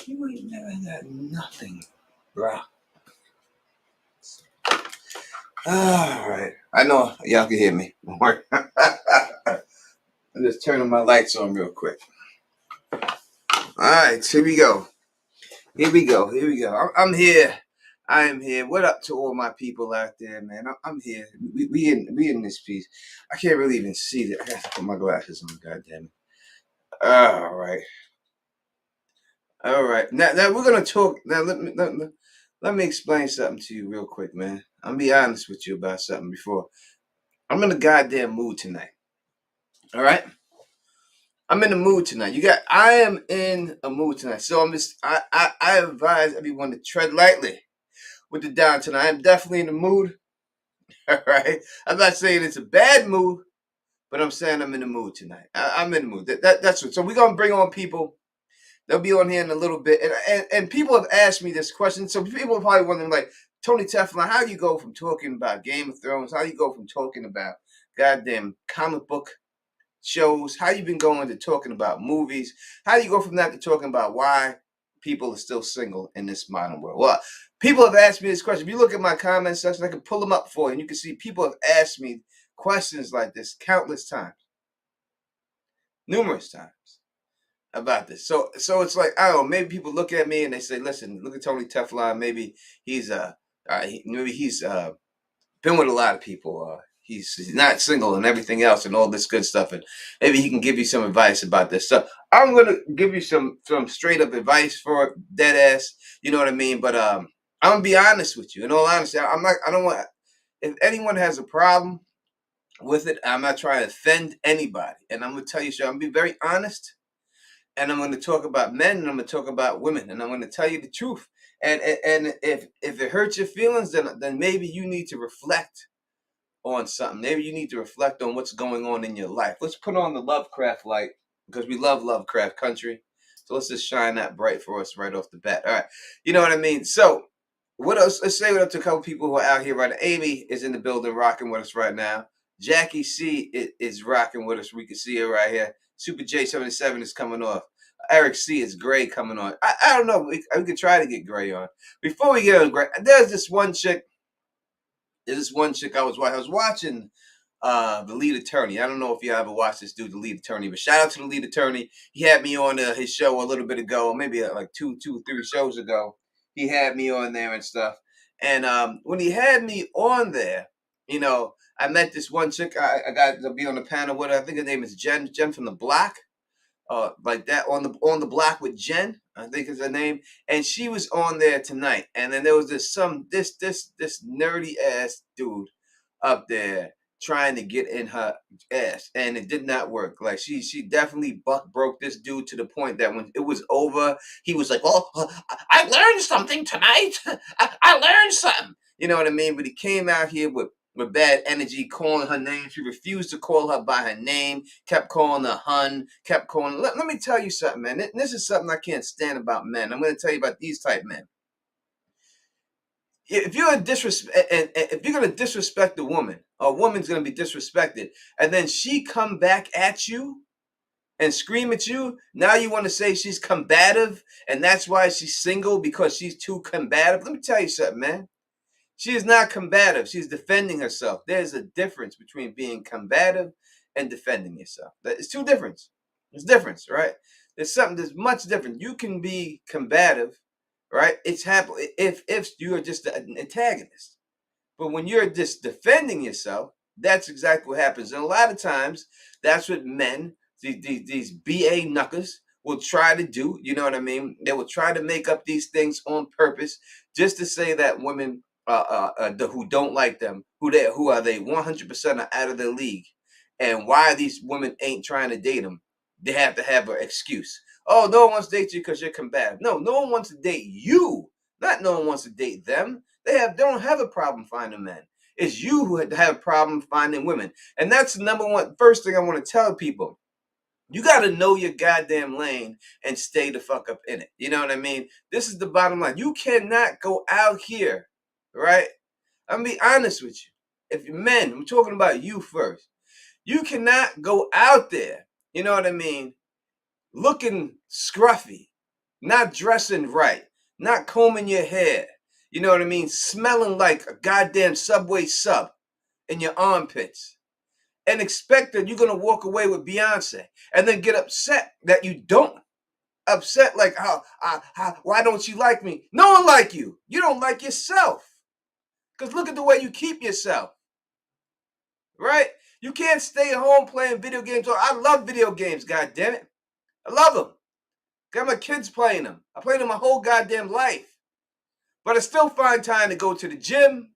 You ain't never got nothing, bro. All right. I know y'all can hear me. Don't worry. I'm just turning my lights on real quick. All right, here we go. Here we go. Here we go. I'm here. I am here. What up to all my people out there, man? I'm here. We in this piece. I can't really even see that. I have to put my glasses on. God damn it. All right. All right. Now we're gonna talk. Now let me explain something to you real quick, man. I'm gonna be honest with you about something before. I'm in a goddamn mood tonight. All right. I'm in the mood tonight. I am in a mood tonight. So I advise everyone to tread lightly with the down tonight. I'm definitely in the mood. All right. I'm not saying it's a bad mood, but I'm saying I'm in the mood tonight. I'm in the mood. That's what. So we're gonna bring on people. They'll be on here in a little bit. And people have asked me this question. So people are probably wondering, like, Tony Teflon, how do you go from talking about Game of Thrones? How do you go from talking about goddamn comic book shows? How you been going to talking about movies? How do you go from that to talking about why people are still single in this modern world? Well, people have asked me this question. If you look at my comment section, I can pull them up for you, and you can see people have asked me questions like this countless times, numerous times about this. So it's like, I don't know, maybe people look at me and they say, listen, look at Tony Teflon. Maybe he's been with a lot of people. He's not single and everything else and all this good stuff. And maybe he can give you some advice about this. So I'm going to give you some straight up advice for dead ass. You know what I mean? But I'm going to be honest with you. In all honesty, I don't want, if anyone has a problem with it, I'm not trying to offend anybody. And I'm going to tell you, so I'm going to be very honest. And I'm going to talk about men, and I'm going to talk about women, and I'm going to tell you the truth. And if it hurts your feelings, then maybe you need to reflect on something. Maybe you need to reflect on what's going on in your life. Let's put on the Lovecraft light, because we love Lovecraft Country. So let's just shine that bright for us right off the bat. All right. You know what I mean? So what else? Let's say what up to a couple people who are out here right now. Amy is in the building rocking with us right now. Jackie C is rocking with us. We can see her right here. Super J77 is coming off. Eric C is Gray coming on. I don't know. We could try to get Gray on. Before we get on Gray, there's this one chick. I was watching the lead attorney. I don't know if you ever watched this dude, the lead attorney, but shout out to the lead attorney. He had me on his show a little bit ago, maybe like two, 3 shows ago. He had me on there and stuff. And when he had me on there, you know, I met this one chick. I got to be on the panel with her. I think her name is Jen from the Block. Like that on the block with Jen, I think is her name, and she was on there tonight. And then there was this nerdy ass dude up there trying to get in her ass, and it did not work. Like she definitely broke this dude to the point that when it was over, he was like, "Oh, I learned something tonight. I learned something." You know what I mean? But he came out here with bad energy, calling her name. She refused to call her by her name, kept calling her hun, kept calling. Let me tell you something, man. This is something I can't stand about men. I'm going to tell you about these type men. If you're if you're going to disrespect a woman woman's going to be disrespected, and then she come back at you and scream at you, now you want to say she's combative, and that's why she's single, because she's too combative. Let me tell you something, man. She is not combative. She's defending herself. There's a difference between being combative and defending yourself. It's two difference. There's difference, right? There's much different. You can be combative, right? It's happen if you're just an antagonist. But when you're just defending yourself, that's exactly what happens. And a lot of times, that's what men, these BA knuckers, will try to do. You know what I mean? They will try to make up these things on purpose just to say that women who don't like them, who are they 100% out of their league, and why these women ain't trying to date them. They have to have an excuse. Oh, no one wants to date you because you're combative. No one wants to date you. Not no one wants to date them. They don't have a problem finding men. It's you who have a problem finding women. And that's the number one first thing I want to tell people. You got to know your goddamn lane and stay the fuck up in it. You know what I mean? This is the bottom line. You cannot go out here, right? I'm going to be honest with you. If you're men, I'm talking about you first. You cannot go out there, you know what I mean, looking scruffy not dressing right, not combing your hair. You know what I mean? Smelling like a goddamn Subway sub in your armpits. And expect that you're gonna walk away with Beyonce and then get upset that you don't. Upset like why don't you like me? No one like you. You don't like yourself. Because look at the way you keep yourself. Right? You can't stay at home playing video games. I love video games, god damn it. I love them. Got my kids playing them. I played them my whole goddamn life. But I still find time to go to the gym.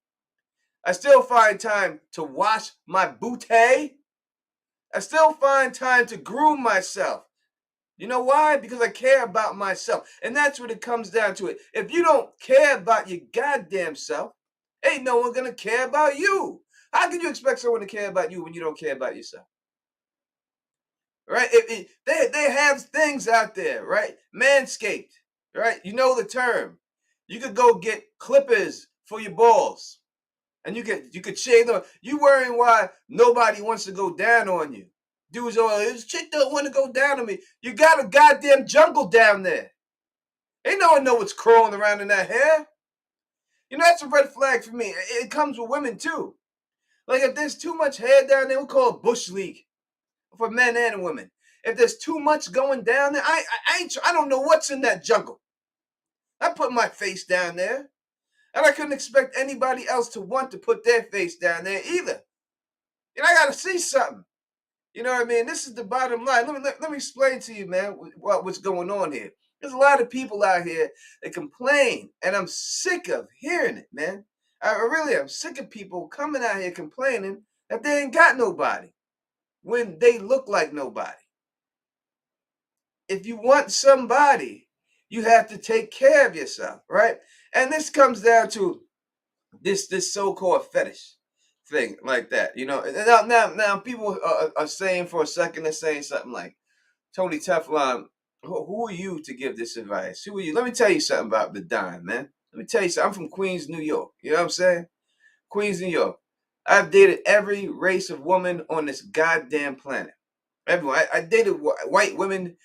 I still find time to wash my booty. I still find time to groom myself. You know why? Because I care about myself. And that's what it comes down to it. If you don't care about your goddamn self, ain't no one gonna care about you. How can you expect someone to care about you when you don't care about yourself? Right? They have things out there, right? Manscaped, right? You know the term. You could go get clippers for your balls, and you could shave them. You worrying why nobody wants to go down on you? Dudes, this chick don't want to go down on me. You got a goddamn jungle down there. Ain't no one know what's crawling around in that hair. You know that's a red flag for me. It comes with women too. Like if there's too much hair down there, we call it bush league for men and women. If there's too much going down there, I don't know what's in that jungle. I put my face down there, and I couldn't expect anybody else to want to put their face down there either. And I gotta see something. You know what I mean? This is the bottom line. Let me explain to you, man, what's going on here. There's a lot of people out here that complain, and I'm sick of hearing it, man. I really am sick of people coming out here complaining that they ain't got nobody when they look like nobody. If you want somebody, you have to take care of yourself, right? And this comes down to this so-called fetish thing like that. You know, now people are saying for a second, they're saying something like, Tony Teflon, who are you to give this advice? Who are you? Let me tell you something about the dime, man. Let me tell you something. I'm from Queens, New York. You know what I'm saying? Queens, New York. I've dated every race of woman on this goddamn planet. Everyone. I dated white women,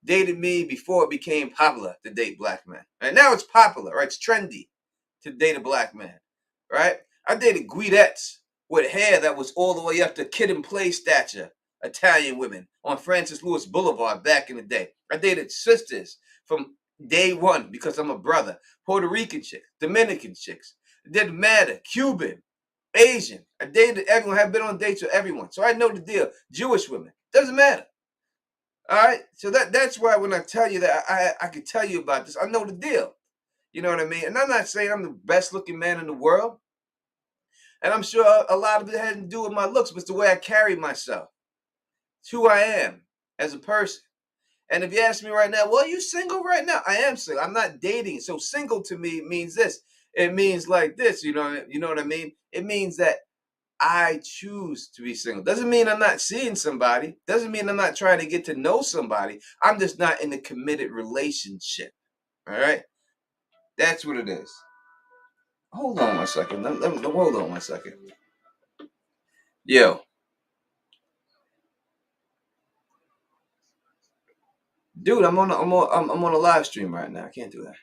dated me before it became popular to date black men. And now it's popular, right? It's trendy to date a black man, right? I dated Guidettes with hair that was all the way up to kid and play stature, Italian women on Francis Lewis Boulevard back in the day. I dated sisters from day one because I'm a brother, Puerto Rican chicks, Dominican chicks. It didn't matter, Cuban, Asian. I dated everyone, have been on dates with everyone. So I know the deal. Jewish women. Doesn't matter. All right. So that's why when I tell you that I can tell you about this, I know the deal. You know what I mean? And I'm not saying I'm the best looking man in the world. And I'm sure a lot of it had to do with my looks, but it's the way I carry myself. It's who I am as a person. And if you ask me right now, well, are you single right now? I am single. I'm not dating. So single to me means this. It means like this, you know what I mean? It means that I choose to be single. Doesn't mean I'm not seeing somebody. Doesn't mean I'm not trying to get to know somebody. I'm just not in a committed relationship. All right? That's what it is. Hold on one second. Hold on one second. Yo, dude, I'm on a live stream right now. I can't do that.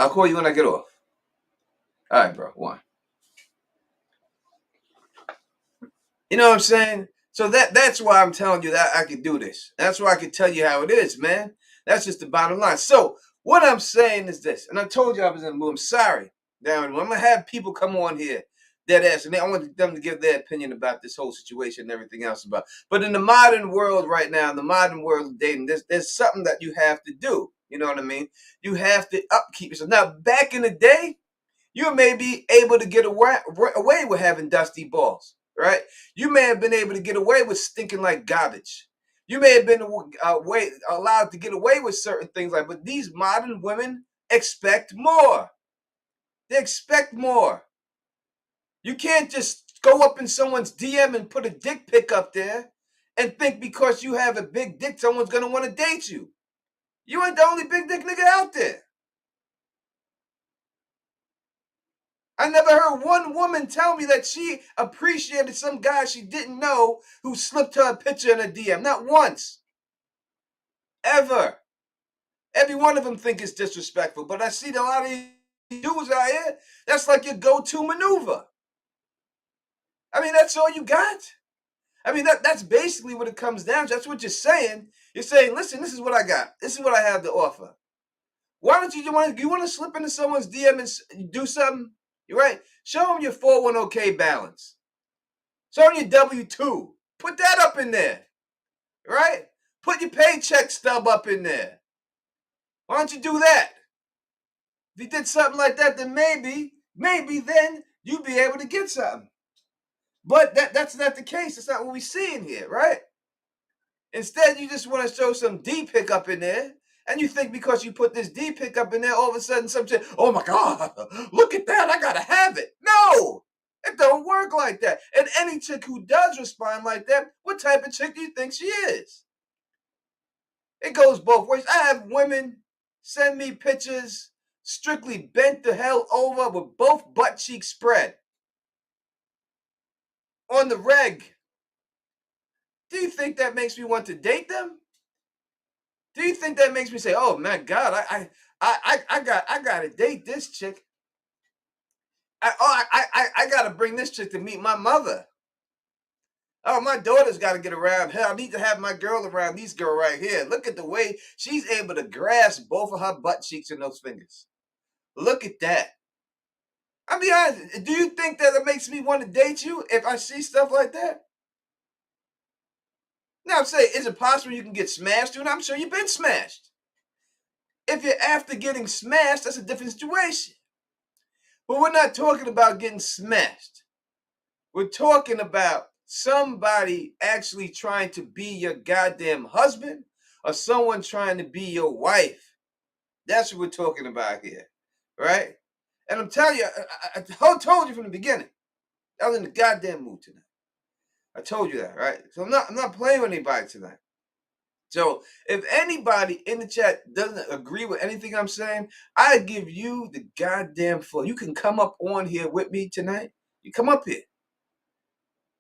I'll call you when I get off. All right, bro. One. You know what I'm saying? So that's why I'm telling you that I can do this. That's why I can tell you how it is, man. That's just the bottom line. So what I'm saying is this, and I told you I was in the mood. I'm sorry. Now I'm gonna have people come on here, dead ass, and I want them to give their opinion about this whole situation and everything else about. But in the modern world right now, in the modern world of dating, there's something that you have to do. You know what I mean? You have to upkeep yourself. Now, back in the day, you may be able to get away with having dusty balls, right? You may have been able to get away with stinking like garbage. You may have been allowed to get away with certain things like, but these modern women expect more. They expect more. You can't just go up in someone's DM and put a dick pic up there and think because you have a big dick, someone's gonna want to date you. You ain't the only big dick nigga out there. I never heard one woman tell me that she appreciated some guy she didn't know who slipped her a picture in a DM. Not once. ever. Every one of them think it's disrespectful, but I see a lot of these dudes out here. That's like your go-to maneuver. I mean, that's all you got. I mean, that's basically what it comes down to. That's what you're saying. You're saying, listen, this is what I got. This is what I have to offer. Why don't you want to slip into someone's DM and do something? You're right. Show them your 401k balance. Show them your W-2. Put that up in there. Right? Put your paycheck stub up in there. Why don't you do that? If you did something like that, then maybe then you'd be able to get something. But that's not the case. That's not what we're seeing here, right? Instead, you just want to show some D pickup in there. And you think because you put this D pickup in there, all of a sudden some shit, oh my God, look at that, I gotta have it. No, it don't work like that. And any chick who does respond like that, what type of chick do you think she is? It goes both ways. I have women send me pictures strictly bent the hell over with both butt cheeks spread on the reg. Do you think that makes me want to date them? Do you think that makes me say, "Oh my God, I gotta date this chick. I gotta bring this chick to meet my mother. Oh, my daughter's got to get around her. I need to have my girl around these girl right here. Look at the way she's able to grasp both of her butt cheeks in those fingers. Look at that. I'll be honest. Do you think that it makes me want to date you if I see stuff like that? Now I'm saying, is it possible you can get smashed? And I'm sure you've been smashed. If you're after getting smashed, that's a different situation. But we're not talking about getting smashed. We're talking about somebody actually trying to be your goddamn husband or someone trying to be your wife. That's what we're talking about here, right? And I'm telling you, I told you from the beginning, I was in the goddamn mood tonight. I told you that, right? So I'm not playing with anybody tonight. So if anybody in the chat doesn't agree with anything I'm saying, I give you the goddamn floor. You can come up on here with me tonight. You come up here,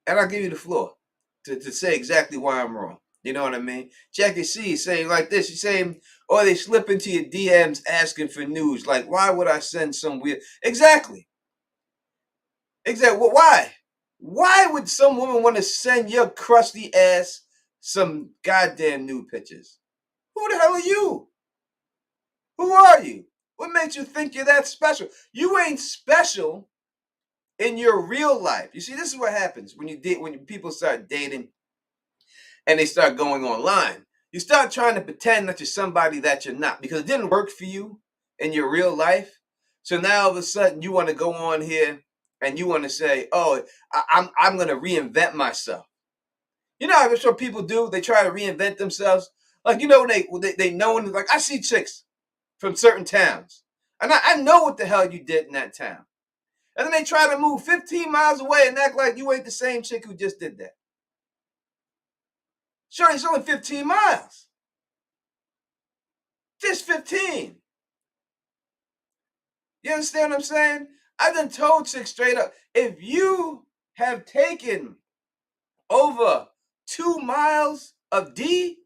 and I'll give you the floor to say exactly why I'm wrong. You know what I mean? Jackie C is saying like this. She's saying, or they slip into your DMs asking for news. Like, why would I send some weird? Exactly. Exactly. Well, why? Why would some woman want to send your crusty ass some goddamn nude pictures? Who the hell are you? Who are you? What makes you think you're that special? You ain't special in your real life. You see, this is what happens when people start dating and they start going online. You start trying to pretend that you're somebody that you're not because it didn't work for you in your real life. So now all of a sudden you want to go on here and you want to say, "Oh, I'm going to reinvent myself." You know, that's what people do. They try to reinvent themselves. Like they know, like I see chicks from certain towns, and I know what the hell you did in that town, and then they try to move 15 miles away and act like you ain't the same chick who just did that. Sure, it's only 15 miles. Just 15. You understand what I'm saying? I done told chicks straight up, if you have taken over 2 miles of D,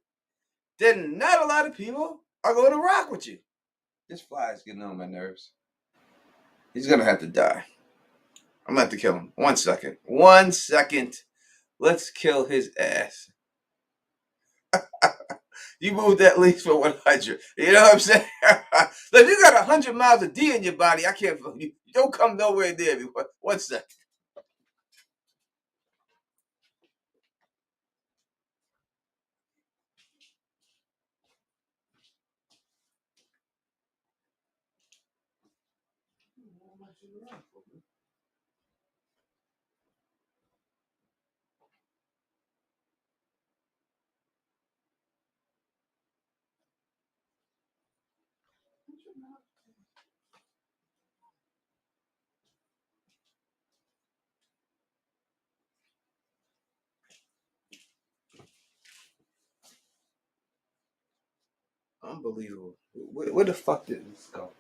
then not a lot of people are going to rock with you. This fly is getting on my nerves. He's going to have to die. I'm going to have to kill him. 1 second. 1 second. Let's kill his ass. You moved that least for 100. You know what I'm saying? Look, you got 100 miles of D in your body. I can't. You don't come nowhere near me. 1 second. Unbelievable. Where the fuck did this go?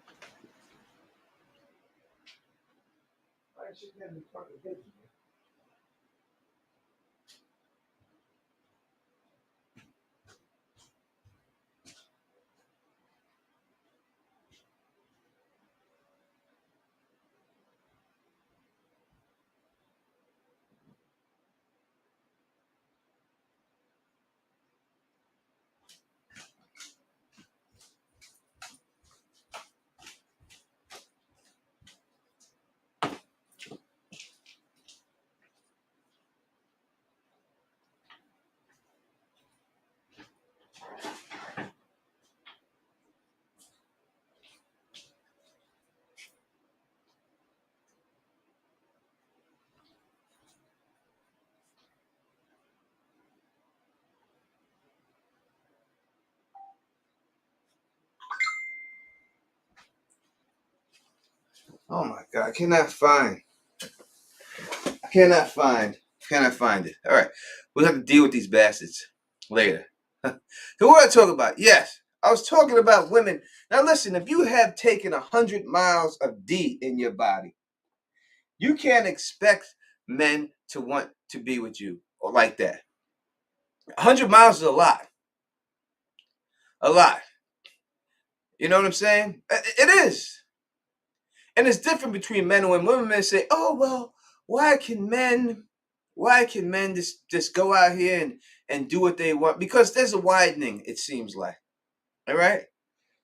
Why is she getting fucking hit? Oh my God, I cannot find it. All right, we'll have to deal with these bastards later. So what I talk about? Yes, I was talking about women. Now listen, if you have taken 100 miles of D in your body, you can't expect men to want to be with you or like that. 100 miles is a lot. You know what I'm saying? It is. And it's different between men and women. Women say, "Oh well, why can men, why can men just go out here and do what they want?" Because there's a widening. It seems like, all right,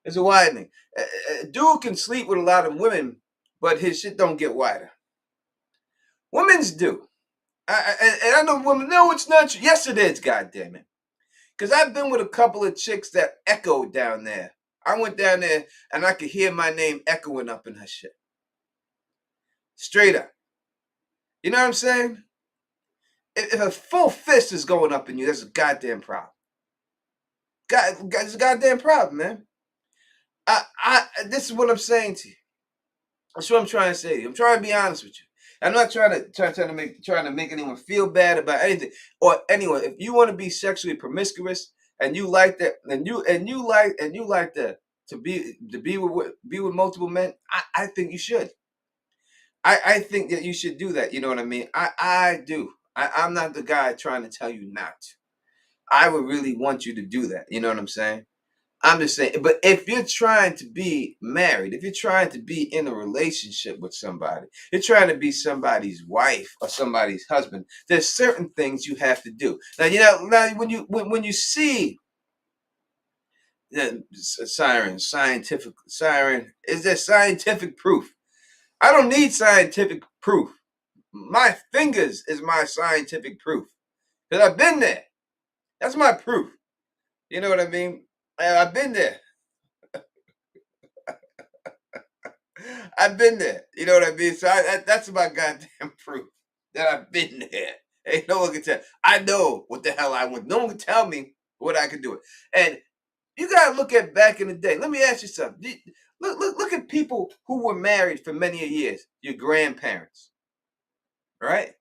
there's a widening. A dude can sleep with a lot of women, but his shit don't get wider. Women's do. And I know women. No, it's not true. Yes, it is. God damn it. Because I've been with a couple of chicks that echoed down there. I went down there and I could hear my name echoing up in her shit. Straight up. You know what I'm saying? If a full fist is going up in you, that's a goddamn problem. It's a goddamn problem, man. This is what I'm saying to you. That's what I'm trying to say to you. I'm trying to be honest with you. I'm not trying to make anyone feel bad about anything or anyone. If you want to be sexually promiscuous and you like that, and you like that to be with multiple men, I think you should. I think that you should do that. You know what I mean? I do. I'm not the guy trying to tell you not to. I would really want you to do that. You know what I'm saying? I'm just saying, but if you're trying to be married, if you're trying to be in a relationship with somebody, you're trying to be somebody's wife or somebody's husband, there's certain things you have to do. Now when you see the siren, is there scientific proof? I don't need scientific proof. My fingers is my scientific proof because I've been there. That's my proof. You know what I mean? I've been there. I've been there. You know what I mean? So that's my goddamn proof that I've been there. Ain't no one can tell. I know what the hell I want. No one can tell me what I can do. And you gotta look at back in the day. Let me ask you something. Look at people who were married for many years. Your grandparents, right?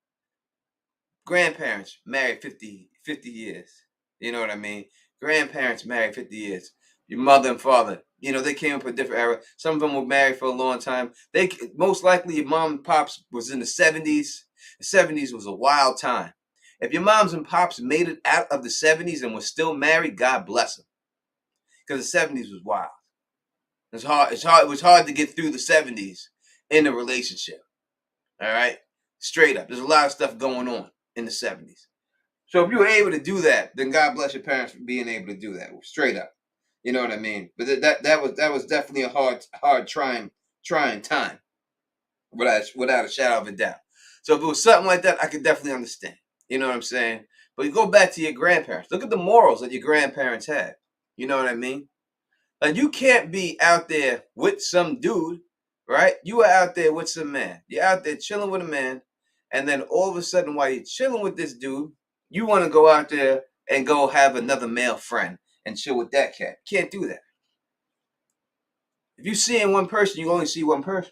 Grandparents married 50 years. You know what I mean? Grandparents married 50 years. Your mother and father, they came up a different era. Some of them were married for a long time. They most likely your mom and pops was in the 70s. The 70s was a wild time. If your moms and pops made it out of the 70s and were still married, God bless them. Because the 70s was wild. It's hard. It was hard to get through the 70s in a relationship. All right? Straight up. There's a lot of stuff going on in the 70s. So if you were able to do that, then God bless your parents for being able to do that. Straight up. You know what I mean? But that was definitely a hard trying time. Without a shadow of a doubt. So if it was something like that, I could definitely understand. You know what I'm saying? But you go back to your grandparents. Look at the morals that your grandparents had. You know what I mean? Like you can't be out there with some dude, right? You are out there with some man. You're out there chilling with a man, and then all of a sudden, while you're chilling with this dude, you want to go out there and go have another male friend and chill with that cat. Can't do that. If you seeing one person, you only see one person.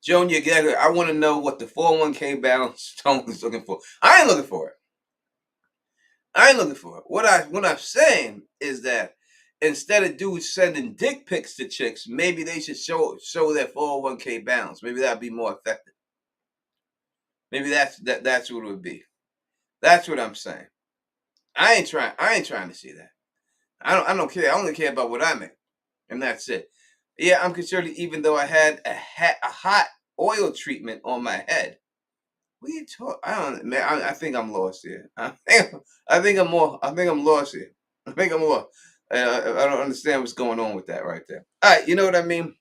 Junior Gagger, I want to know what the 401k balance Stone is looking for. I ain't looking for it. I ain't looking for it. What I'm saying is that instead of dudes sending dick pics to chicks, maybe they should show their 401k balance. Maybe that'd be more effective. Maybe that's what it would be. That's what I'm saying. I ain't trying to see that. I don't care. I only care about what I make. And that's it. Yeah, I'm concerned even though I had a hot oil treatment on my head. What are you talking? I don't, man. I think I'm lost here. I think I'm lost here. I think I'm lost. I don't understand what's going on with that right there. All right, you know what I mean.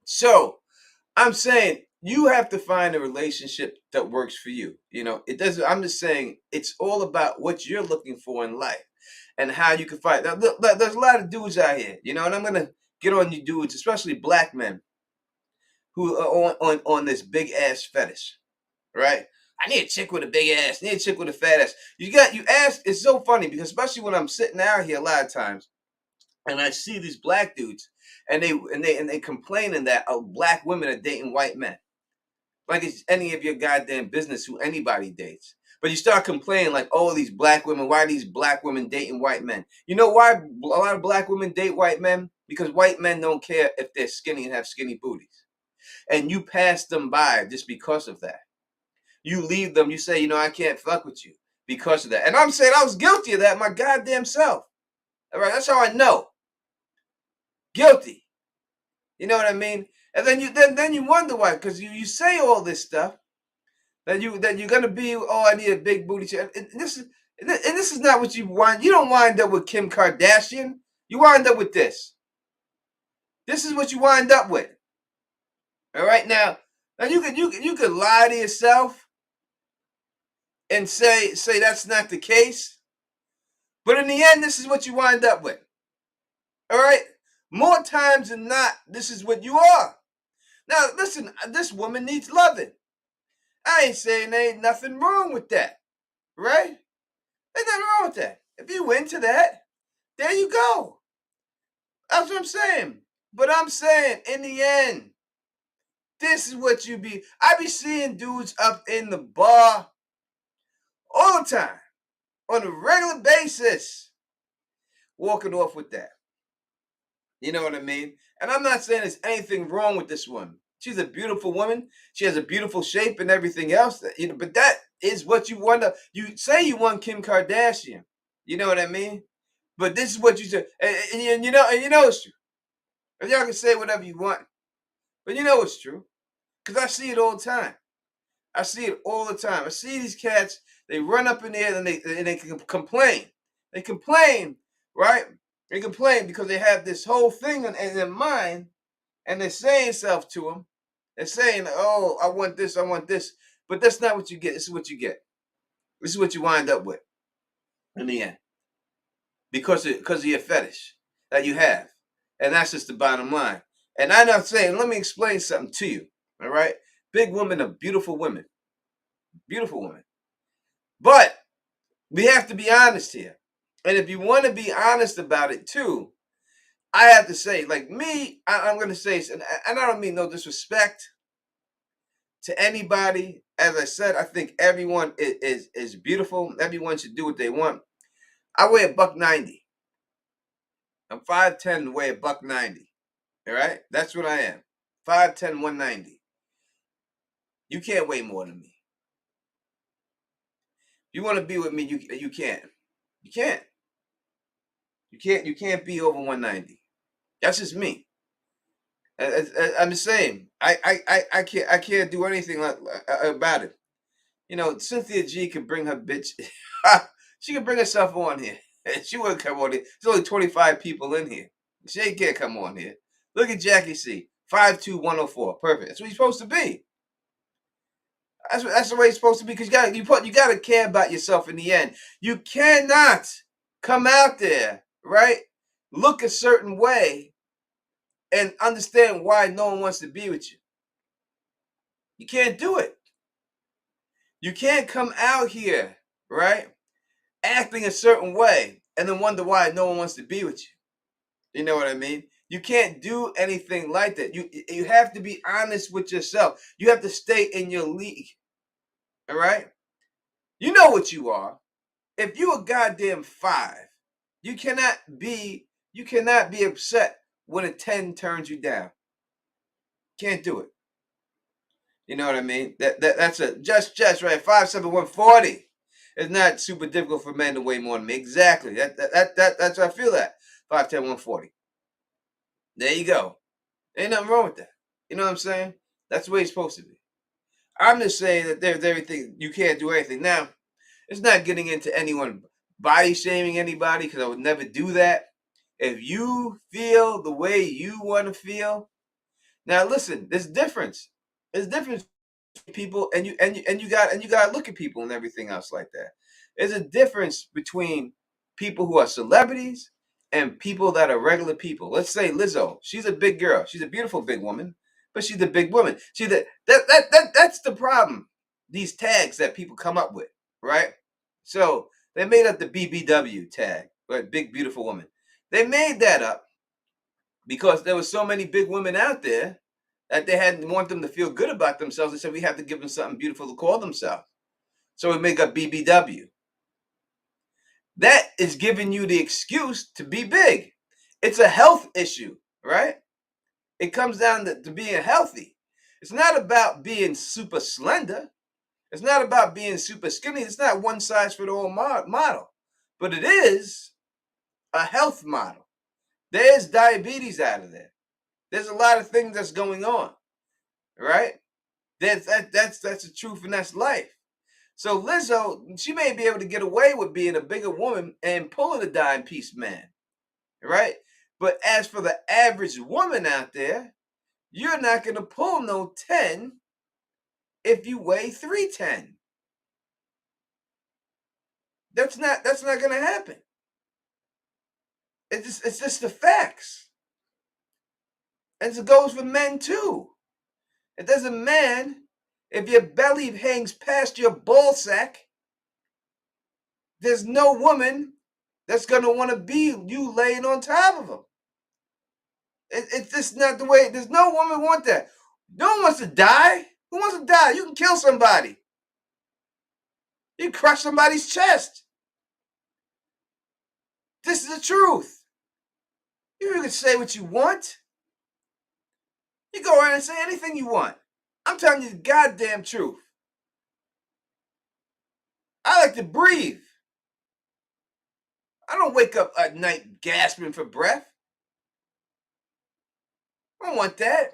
So I'm saying you have to find a relationship that works for you. It doesn't. I'm just saying it's all about what you're looking for in life and how you can find. Now, look, there's a lot of dudes out here, and I'm gonna get on you dudes, especially black men who are on this big ass fetish, right? I need a chick with a big ass. I need a chick with a fat ass. You ask. It's so funny because especially when I'm sitting out here a lot of times, And I see these black dudes, and they complaining that black women are dating white men. Like it's any of your goddamn business who anybody dates. But you start complaining like, oh, these black women, why are these black women dating white men? You know why a lot of black women date white men? Because white men don't care if they're skinny and have skinny booties. And you pass them by just because of that. You leave them, you say, I can't fuck with you because of that. And I'm saying I was guilty of that my goddamn self. All right, that's how I know. Guilty. You know what I mean? And then you wonder why, because you say all this stuff that you're gonna be, oh, I need a big booty. And this is not what you want. You don't wind up with Kim Kardashian. You wind up with this. This is what you wind up with. All right, now you could lie to yourself and say that's not the case, but in the end, this is what you wind up with. All right, more times than not, this is what you are. Now, listen, this woman needs loving. I ain't saying there ain't nothing wrong with that, right? There's nothing wrong with that. If you into that, there you go. That's what I'm saying. But I'm saying, in the end, this is what you be. I be seeing dudes up in the bar all the time, on a regular basis, walking off with that. You know what I mean? And I'm not saying there's anything wrong with this woman. She's a beautiful woman. She has a beautiful shape and everything else. But that is what you want to. You say you want Kim Kardashian. You know what I mean? But this is what you say, and you know it's true. And y'all can say whatever you want, but you know it's true, because I see it all the time. I see it all the time. I see these cats. They run up in there and they complain. They complain, right? They complain because they have this whole thing in their mind, and they're saying stuff to them. They're saying, "Oh, I want this, I want this," but that's not what you get. This is what you get. This is what you wind up with in the end, because of your fetish that you have, and that's just the bottom line. And I'm not saying. Let me explain something to you. All right, big women are beautiful women, beautiful women, but we have to be honest here. And if you want to be honest about it too, I have to say, like me, I'm going to say, and I don't mean no disrespect to anybody. As I said, I think everyone is beautiful. Everyone should do what they want. I weigh $190. I'm 5'10", weigh $190. All right, that's what I am. 5'10", 190. You can't weigh more than me. If you want to be with me, you can't. You can't. You can't be over 190. That's just me. I'm the same. I can't do anything about it. Cynthia G can bring her bitch. She can bring herself on here. She wouldn't come on here. There's only 25 people in here. She can't come on here. Look at Jackie C. 5'2", 104. Perfect. That's what you're supposed to be. That's the way it's supposed to be. Because you gotta care about yourself in the end. You cannot come out there, right? Look a certain way and understand why no one wants to be with you. You can't do it. You can't come out here, right, acting a certain way and then wonder why no one wants to be with you. You know what I mean? You can't do anything like that. You have to be honest with yourself. You have to stay in your league. All right? You know what you are. If you a goddamn 5, you cannot be upset when a 10 turns you down. Can't do it. You know what I mean? That's a just right. 5'7", 140. It's not super difficult for men to weigh more than me. Exactly. That's what I feel that. 5'10", 140. There you go. Ain't nothing wrong with that. You know what I'm saying? That's the way it's supposed to be. I'm just saying that there's everything. You can't do anything. Now, it's not getting into anyone body shaming anybody, because I would never do that. If you feel the way you want to feel. Now listen, there's difference. There's difference between people, and you got to look at people and everything else like that. There's a difference between people who are celebrities and people that are regular people. Let's say Lizzo. She's a big girl. She's a beautiful big woman, but she's a big woman. See that's the problem. These tags that people come up with, right? So they made up the BBW tag, right? Big beautiful woman. They made that up because there were so many big women out there that they had want them to feel good about themselves. They said we have to give them something beautiful to call themselves. So we make up BBW. That is giving you the excuse to be big. It's a health issue, right? It comes down to being healthy. It's not about being super slender. It's not about being super skinny. It's not one size fit all model. But it is a health model. There's diabetes out of there. There's a lot of things that's going on, right? That's the truth and that's life. So Lizzo, she may be able to get away with being a bigger woman and pulling a dime piece man, right? But as for the average woman out there, you're not gonna pull no 10 if you weigh 310. That's not gonna happen. It's just the facts. And it goes for men too. It doesn't matter if your belly hangs past your ball sack. There's no woman that's gonna want to be you laying on top of them. It's just not the way. There's no woman want that. No one wants to die. Who wants to die? You can kill somebody. You can crush somebody's chest. This is the truth. You can say what you want. You go around and say anything you want. I'm telling you the goddamn truth. I like to breathe. I don't wake up at night gasping for breath. I don't want that.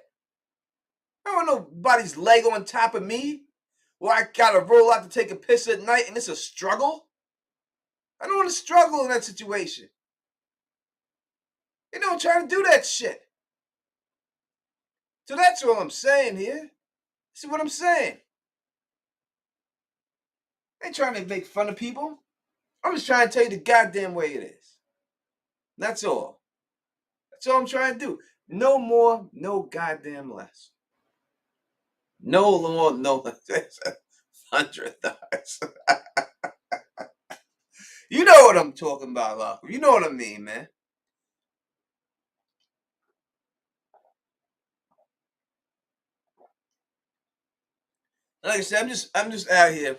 I don't want nobody's leg on top of me where I gotta roll out to take a piss at night and it's a struggle. I don't want to struggle in that situation. You don't try to do that shit. So that's all I'm saying here. See what I'm saying? I ain't trying to make fun of people. I'm just trying to tell you the goddamn way it is. That's all. That's all I'm trying to do. No more, no goddamn less. No more, no less. $100. You know what I'm talking about, Locker. You know what I mean, man. Like I said, I'm just out here.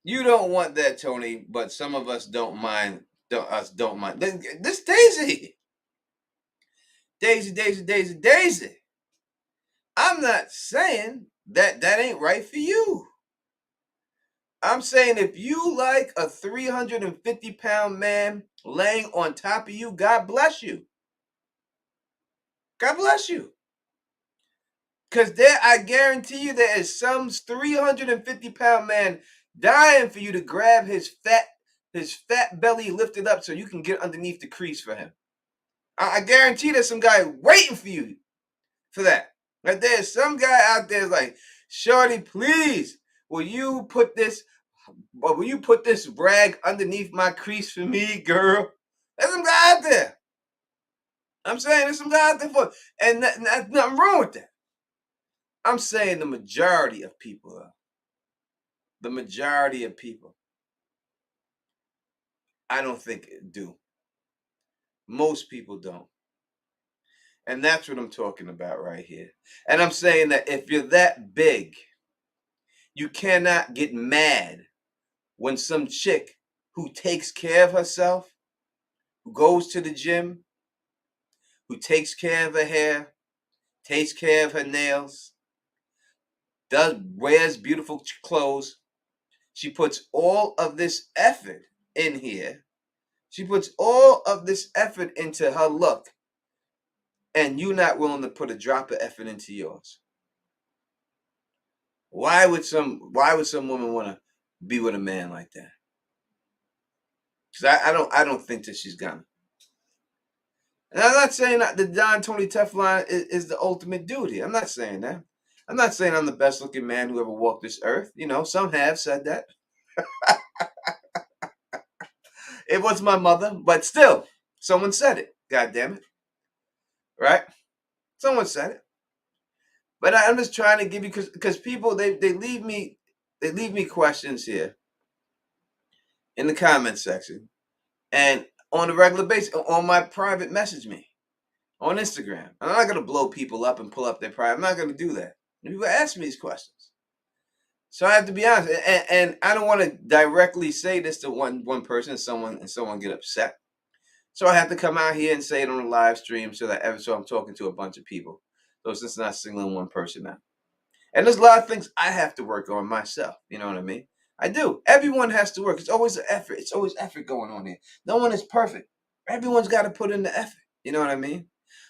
You don't want that, Tony, but some of us don't mind. Don't mind. This Daisy, Daisy, Daisy, Daisy, Daisy. I'm not saying that ain't right for you. I'm saying if you like a 350-pound man laying on top of you, God bless you. God bless you. Because there, I guarantee you, there is some 350-pound man dying for you to grab his fat belly lifted up so you can get underneath the crease for him. I guarantee there's some guy waiting for you for that. Like there's some guy out there like, Shorty, please, will you put this rag underneath my crease for me, girl? There's some guy out there. I'm saying there's some guy out there for, and that's nothing wrong with that. I'm saying the majority of people, the majority of people, I don't think do. Most people don't. And that's what I'm talking about right here. And I'm saying that if you're that big, you cannot get mad when some chick who takes care of herself, who goes to the gym, who takes care of her hair, takes care of her nails, wears beautiful clothes. She puts all of this effort in here. She puts all of this effort into her look, and you're not willing to put a drop of effort into yours. Why would some woman want to be with a man like that? Because I don't think that she's gonna. And I'm not saying that the Don Tony Teflon is the ultimate dude here. I'm not saying that. I'm not saying I'm the best looking man who ever walked this earth. You know, some have said that. It was my mother, but still, someone said it. God damn it. Right? Someone said it. But I'm just trying to give you because people they leave me questions here in the comment section. and on a regular basis on my private message me on Instagram. I'm not gonna blow people up and pull up their private. I'm not gonna do that. People ask me these questions. So I have to be honest, and I don't want to directly say this to one person, and someone get upset. So I have to come out here and say it on a live stream so I'm talking to a bunch of people. So it's just not singling one person out. And there's a lot of things I have to work on myself. You know what I mean? I do. Everyone has to work. It's always an effort. It's always effort going on here. No one is perfect. Everyone's got to put in the effort. You know what I mean?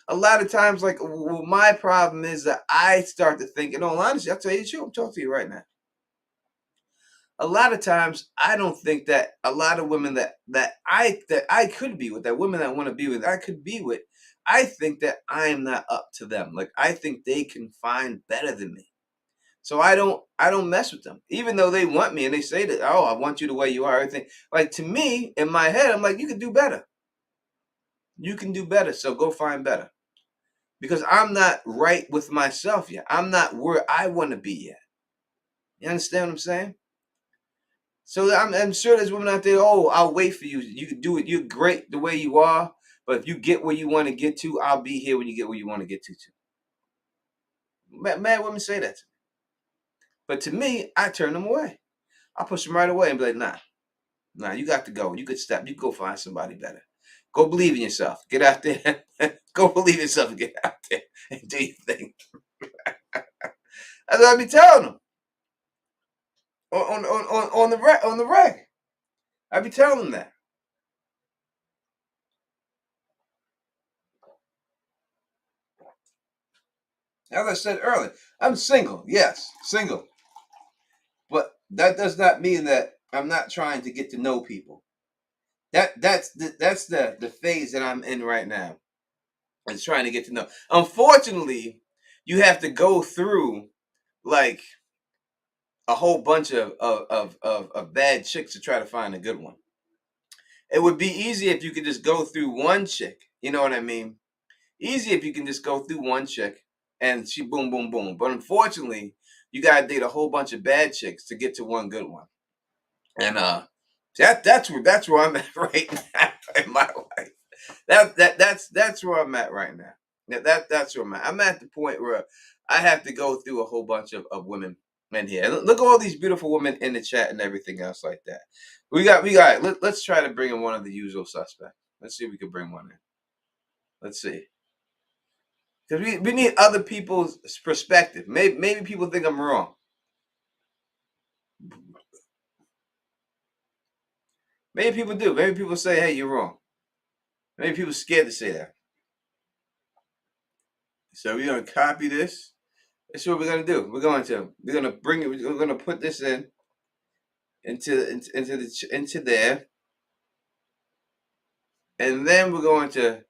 A lot of times, like, my problem is that I start to think, in all honesty, I'll tell you the truth, I'm talking to you right now. A lot of times, I don't think that a lot of women that I could be with, that women that want to be with, I could be with, I think that I am not up to them. Like, I think they can find better than me. So I don't mess with them. Even though they want me and they say that, oh, I want you the way you are, everything. Like, to me, in my head, I'm like, you can do better. You can do better. So go find better. Because I'm not right with myself yet. I'm not where I want to be yet. You understand what I'm saying? So I'm sure there's women out there, oh, I'll wait for you. You can do it. You're great the way you are. But if you get where you want to get to, I'll be here when you get where you want to get to too. Mad women say that to me. But to me, I turn them away. I push them right away and be like, nah, you got to go. You could step. You could go find somebody better. Go believe in yourself. Get out there. Go believe in yourself and get out there and do your thing. That's what I be telling them on the reg. I be telling them that. As I said earlier, I'm single. Yes, single. But that does not mean that I'm not trying to get to know people. That's the phase that I'm in right now. Is trying to get to know. Unfortunately, you have to go through like a whole bunch of bad chicks to try to find a good one. It would be easy if you could just go through one chick. You know what I mean? Easy if you can just go through one chick and she boom, boom, boom. But unfortunately, you gotta date a whole bunch of bad chicks to get to one good one. And that's where I'm at right now in my life. That's where I'm at right now. That's where I'm at. I'm at the point where I have to go through a whole bunch of women in here. Look at all these beautiful women in the chat and everything else like that. We got. Let's try to bring in one of the usual suspects. Let's see if we can bring one in. Let's see. Because we need other people's perspective. Maybe people think I'm wrong. Maybe people do. Maybe people say, hey, you're wrong. Maybe people scared to say that. So we're gonna copy this. That's what we're gonna do. We're gonna bring it. We're gonna put this into there, and then we're going to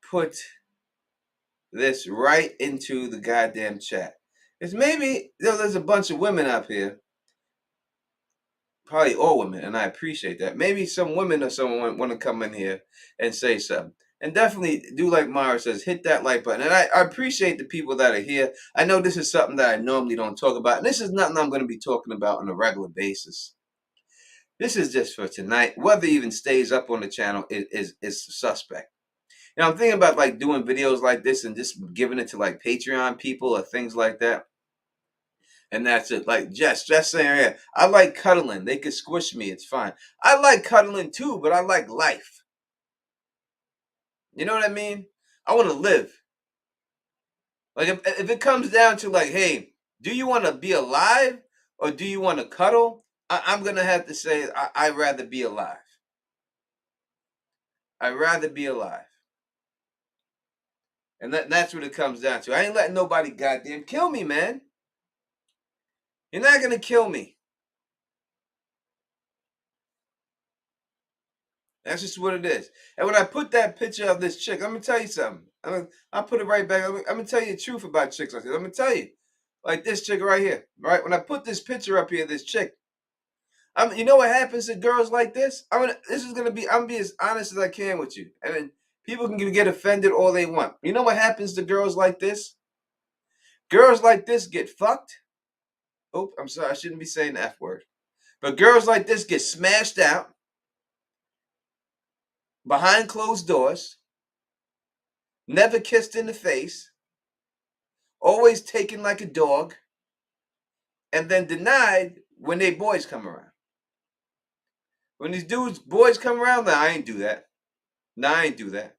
put this right into the goddamn chat. It's maybe there's a bunch of women up here, probably all women, and I appreciate that. Maybe some women or someone want to come in here and say something. And definitely do like Mara says, hit that like button. And I appreciate the people that are here. I know this is something that I normally don't talk about. And this is nothing I'm going to be talking about on a regular basis. This is just for tonight. Whether it even stays up on the channel is suspect. You know, I'm thinking about like doing videos like this and just giving it to like Patreon people or things like that. And that's it. Like just saying, yeah, I like cuddling. They could squish me. It's fine. I like cuddling too, but I like life. You know what I mean? I want to live. Like if it comes down to like, hey, do you want to be alive or do you want to cuddle? I'm gonna have to say I'd rather be alive. I'd rather be alive. And that's what it comes down to. I ain't letting nobody goddamn kill me, man. You're not gonna kill me. That's just what it is. And when I put that picture of this chick, I'm gonna tell you something. I'll put it right back. I'm gonna tell you the truth about chicks like this. I'm gonna tell you, like this chick right here, right? When I put this picture up here, this chick, you know what happens to girls like this? I'm gonna be as honest as I can with you, and then people can get offended all they want. You know what happens to girls like this? Girls like this get fucked. Oh, I'm sorry, I shouldn't be saying the F word. But girls like this get smashed out. behind closed doors, never kissed in the face, always taken like a dog, and then denied when they boys come around. When these dudes, boys come around, nah, I ain't do that. Nah, I ain't do that.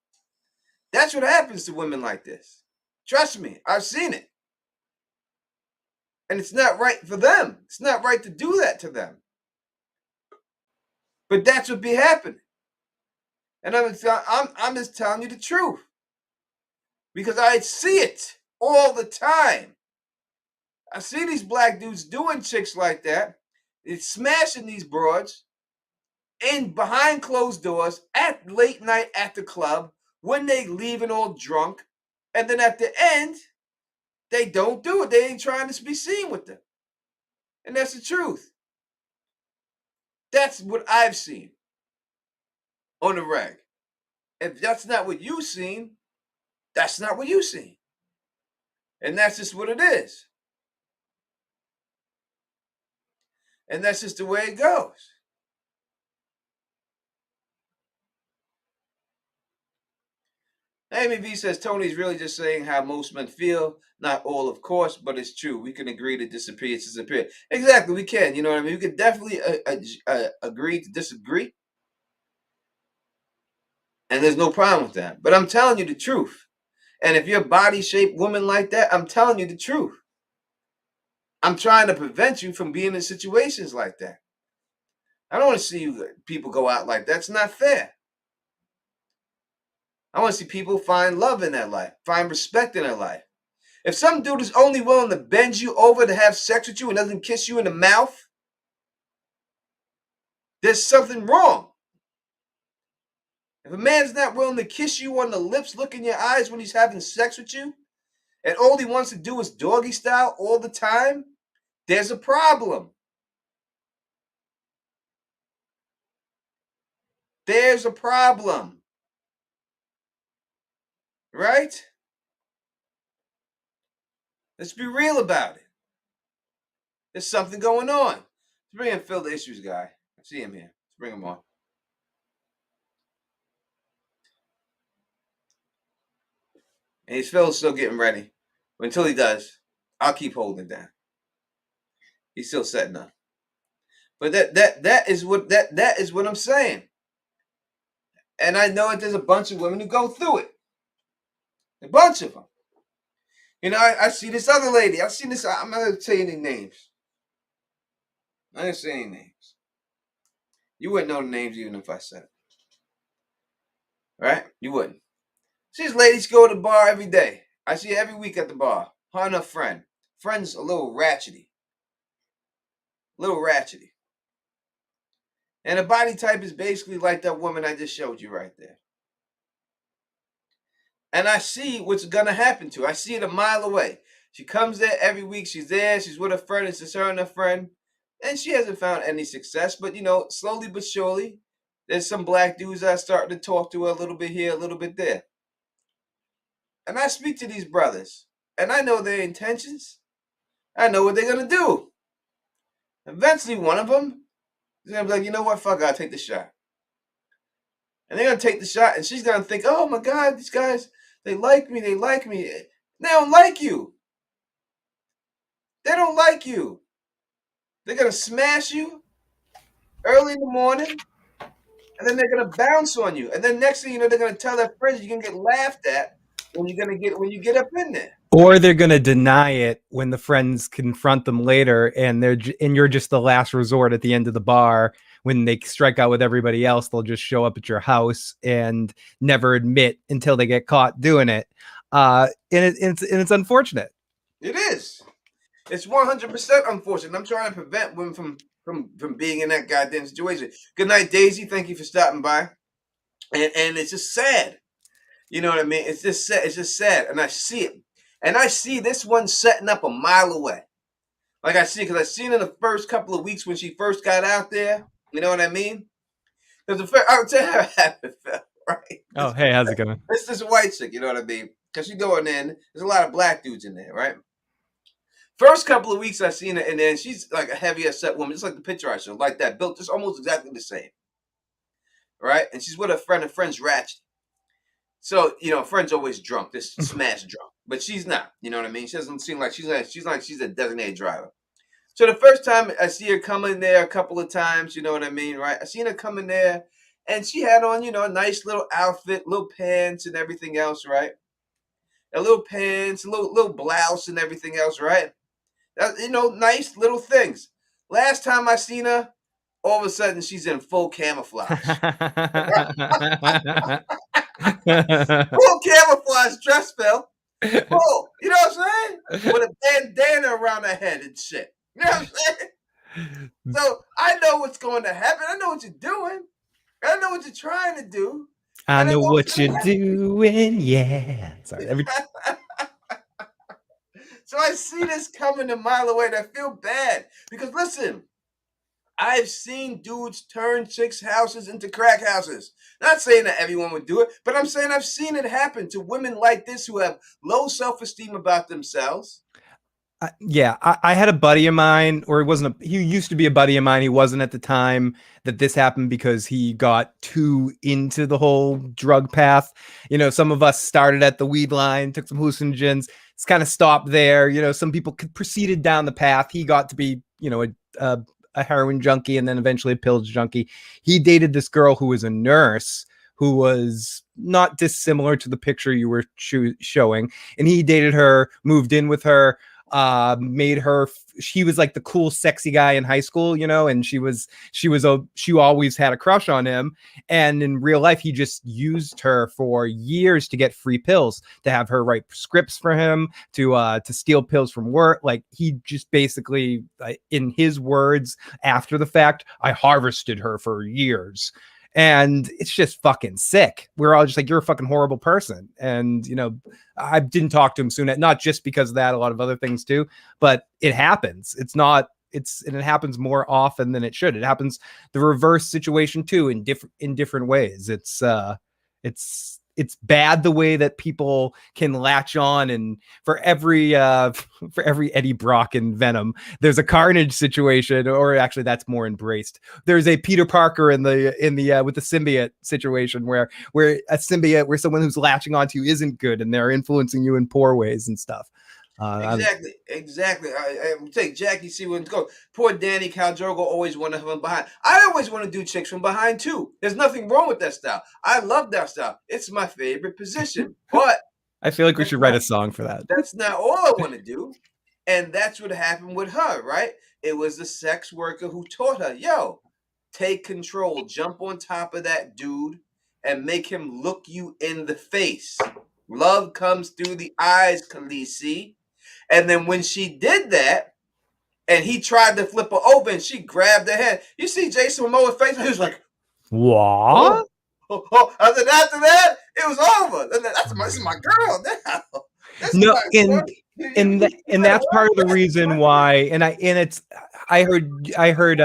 That's what happens to women like this. Trust me, I've seen it. And it's not right for them. It's not right to do that to them. But that's what be happening. And I'm just telling you the truth. Because I see it all the time. I see these black dudes doing chicks like that. It's smashing these broads in behind closed doors at late night at the club when they leaving all drunk. And then at the end, they don't do it. They ain't trying to be seen with them. And that's the truth. That's what I've seen on the rag. If that's not what you've seen, that's not what you've seen. And that's just what it is. And that's just the way it goes. Amy V says Tony's really just saying how most men feel. Not all, of course, but it's true. We can agree to disappear, to disappear. Exactly, we can. You know what I mean? We can definitely agree to disagree. And there's no problem with that. But I'm telling you the truth. And if you're a body-shaped woman like that, I'm telling you the truth. I'm trying to prevent you from being in situations like that. I don't want to see people go out like that. It's not fair. I want to see people find love in their life, find respect in their life. If some dude is only willing to bend you over to have sex with you and doesn't kiss you in the mouth, there's something wrong. If a man's not willing to kiss you on the lips, look in your eyes when he's having sex with you, and all he wants to do is doggy style all the time, there's a problem. There's a problem. Right? Let's be real about it. There's something going on. Let's bring in Phil, the issues guy. I see him here. Let's bring him on. And Phil's still getting ready. But until he does, I'll keep holding it down. He's still setting up. But that is what I'm saying. And I know that there's a bunch of women who go through it. A bunch of them. You know, I see this other lady. I've seen this. I'm not going to say any names. I'm not going to say any names. You wouldn't know the names even if I said it. Right? You wouldn't. See these ladies go to the bar every day. I see her every week at the bar. Her and her friend. Friend's a little ratchety. And the body type is basically like that woman I just showed you right there. And I see what's going to happen to her. I see it a mile away. She comes there every week. She's there. She's with her friend. It's just her and her friend. And she hasn't found any success. But, you know, slowly but surely, there's some black dudes that are starting to talk to her a little bit here, a little bit there. And I speak to these brothers. And I know their intentions. I know what they're going to do. Eventually, one of them is going to be like, you know what? Fuck, I'll take the shot. And they're going to take the shot. And she's going to think, oh, my God, these guys, they like me. They don't like you. They don't like you. They're going to smash you early in the morning. And then they're going to bounce on you. And then next thing you know, they're going to tell their friends you're going to get laughed at when you get up in there. Or they're going to deny it when the friends confront them later, and you're just the last resort at the end of the bar. When they strike out with everybody else, they'll just show up at your house and never admit until they get caught doing it. And it's unfortunate. It is. It's 100% unfortunate. I'm trying to prevent women from being in that goddamn situation. Good night, Daisy. Thank you for stopping by. And it's just sad. You know what I mean? It's just sad. It's just sad. And I see it. And I see this one setting up a mile away. Like I see, because I seen in the first couple of weeks when she first got out there. You know what I mean? Because I'll tell you how it happened, right? Oh, hey, how's it going? It's this white chick, you know what I mean? Because she going in, there's a lot of black dudes in there, right? First couple of weeks I seen her, and then she's like a heavier set woman, just like the picture I showed, like that, built just almost exactly the same. right? And she's with a friend. A friend's ratchet. So friend's always drunk, this smash drunk, but she's not. You know what I mean? She doesn't seem like she's a designated driver. So the first time I see her coming there a couple of times, you know what I mean, right? I seen her coming there, and she had on, a nice little outfit, little pants and everything else, right? A little pants, a little blouse and everything else, right? Nice little things. Last time I seen her, all of a sudden she's in full camouflage. Full camouflage dress, Phil. Full. You know what I'm saying? With a bandana around her head and shit. You know what I'm saying? So I know what's going to happen. I know what you're doing. I know what you're trying to do. I know what you're doing. Yeah. Sorry. So I see this coming a mile away, and I feel bad because listen, I've seen dudes turn chicks' houses into crack houses. Not saying that everyone would do it, but I'm saying I've seen it happen to women like this who have low self-esteem about themselves. Yeah, I had a buddy of mine, or he used to be a buddy of mine. He wasn't at the time that this happened because he got too into the whole drug path. Some of us started at the weed line, took some hallucinogens. It's kind of stopped there. Some people proceeded down the path. He got to be, a heroin junkie and then eventually a pills junkie. He dated this girl who was a nurse who was not dissimilar to the picture you were showing. And he dated her, moved in with her, she was like the cool, sexy guy in high school, and she always had a crush on him. And in real life, he just used her for years to get free pills, to have her write scripts for him, to steal pills from work. Like, he just basically, in his words, after the fact, I harvested her for years. And it's just fucking sick. We're all just like, you're a fucking horrible person. And, I didn't talk to him soon, not just because of that, a lot of other things too, but it happens. And it happens more often than it should. It happens the reverse situation too, in different ways. It's bad the way that people can latch on, and for every Eddie Brock in Venom, there's a Carnage situation, or actually that's more embraced. There's a Peter Parker in the with the symbiote situation where a symbiote, where someone who's latching onto you isn't good and they're influencing you in poor ways and stuff. Exactly. I take Jackie C. when go. Poor Danny Caldrogo always wanted her from behind. I always want to do chicks from behind too. There's nothing wrong with that style. I love that style. It's my favorite position. But I feel like we should write a song for that. That's not all I want to do. And that's what happened with her, right? It was the sex worker who taught her, yo, take control, jump on top of that dude and make him look you in the face. Love comes through the eyes, Khaleesi. And then when she did that, and he tried to flip her over, and she grabbed her head. You see Jason Momoa's face? He was like, "What?" And then after that, it was over. This is my girl now. No, and that's part of the reason why. I heard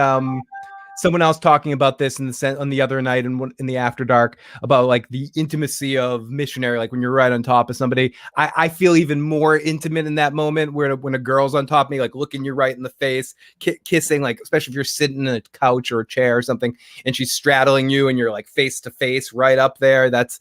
someone else talking about this on the other night in the After Dark, about like the intimacy of missionary, like when you're right on top of somebody. I feel even more intimate in that moment when a girl's on top of me, like looking you right in the face, kissing, like especially if you're sitting in a couch or a chair or something and she's straddling you and you're like face to face right up there. That's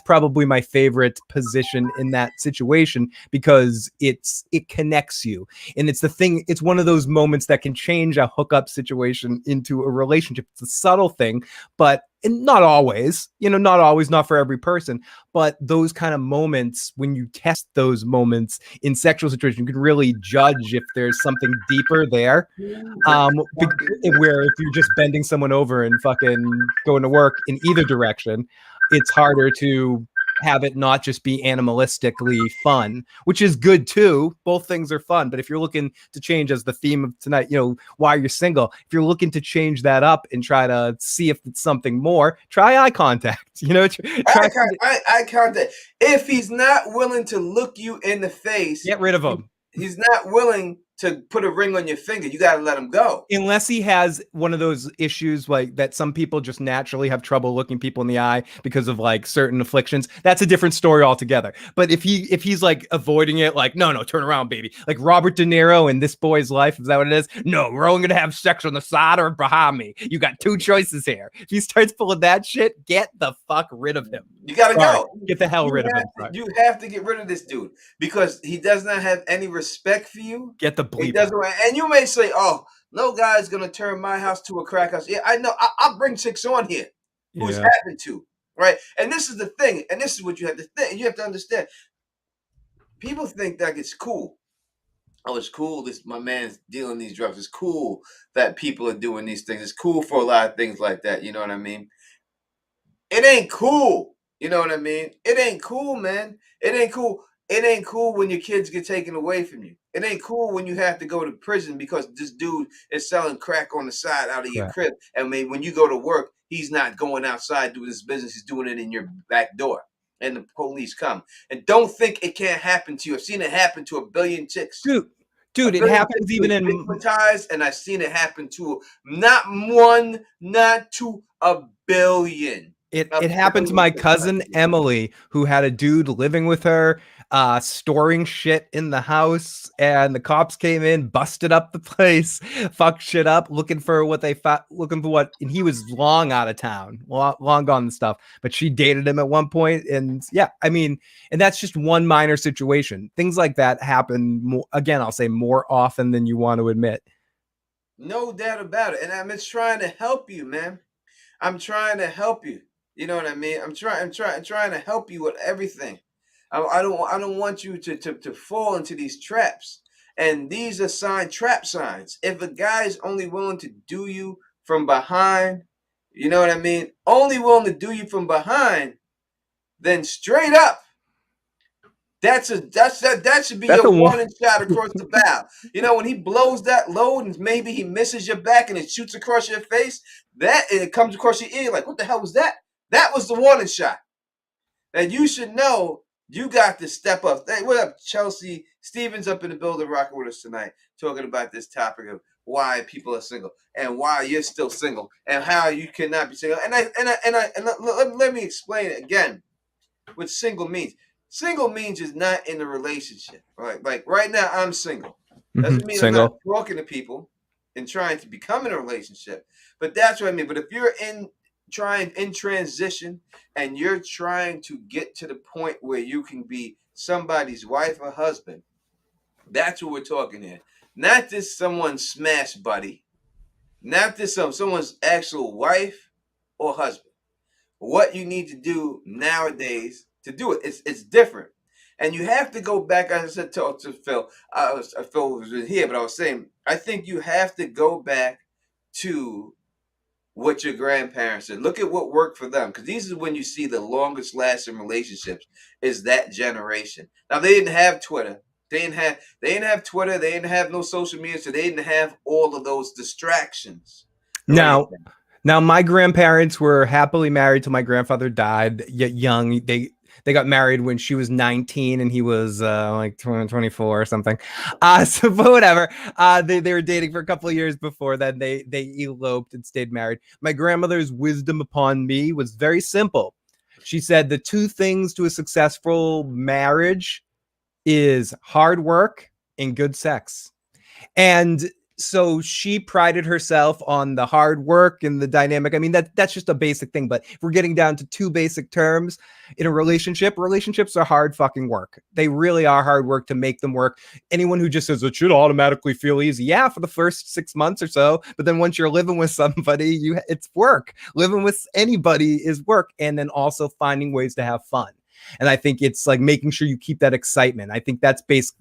probably my favorite position in that situation, because it connects you. And it's one of those moments that can change a hookup situation into a relationship. It's a subtle thing, but not always, not for every person, but those kind of moments, when you test those moments in sexual situations, you can really judge if there's something deeper there. Where if you're just bending someone over and fucking going to work in either direction, it's harder to have it not just be animalistically fun, which is good too. Both things are fun. But if you're looking to change, as the theme of tonight, why you're single, if you're looking to change that up and try to see if it's something more, try eye contact. Eye contact. If he's not willing to look you in the face, get rid of him. He's not willing to put a ring on your finger. You got to let him go. Unless he has one of those issues like that some people just naturally have trouble looking people in the eye because of like certain afflictions. That's a different story altogether. But if he's like avoiding it, like, no, turn around, baby. Like Robert De Niro in This Boy's Life, is that what it is? No, we're only gonna have sex on the side or behind me. You got two choices here. If he starts pulling that shit, get the fuck rid of him. You got to go. Get the hell rid of him. You have to get rid of this dude because he does not have any respect for you. Get the bleep. He doesn't, and you may say, "Oh, no guy's gonna turn my house to a crack house." Yeah, I know. I'll bring chicks on here who's happened to, right? And this is the thing, and this is what you have to think. You have to understand. People think that it's cool. Oh, it's cool. My man's dealing these drugs. It's cool that people are doing these things. It's cool for a lot of things like that. You know what I mean? It ain't cool. You know what I mean? It ain't cool, man. It ain't cool. It ain't cool when your kids get taken away from you. It ain't cool when you have to go to prison because this dude is selling crack on the side out of your crib. And when you go to work, he's not going outside doing his business. He's doing it in your back door. And the police come. And don't think it can't happen to you. I've seen it happen to a billion chicks. Dude, it happens even in stigmatized, and I've seen it happen to not one, not two, a billion. It happened to my cousin Emily, who had a dude living with her, storing shit in the house, and the cops came in, busted up the place, fucked shit up, looking for what, and he was long out of town, long gone and stuff. But she dated him at one point, and yeah, I mean, and that's just one minor situation. Things like that happen more, again, I'll say more often than you want to admit. No doubt about it, and I'm just trying to help you, man. I'm trying to help you. You know what I mean? I'm trying to help you with everything. I don't want you to fall into these traps. And these are trap signs. If a guy's only willing to do you from behind, you know what I mean? Only willing to do you from behind, then straight up, that should be your warning shot across the bow. You know, when he blows that load and maybe he misses your back and it shoots across your face, and it comes across your ear, like, what the hell was that? That was the warning shot. And you should know you got to step up. Hey, what up, Chelsea Stevens up in the building rocking with us tonight, talking about this topic of why people are single and why you're still single and how you cannot be single. And let me explain it again. What single means. Single means is not in a relationship. Right? Like right now, I'm single. Doesn't mean single. I'm not talking to people and trying to become in a relationship. But that's what I mean. But if you're in transition and you're trying to get to the point where you can be somebody's wife or husband, that's what we're talking here. Not just someone's smash buddy, not just someone's actual wife or husband. What you need to do nowadays to do it, it's different. And you have to go back, as I said to Phil, Phil was here, but I was saying, I think you have to go back to what your grandparents did. Look at what worked for them, because these is when you see the longest lasting relationships is that generation. Now they didn't have Twitter, they didn't have Twitter, they didn't have no social media, so they didn't have all of those distractions. Now my grandparents were happily married till my grandfather died young. They got married when she was 19 and he was like 24 or something. So but whatever. They were dating for a couple of years before that. They eloped and stayed married. My grandmother's wisdom upon me was very simple. She said the two things to a successful marriage is hard work and good sex. And so she prided herself on the hard work and the dynamic. I mean, that's just a basic thing. But if we're getting down to two basic terms in a relationship, relationships are hard fucking work. They really are hard work to make them work. Anyone who just says it should automatically feel easy. Yeah, for the first 6 months or so. But then once you're living with somebody, it's work. Living with anybody is work. And then also finding ways to have fun. And I think it's like making sure you keep that excitement. I think that's basic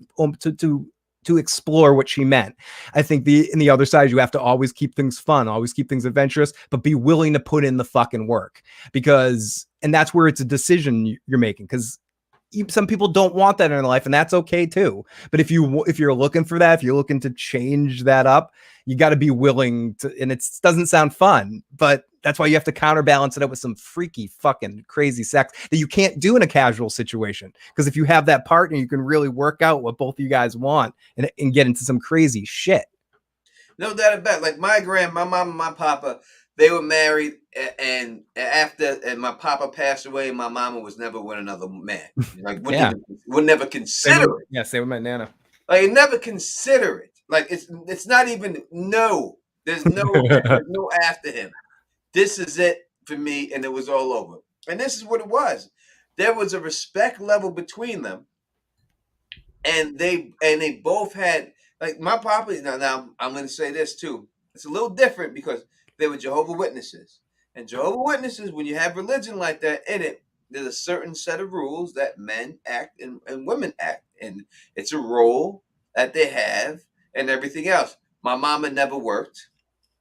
to explore what she meant. I think in the other side, you have to always keep things fun, always keep things adventurous, but be willing to put in the fucking work, and that's where it's a decision you're making. Because some people don't want that in their life, and that's okay too. But if you're looking for that, if you're looking to change that up, you got to be willing to. And it doesn't sound fun, but That's why you have to counterbalance it up with some freaky fucking crazy sex that you can't do in a casual situation. Because if you have that partner, you can really work out what both of you guys want and get into some crazy shit. No doubt about it. Like my mom and my papa, they were married, and after my papa passed away, my mama was never with another man. Like would never consider it. Yeah, same with my nana. Like never consider it. Like it's not even no. There's no after him. This is it for me, and it was all over. And this is what it was. There was a respect level between them, and they both had, like, my papa. Now I'm going to say this too. It's a little different because they were Jehovah Witnesses, and Jehovah Witnesses, when you have religion like that in it, there's a certain set of rules that men act and women act, and it's a role that they have and everything else. My mama never worked.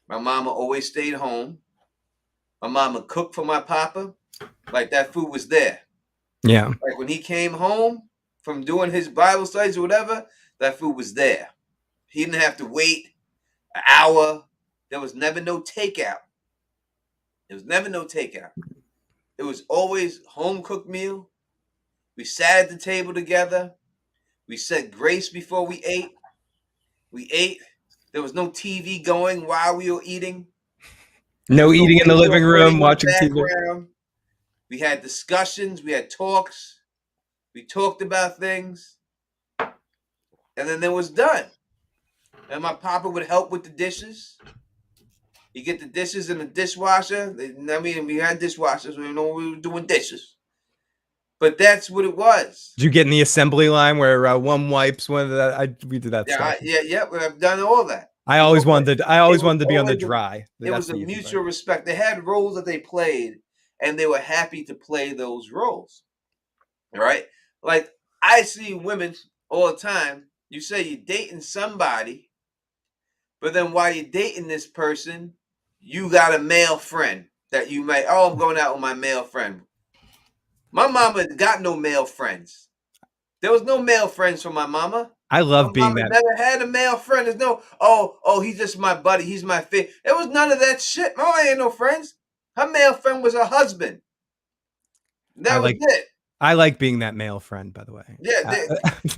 My mama always stayed home. My mama cooked for my papa. Like that food was there. Yeah. Like when he came home from doing his Bible studies or whatever, that food was there. He didn't have to wait an hour. There was never no takeout. There was never no takeout. It was always home cooked meal. We sat at the table together. We said grace before we ate. We ate. There was no TV going while we were eating. No eating in the living room, watching TV. We had discussions. We had talks. We talked about things. And then it was done. And my papa would help with the dishes. You get the dishes in the dishwasher. I mean, we had dishwashers. We know we were doing dishes. But that's what it was. Did you get in the assembly line where one wipes one of that? We did that stuff. Yeah. I've done all that. I always wanted to be on the dry. It was a mutual respect. They had roles that they played, and they were happy to play those roles. Right? Like, I see women all the time. You say you're dating somebody, but then while you're dating this person, you got a male friend that you may, I'm going out with my male friend. My mama got no male friends. There was no male friends for my mama. I love being that. Never had a male friend. There's no, he's just my buddy. He's my fit. There was none of that shit. Mama ain't no friends. Her male friend was her husband. That was it. I like being that male friend, by the way. Yeah,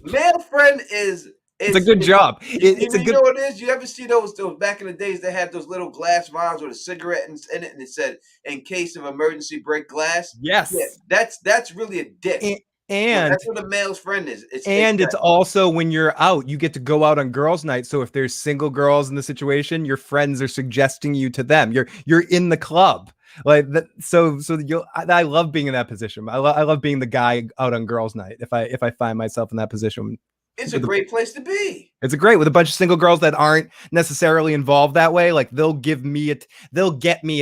male friend is. It's a good job. It's a good. You know what it is? You ever see those back in the days? They had those little glass vials with a cigarette in it, and it said, "In case of emergency, break glass." Yes. Yeah, that's really a dick. And that's what a male's friend is. It's also when you're out, you get to go out on girls' night. So if there's single girls in the situation, your friends are suggesting you to them. You're in the club. Like that, so I love being in that position. I love being the guy out on girls' night. If I find myself in that position, it's a great place to be. It's a great with a bunch of single girls that aren't necessarily involved that way. Like they'll get me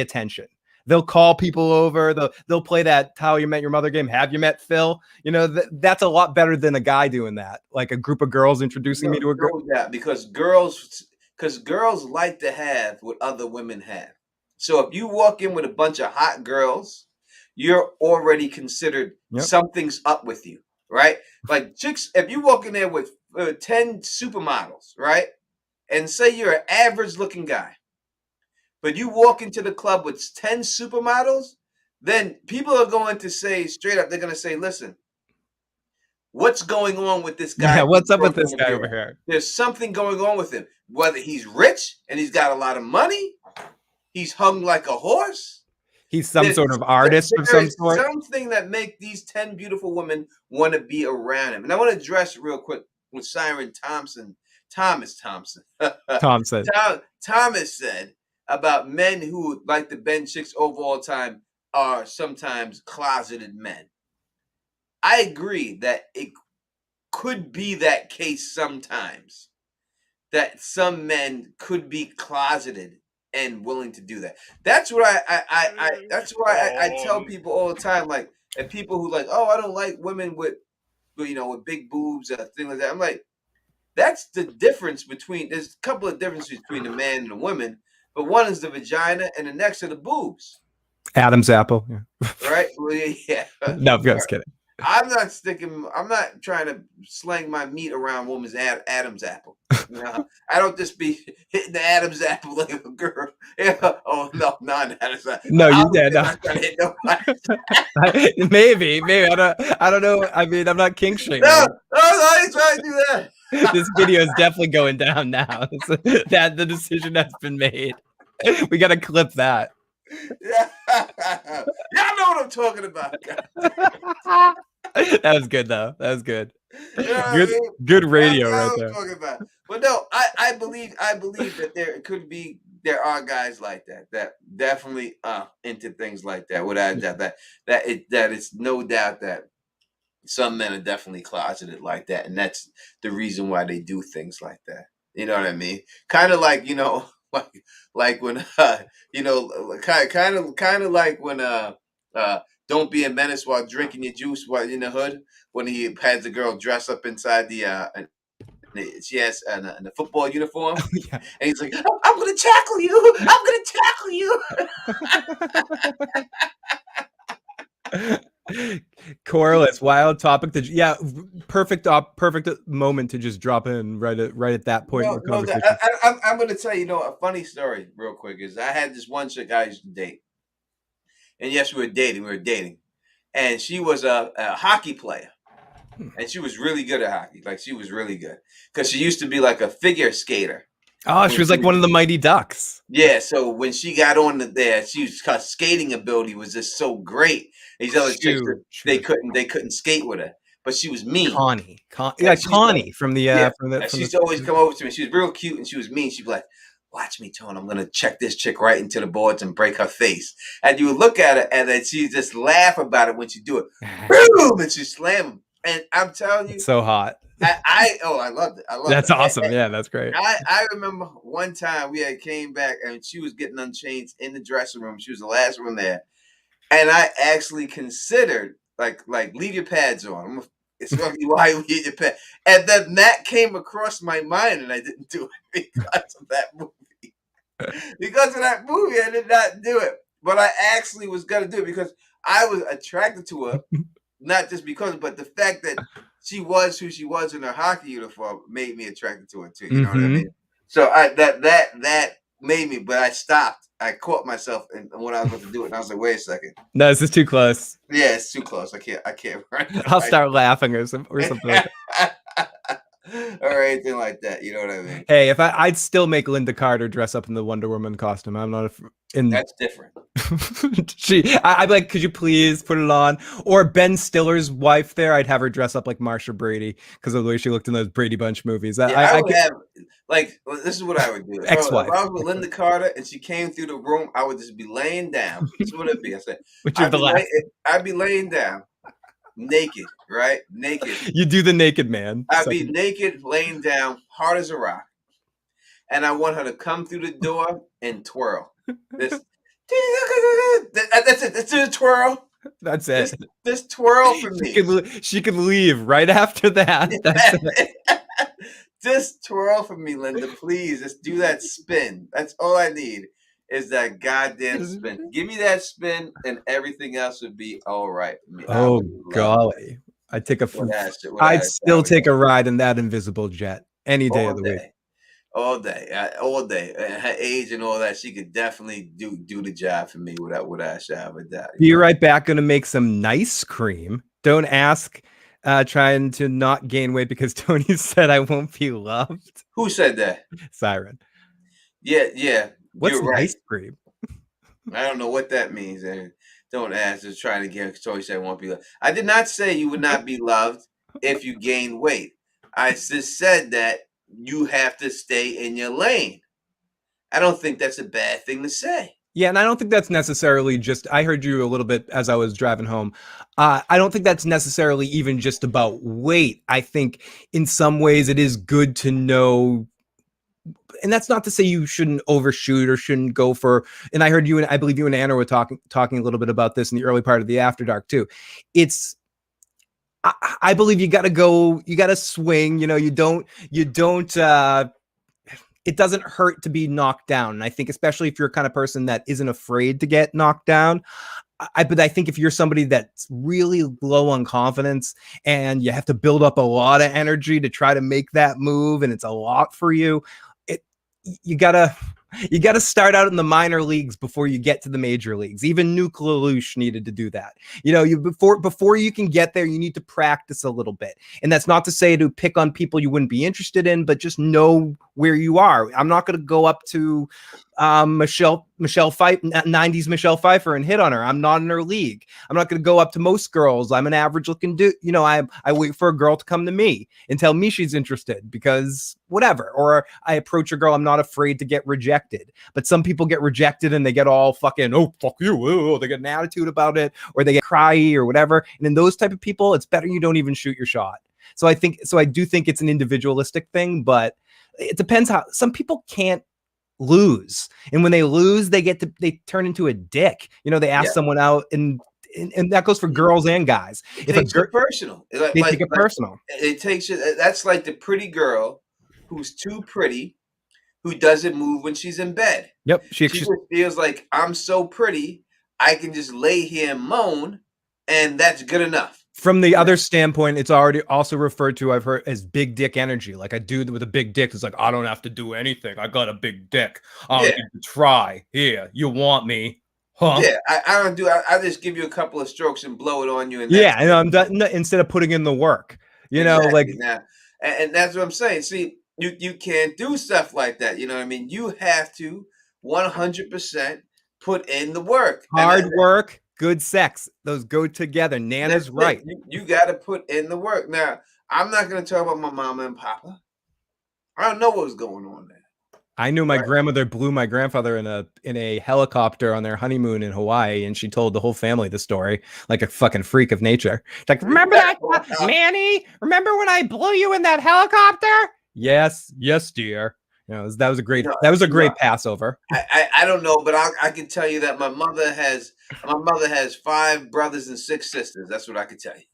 attention. They'll call people over. They'll play that How You Met Your Mother game. Have you met Phil? You know, that's a lot better than a guy doing that. Like a group of girls introducing me to a girl. Yeah, because girls like to have what other women have. So if you walk in with a bunch of hot girls, you're already considered something's up with you, right? Like chicks, if you walk in there with 10 supermodels, right? And say you're an average looking guy, but you walk into the club with 10 supermodels, then people are going to say straight up, they're going to say, listen, what's going on with this guy? Yeah, what's up with this guy over here? There's something going on with him. Whether he's rich and he's got a lot of money, he's hung like a horse. He's some sort of artist of some sort. Something that make these 10 beautiful women want to be around him. And I want to address real quick with Siren Thomas Thomas said about men who like to bend chicks over all the time are sometimes closeted men. I agree that it could be that case sometimes, that some men could be closeted and willing to do that. That's what that's why I tell people all the time, like, and people who like, I don't like women with big boobs or things like that. I'm like, that's the difference between. There's a couple of differences between the man and the woman, but one is the vagina and the next are the boobs. Adam's apple, yeah. Right? Well, yeah. No, I'm just kidding. I'm not trying to slang my meat around woman's Adam's apple. No, I don't just be hitting the Adam's apple like a girl. Yeah. Oh no, not Adam's apple. No, you Obviously, did. I'm not trying to hit nobody. Maybe. I don't know. I mean, I'm not kink No, shaming. no, I ain't trying to do that. This video is definitely going down now. That the decision has been made. We got to clip that. Yeah. Y'all know what I'm talking about, guys. That was good though. That was good. You know what I Good, mean? good That's radio what right I'm there. talking about. But no, I believe that there are guys like that definitely into things like that. Without that it's no doubt that some men are definitely closeted like that, and that's the reason why they do things like that. You know what I mean? Kind of like like when kind of like when uh, don't be a menace while drinking your juice while in the hood when he has the girl dress up inside she has in a football uniform, Yeah. and he's like, I'm gonna tackle you, I'm gonna tackle you. Coreless, wild topic. Yeah, perfect moment to just drop in right at that point in No, the no, conversation. I'm going to tell you, a funny story real quick is I had this one chick I used to date, and yes, we were dating, and she was a hockey player, and she was really good at hockey, like she was really good, because she used to be like a figure skater. Oh, she was like one of the Mighty Ducks. Yeah, so when she got on there, her skating ability was just so great. These other chicks, Shoot, they couldn't skate with her, but she was mean. Yeah, She's Connie from the Yeah, from the and from she the. used to always come over to me. She was real cute and she was mean. She'd be like, "Watch me, Tone. I'm gonna check this chick right into the boards and break her face." And you would look at her, and then she just laugh about it when she do it. Boom, and she slam him. And I'm telling you, It's so hot. I loved it. I loved That's it. awesome. Yeah, that's great. I remember one time we had came back and she was getting unchanged in the dressing room. She was the last one there, and I actually considered like leave your pads on. It's gonna be why you leave your pads. And then that came across my mind, and I didn't do it because of that movie. Because of that movie, I did not do it. But I actually was gonna do it because I was attracted to her, not just because, but the fact that she was who she was in her hockey uniform made me attracted to her too. You know what I Mm-hmm. mean? So that made me, but I stopped. I caught myself in when I was about to do it, and I was like, "Wait a second, No, this is too close. yeah, it's too close. I can't run I'll start laughing or something like that. or anything like that. You know what I mean? Hey, if I'd still make Linda Carter dress up in the Wonder Woman costume. I'm not in. That's different. I'd be like, could you please put it on? Or Ben Stiller's wife there, I'd have her dress up like Marsha Brady because of the way she looked in those Brady Bunch movies. Yeah, I would could, have this is what I would do. If ex-wife, I was with Linda Carter and she came through the room, I would just be laying down. This is what it'd be. I said, which is the last. I'd be laying down, naked, right? Naked. You do the naked man. I'd be naked, laying down, hard as a rock, and I want her to come through the door and twirl. This, that's it. That's a twirl. That's it. This twirl for me. She could leave right after that. That's it. Just twirl for me, Linda. Please, just do that spin. That's all I need is that goddamn spin. Give me that spin, and everything else would be all right for me. Oh golly, I'd take I'd still take a ride in that invisible jet any day of the week. All day. Her age and all that, she could definitely do the job for me without a shadow of a doubt. Be right back. Going to make some nice cream. Don't ask. Trying to not gain weight because Tony said I won't be loved. Who said that? Siren. Yeah. What's you're right. Nice cream? I don't know what that means. And don't ask. Just trying to get Tony said I won't be loved. I did not say you would not be loved if you gain weight. I just said that you have to stay in your lane. I don't think that's a bad thing to say. Yeah, and I don't think that's necessarily just, I heard you a little bit as I was driving home. I don't think that's necessarily even just about weight. I think in some ways it is good to know, and that's not to say you shouldn't overshoot or shouldn't go for, and I heard you and I believe you and Anna were talking a little bit about this in the early part of the After Dark too. I believe you got to swing, you don't, it doesn't hurt to be knocked down. And I think especially if you're a kind of person that isn't afraid to get knocked down, but I think if you're somebody that's really low on confidence and you have to build up a lot of energy to try to make that move, and it's a lot for you, it you gotta start out in the minor leagues before you get to the major leagues. Even Nuke Lelouch needed to do that. You before you can get there, you need to practice a little bit. And that's not to say to pick on people you wouldn't be interested in, but just know where you are. I'm not going to go up to Michelle Pfeiffer, 90s Michelle Pfeiffer, and hit on her. I'm not in her league. I'm not going to go up to most girls. I'm an average looking dude. I wait for a girl to come to me and tell me she's interested, because whatever. Or I approach a girl. I'm not afraid to get rejected. But some people get rejected and they get all fucking, oh, fuck you. Oh, they get an attitude about it, or they get cryy or whatever. And in those type of people, it's better you don't even shoot your shot. So I do think it's an individualistic thing, but it depends how some people can't lose. And when they lose, they turn into a dick. They ask someone out, and that goes for girls and guys. It takes it personal. They take it personal. It takes it. That's like the pretty girl who's too pretty, who doesn't move when she's in bed. Yep. She just feels like, I'm so pretty, I can just lay here and moan, and that's good enough. From the other standpoint, it's already also referred to, I've heard, as big dick energy. Like a dude with a big dick is like, I don't have to do anything. I got a big dick. I don't need to try. Here, you want me? Huh? Yeah, I don't do. I just give you a couple of strokes and blow it on you. And and I'm done, instead of putting in the work. Exactly. And that's what I'm saying. See, you can't do stuff like that. You know what I mean? You have to 100% put in the work. Hard work, good sex. Those go together. Nana's right. You got to put in the work. Now, I'm not going to talk about my mama and papa. I don't know what was going on there. I knew my grandmother blew my grandfather in a helicopter on their honeymoon in Hawaii, and she told the whole family the story like a fucking freak of nature. Like, remember that, Manny? Remember when I blew you in that helicopter? Yes, dear. That was a great Passover. I don't know, but I can tell you that my mother has 5 brothers and 6 sisters. That's what I can tell you.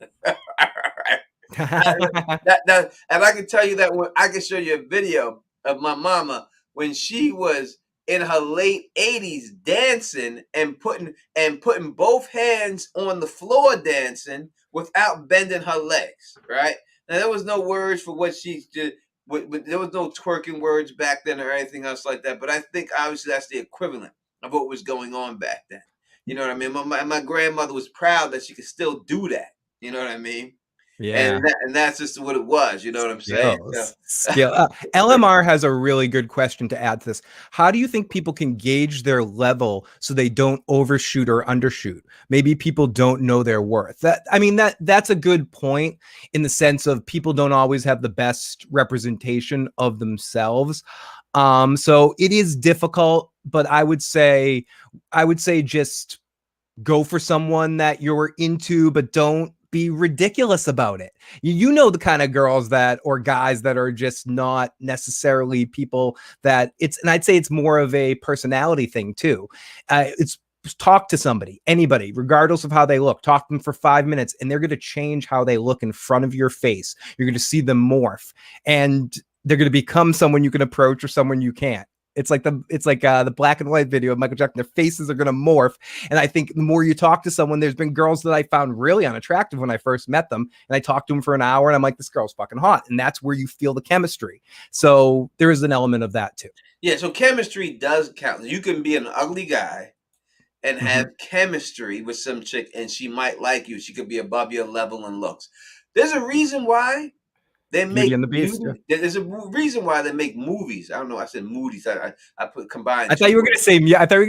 And I can tell you that when I can show you a video of my mama when she was in her late 80s dancing and putting both hands on the floor dancing without bending her legs. Right now, there was no words for what she did. There was no twerking words back then or anything else like that. But I think obviously that's the equivalent of what was going on back then. You know what I mean? My grandmother was proud that she could still do that. You know what I mean? Yeah. And that's just what it was. You know what I'm saying? Skill. LMR has a really good question to add to this. How do you think people can gauge their level so they don't overshoot or undershoot? Maybe people don't know their worth. That's a good point, in the sense of people don't always have the best representation of themselves. So it is difficult, but I would say just go for someone that you're into, but don't be ridiculous about it. You know the kind of girls or guys that are just not necessarily people that and I'd say it's more of a personality thing too. It's talk to somebody, anybody, regardless of how they look. Talk to them for 5 minutes, and they're going to change how they look in front of your face. You're going to see them morph, and they're going to become someone you can approach or someone you can't. It's like the black and white video of Michael Jackson. Their faces are going to morph. And I think the more you talk to someone, there's been girls that I found really unattractive when I first met them. And I talked to them for an hour and I'm like, this girl's fucking hot. And that's where you feel the chemistry. So there is an element of that too. Yeah. So chemistry does count. You can be an ugly guy and have chemistry with some chick, and she might like you. She could be above your level in looks. There's a reason why they make There's a reason why they make movies. I don't know. I said movies. I put combined. I thought you were gonna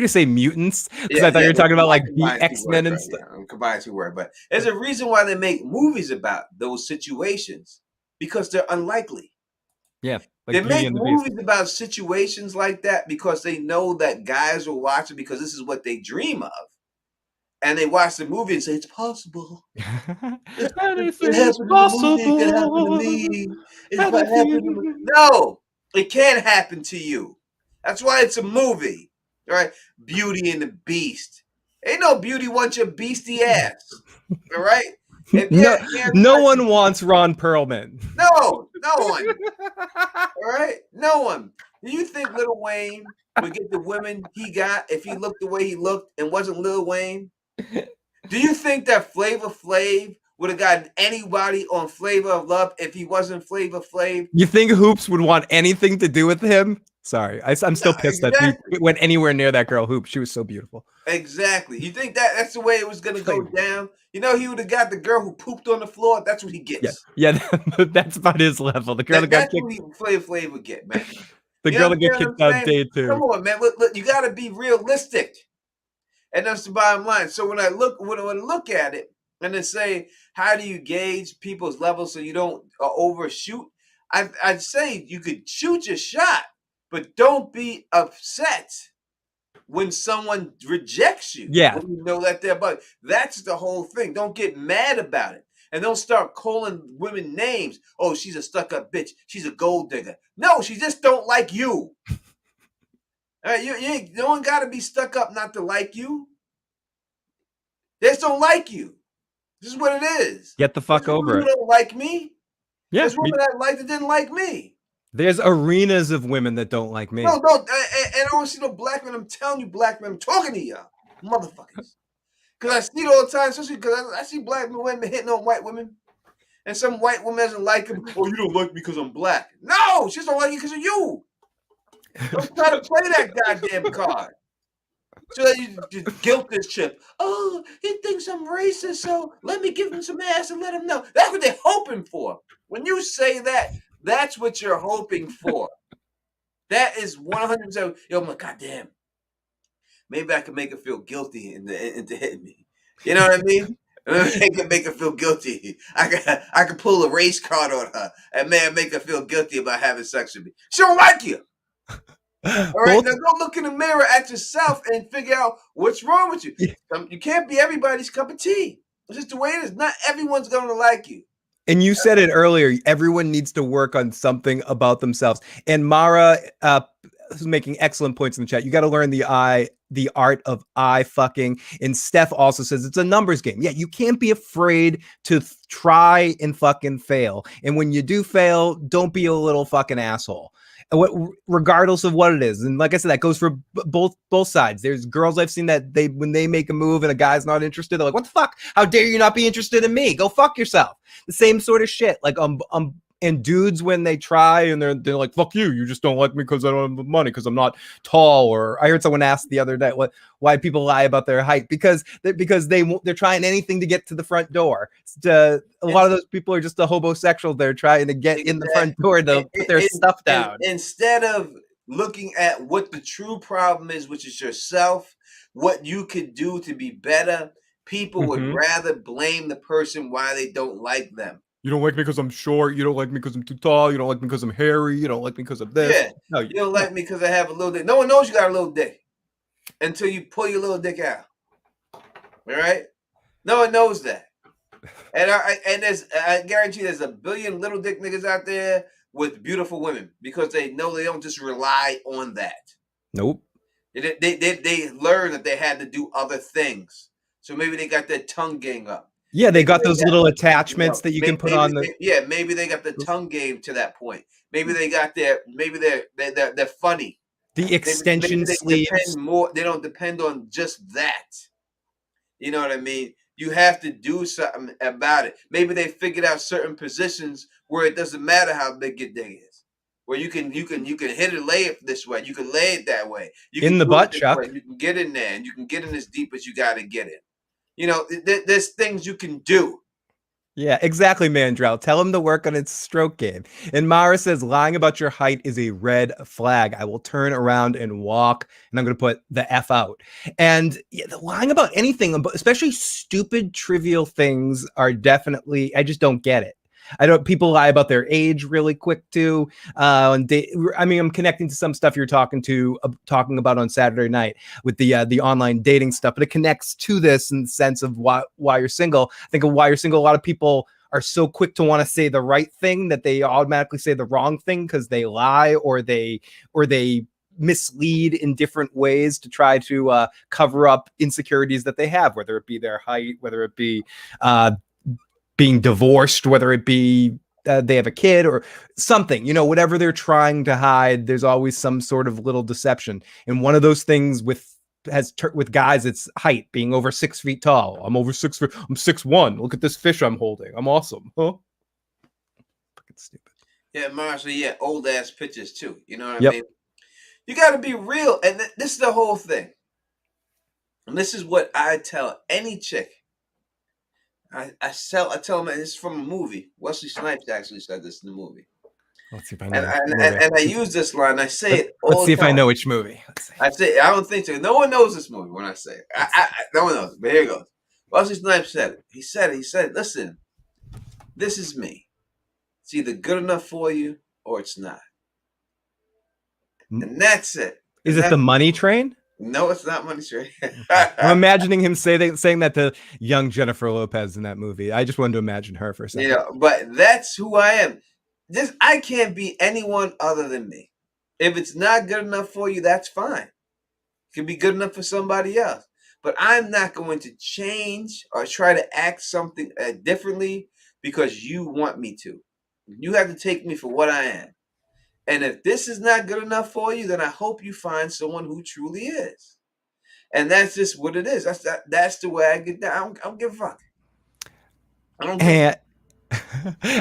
say mutants, because I thought you were talking about like the X-Men and stuff. Combined 2 words, but there's a reason why they make movies about those situations, because they're unlikely. Yeah, they make movies about situations like that because they know that guys will watch it because this is what they dream of. And they watch the movie and say, it's possible. It's possible. It can happen to me. It's what happened to me. No, it can't happen to you. That's why it's a movie. All right? Beauty and the Beast. Ain't no beauty wants your beastie ass. All right? No one wants Ron Perlman. No one. All right? No one. Do you think Lil Wayne would get the women he got if he looked the way he looked and wasn't Lil Wayne? Do you think that Flavor Flav would have gotten anybody on Flavor of Love if he wasn't Flavor Flav? You think Hoops would want anything to do with him? Sorry, I'm No, still pissed that he exactly. went anywhere near that girl Hoops. She was so beautiful. Exactly. You think that that's the way it was gonna go Flavor. down? You know, he would have got the girl who pooped on the floor. That's what he Yeah, gets. yeah, that's about his level. The girl that got That's kicked, what Flavor Flav would get, man. the You girl that got understand what I'm kicked out saying? day Come two. on, man. Look, you got to be realistic, and that's the bottom line. So when I look at it and then say, how do you gauge people's levels so you don't overshoot? I'd say you could shoot your shot, but don't be upset when someone rejects you, Yeah, when you know that they're about. That's the whole thing. Don't get mad about it. And don't start calling women names. Oh, she's a stuck-up bitch. She's a gold digger. No, she just don't like you. All right, you no one got to be stuck up not to like you. They just don't like you. This is what it is. get the There's fuck women over who it. don't like me. Yeah, There's women that like that didn't like me. there's arenas of women that don't like me. No, don't. And I don't see no black men. I'm telling you, black men. I'm talking to y'all, motherfuckers. Because I see it all the time, especially because I see black women hitting on white women. And some white woman doesn't like him. Oh, you don't like me because I'm black. No, she just don't like you because of you. Don't try to play that goddamn card. So that you just guilt this chip. Oh, he thinks I'm racist, so let me give him some ass and let him know. That's what they're hoping for. When you say that, that's what you're hoping for. That is 100%. Yo, my goddamn. Maybe I can make her feel guilty into hitting me. You know what I mean? Make her feel guilty. I can pull a race card on her and make her feel guilty about having sex with me. She don't like you. All right, Both, now go look in the mirror at yourself and figure out what's wrong with you. You can't be everybody's cup of tea. It's just the way it is. Not everyone's going to like you. and you said it earlier. Everyone needs to work on something about themselves. And Mara is making excellent points in the chat. You got to learn the art of eye fucking. And Steph also says it's a numbers game. Yeah, you can't be afraid to try and fucking fail. And when you do fail, don't be a little fucking asshole. Regardless of what it is, and like I said, that goes for both sides. There's girls I've seen that when they make a move and a guy's not interested, they're like, "What the fuck? How dare you not be interested in me? Go fuck yourself." The same sort of shit. Like and dudes when they try and they're like, "Fuck you, you just don't like me because I don't have money because I'm not tall." Or I heard someone ask the other day why people lie about their height because they're trying anything to get to the front door. A lot of those people are just a homosexual. They're trying to get in the front door to put their stuff down. Instead of looking at what the true problem is, which is yourself, what you could do to be better, people would rather blame the person why they don't like them. You don't like me because I'm short. You don't like me because I'm too tall. You don't like me because I'm hairy. You don't like me because of this. Yeah, No, you don't like me because I have a little dick. No one knows you got a little dick until you pull your little dick out. All right? No one knows that. And I guarantee there's a billion little dick niggas out there with beautiful women because they know they don't just rely on that. Nope. They learned that they had to do other things. So maybe they got their tongue game up. Yeah, they Maybe got those little attachments that you can put on the. Maybe they got the tongue game to that point. Maybe they got they're funny. The extension maybe they sleeves. depend more. They don't depend on just that. You know what I mean? You have to do something about it. Maybe they figured out certain positions where it doesn't matter how big your dick is. Where you can hit it, lay it this way. You can lay it that way. You In can the do butt, it this Chuck. way. You can get in there, and you can get in as deep as you got to get in. You know, there's things you can do. Yeah, exactly, Mandrell. Tell him to work on its stroke game. And Mara says, lying about your height is a red flag. I will turn around and walk, and I'm going to put the F out. And yeah, lying about anything, especially stupid, trivial things, are definitely, I just don't get it. People lie about their age really quick too. I mean, I'm connecting to some stuff you're talking about on Saturday night with the online dating stuff, but it connects to this in the sense of why you're single. I think of why you're single. A lot of people are so quick to want to say the right thing that they automatically say the wrong thing because they lie or they mislead in different ways to try to cover up insecurities that they have, whether it be their height, whether it be being divorced, whether it be they have a kid or something, whatever they're trying to hide, there's always some sort of little deception. And one of those things with with guys, it's height, being over 6 feet tall. I'm over 6 feet. I'm 6'1". Look at this fish I'm holding. I'm awesome. Huh? Fucking stupid. Yeah, Marshall. Yeah, old ass pictures too. You know what I Yep. mean? You got to be real, and this is the whole thing. And this is what I tell any chick. I tell them, and it's from a movie. Wesley Snipes actually said this in the movie. Let's see if I And know which and, movie. and I use this line. I say it Let's all see the if I time. know which movie. Let's see. I say I don't think so. No one knows this movie when I say it. No one knows. But here it goes. Wesley Snipes said it. He said, listen, this is me. It's either good enough for you or it's not. And that's it. Is it the Money Train? No, it's not Money Train. I'm imagining him saying that to young Jennifer Lopez in that movie. I just wanted to imagine her for a second. Yeah, but that's who I am. I can't be anyone other than me. If it's not good enough for you, that's fine. It can be good enough for somebody else. But I'm not going to change or try to act something differently because you want me to. You have to take me for what I am. And if this is not good enough for you, then I hope you find someone who truly is. And that's just what it is. That's the way I get down. I don't give a fuck. I don't give a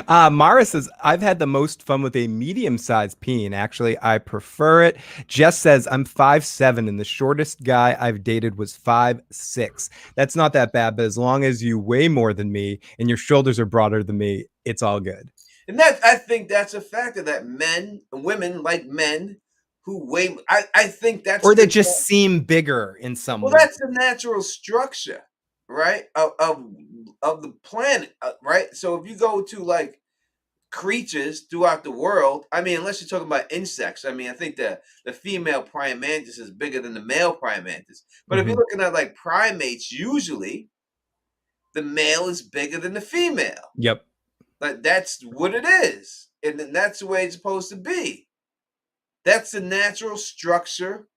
fuck. Mara says, I've had the most fun with a medium-sized peen. Actually, I prefer it. Jess says, I'm 5'7", and the shortest guy I've dated was 5'6". That's not that bad, but as long as you weigh more than me and your shoulders are broader than me, it's all good. And I think that's a factor that women like men who weigh. I think that's or they just seem bigger in some way. Well, that's the natural structure, right, of the planet, right? So if you go to like creatures throughout the world, I mean, unless you're talking about insects, I mean, I think the female praying mantis is bigger than the male praying mantis. But if you're looking at like primates, usually the male is bigger than the female. Yep. Like that's what it is, and that's the way it's supposed to be. That's the natural structure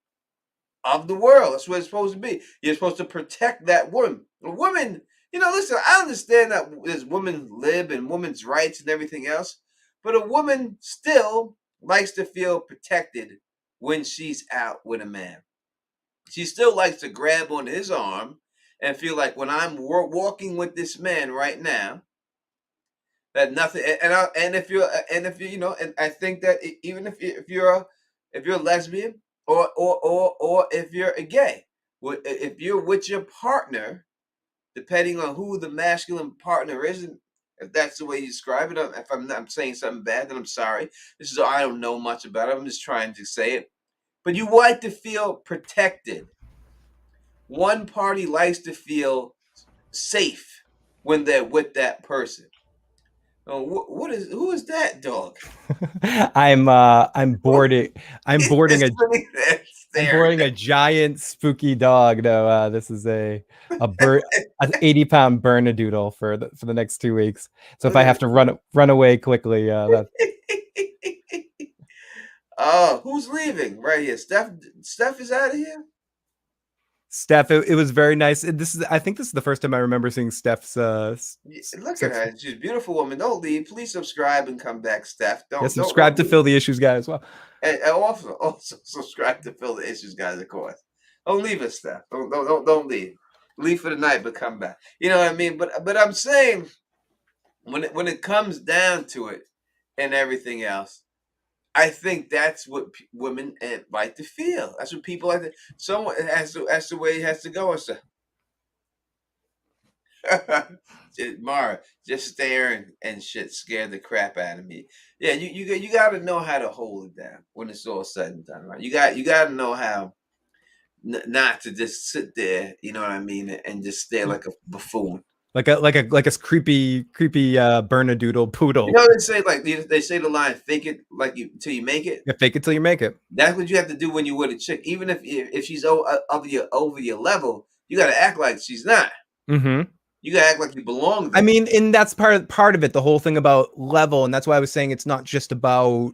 of the world. That's what it's supposed to be. You're supposed to protect that woman. A woman, listen, I understand that there's women lib and women's rights and everything else, but a woman still likes to feel protected when she's out with a man. She still likes to grab on his arm and feel like when I'm walking with this man right now, that nothing. And if you're, and I think that even if you're a lesbian, or if you're a gay, if you're with your partner, depending on who the masculine partner is, and if that's the way you describe it, if I'm saying something bad, then I'm sorry. I don't know much about it. I'm just trying to say it. But you like to feel protected. One party likes to feel safe when they're with that person. Oh, who is that dog? I'm boarding a giant spooky dog. No, this is an 80-pound Bernedoodle for the next 2 weeks. So if I have to run away quickly, that. Oh, who's leaving right here? Steph is out of here. Steph, it was very nice. I think this is the first time I remember seeing Steph's. Look at her; she's a beautiful woman. Don't leave. Please subscribe and come back, Steph. Subscribe to Fill the Issues guy as well. And also subscribe to Fill the Issues guys, of course. Don't leave us, Steph. Don't leave. Leave for the night, but come back. You know what I mean? But I'm saying when it comes down to it and everything else, I think that's what women like to feel. That's what people like to. Someone that's the way it has to go. So, Mara, just staring and shit scared the crap out of me. Yeah, you got to know how to hold it down when it's all said and done. Right? You got to know how not to just sit there. You know what I mean, and just stare like a buffoon. Like a creepy Bernedoodle poodle. They say the line, fake it till you make it. Yeah, fake it till you make it. That's what you have to do when you're with a chick. Even if she's over your level, you got to act like she's not. Mm-hmm. You gotta act like you belong there. I mean, and that's part of it, the whole thing about level, and that's why I was saying it's not just about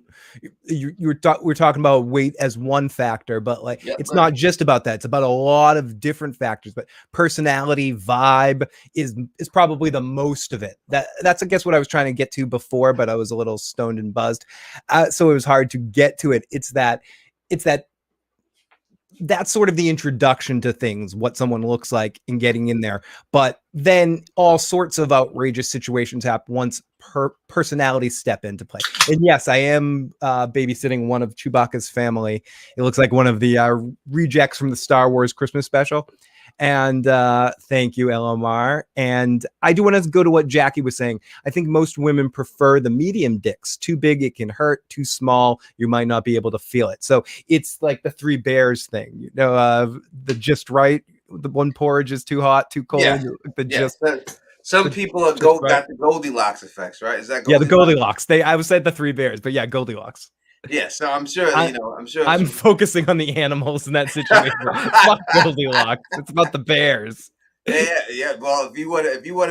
we're talking about weight as one factor, but it's not just about that. It's about a lot of different factors. But personality, vibe is probably the most of it. That's I guess what I was trying to get to before, but I was a little stoned and buzzed, so it was hard to get to it. It's that that's sort of the introduction to things, what someone looks like and getting in there. But then all sorts of outrageous situations happen once personalities step into play. And yes, I am babysitting one of Chewbacca's family. It looks like one of the rejects from the Star Wars Christmas special. And thank you, LMR. And I do want to go to what Jackie was saying. I think most women prefer the medium dicks. Too big, it can hurt. Too small, you might not be able to feel it. So it's like the Three Bears thing, you know, the just right. The one porridge is too hot, too cold. Yeah, The yeah. just Some the people are just right. got the Goldilocks effects, right? Is that Yeah, the Goldilocks? Goldilocks. I was said the Three Bears, but yeah, Goldilocks. Yeah, so I'm sure I, I'm sure I'm some. focusing on the animals in that situation. Fuck Goldilocks. It's about the bears. Yeah, yeah. Well, if you want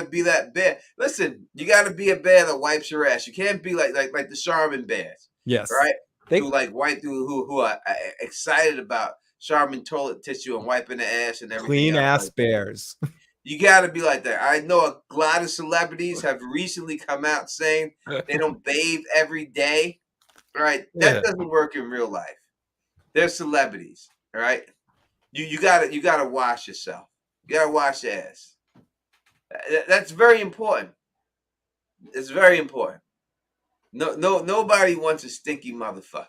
to be that bear, listen, you got to be a bear that wipes your ass. You can't be like the Charmin bears, Yes. right? They Who like wipe who are excited about Charmin toilet tissue and wiping the ass and everything clean else ass like that. bears. You got to be like that. I know a lot of celebrities have recently come out saying they don't bathe every day. Right? That Yeah. doesn't work in real life. They're celebrities. All right? You gotta wash yourself. You gotta wash your ass. That's very important. It's very important. Nobody wants a stinky motherfucker.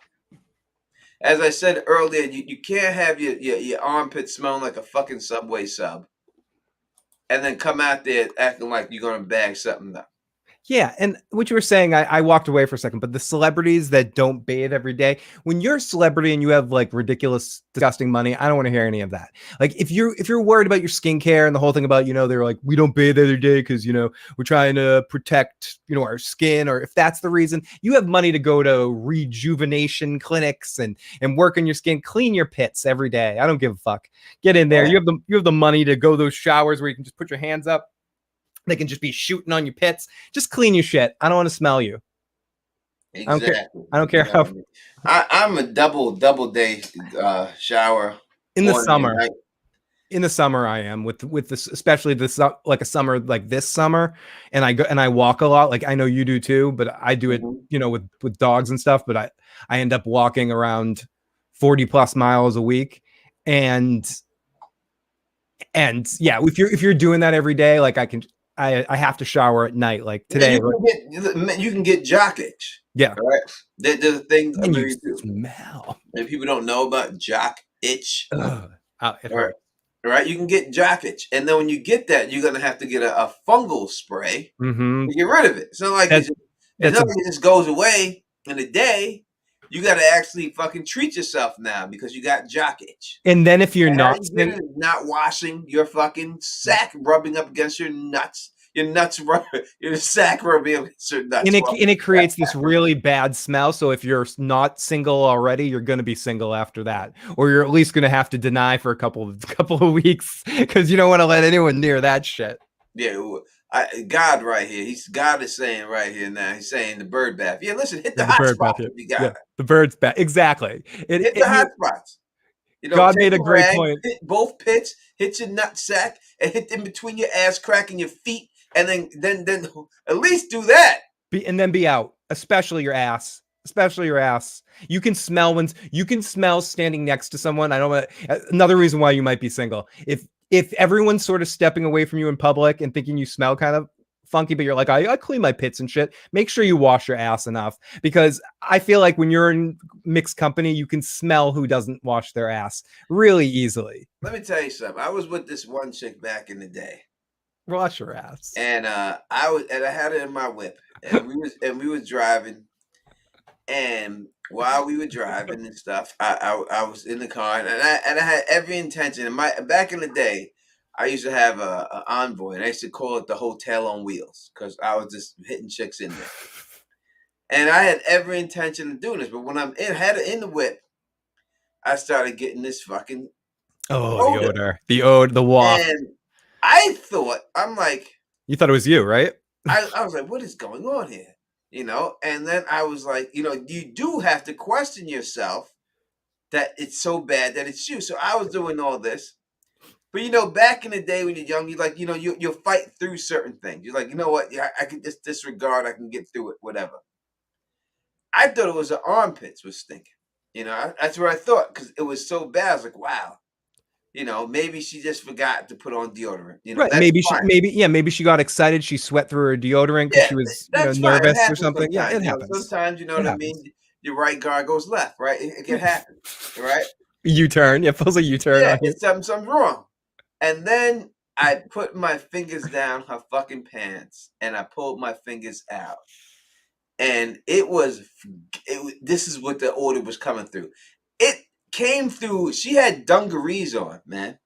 As I said earlier, you can't have your armpit smelling like a fucking Subway sub, and then come out there acting like you're gonna bag something up. Yeah, and what you were saying, I walked away for a second, but the celebrities that don't bathe every day, when you're a celebrity and you have like ridiculous, disgusting money, I don't want to hear any of that. Like if you're worried about your skincare and the whole thing about, you know, they're like, we don't bathe every day because, you know, we're trying to protect, you know, our skin, or if that's the reason, you have money to go to rejuvenation clinics and work on your skin, clean your pits every day. I don't give a fuck. Get in there. Yeah, You have the money to go those showers where you can just put your hands up. They can just be shooting on your pits. Just clean your shit. I don't want to smell you. I don't care. exactly. I don't care You know how what I mean? I'm a double day shower in the morning and summer. night. In the summer I am with this, especially this like a summer like this summer, and I walk a lot. Like I know you do too, but I do it, Mhm. you know, with dogs and stuff. But I end up walking around 40 plus miles a week, and yeah, if you're doing that every day, like I have to shower at night. Like And today, you can get jock itch. yeah, All right. There's a thing and you maybe smell. if people don't know about jock itch. Ugh, it All right. hurts. All right. You can get jock itch. And then when you get that, you're gonna have to get a fungal spray Mm-hmm. to get rid of it. It's not like That's it's that's not a like it just goes away in a day. You gotta actually fucking treat yourself now because you got jock itch. and then if you're And how not you get it is not washing your fucking sack rubbing up against your nuts. Your nuts rub your sack rubbing up against your nuts. and it creates this really bad smell. So if you're not single already, you're going to be single after that, or you're at least going to have to deny for a couple of weeks because you don't want to let anyone near that shit. Yeah, God right here. God is saying right here now. He's saying the bird bath. Yeah, listen, hit Yeah, the the hot bird bath. spots if you Yeah, got it. the bird's back. Exactly. Hit the hot spots. You know, God take made a a great rag, point. hit both pits, hit your nut sack, and hit in between your ass crack and your feet, and then at least do that. And then be out, especially your ass. Especially your ass. You can smell standing next to someone. I don't want another reason why you might be single. If everyone's sort of stepping away from you in public and thinking you smell kind of funky, but you're like, I clean my pits and shit. Make sure you wash your ass enough, because I feel like when you're in mixed company, you can smell who doesn't wash their ass really easily. Let me tell you something. I was with this one chick back in the day, Wash your ass. and I had it in my whip, and we was driving, and while we were driving and stuff, I was in the car, and I had every intention. And back in the day, I used to have a envoy, and I used to call it the hotel on wheels because I was just hitting chicks in there, and I had every intention of doing this. But when had it in the whip, I started getting this fucking Oh, the odor, odor, the waft. and I thought I'm like. You thought it was you, right? I was like, what is going on here? You know, and then I was like, you do have to question yourself that it's so bad that it's you. So I was doing all this. But back in the day when you're young, you like, you'll fight through certain things. You're like, you know what? Yeah, I can just disregard, I can get through it, whatever. I thought it was the armpits was stinking. You know, that's what I thought because it was so bad. I was like, wow. You know, maybe she just forgot to put on deodorant. You know, Right. that's fine. Maybe she got excited. She sweat through her deodorant because Yeah, she was, that's fine. It nervous or happens something. Yeah, sometimes. it You know, happens. sometimes you know It what I happens. mean. Your right guard goes left, right? It can happen, right? U-turn. Yeah, pulls a U-turn Yeah, on you. it's something's wrong. And then I put my fingers down her fucking pants, and I pulled my fingers out, and this is what the order was coming through. It came through. She had dungarees on, man.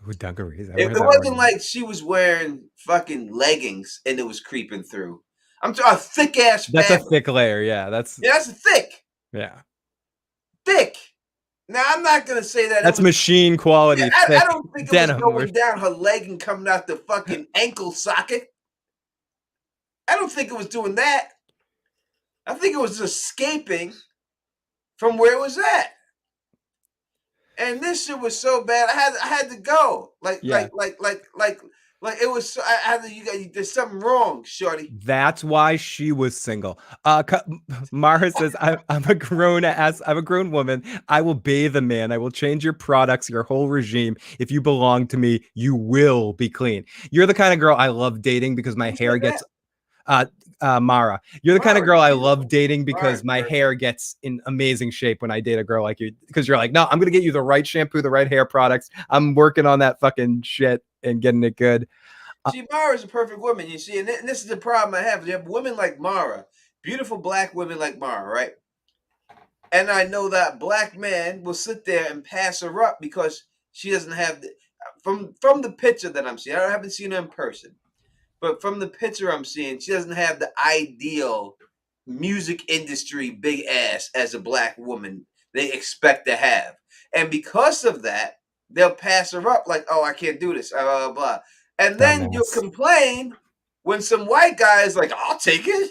Ooh, dungarees. I haven't It, heard it that word. wasn't like she was wearing fucking leggings and it was creeping through. I'm talking a thick ass That's a fabric. thick layer. Yeah, Yeah, that's thick, yeah. thick. Now I'm not gonna say that it That's was. machine Yeah, quality I thick don't think it was denim. going down her leg and coming out the fucking ankle socket. I don't think it was doing that. I think it was escaping from where it was at. And this shit was so bad. I had to go. Yeah. Like it was. So, I had to. You got. There's something wrong, shorty. That's why she was single. Mara says, I'm a grown woman. I will bathe a man. I will change your products, your whole regime. If you belong to me, you will be clean. You're the kind of girl I love dating because my Who said hair that? gets Mara. You're the kind of Mara, girl I beautiful. love dating because Mara's my perfect. hair gets in amazing shape when I date a girl like you. Because you're like, no, I'm gonna get you the right shampoo, the right hair products. I'm working on that fucking shit and getting it good. Uh, See, Mara is a perfect woman, you see, and this is the problem I have. You have women like Mara, beautiful black women like Mara, right? And I know that black man will sit there and pass her up because she doesn't have from the picture that I'm seeing. I haven't seen her in person, but from the picture I'm seeing, she doesn't have the ideal music industry big ass as a black woman they expect to have. And because of that, they'll pass her up like, oh, I can't do this, blah, blah, blah. And then you'll Dumbass. complain when some white guy is like, I'll take it.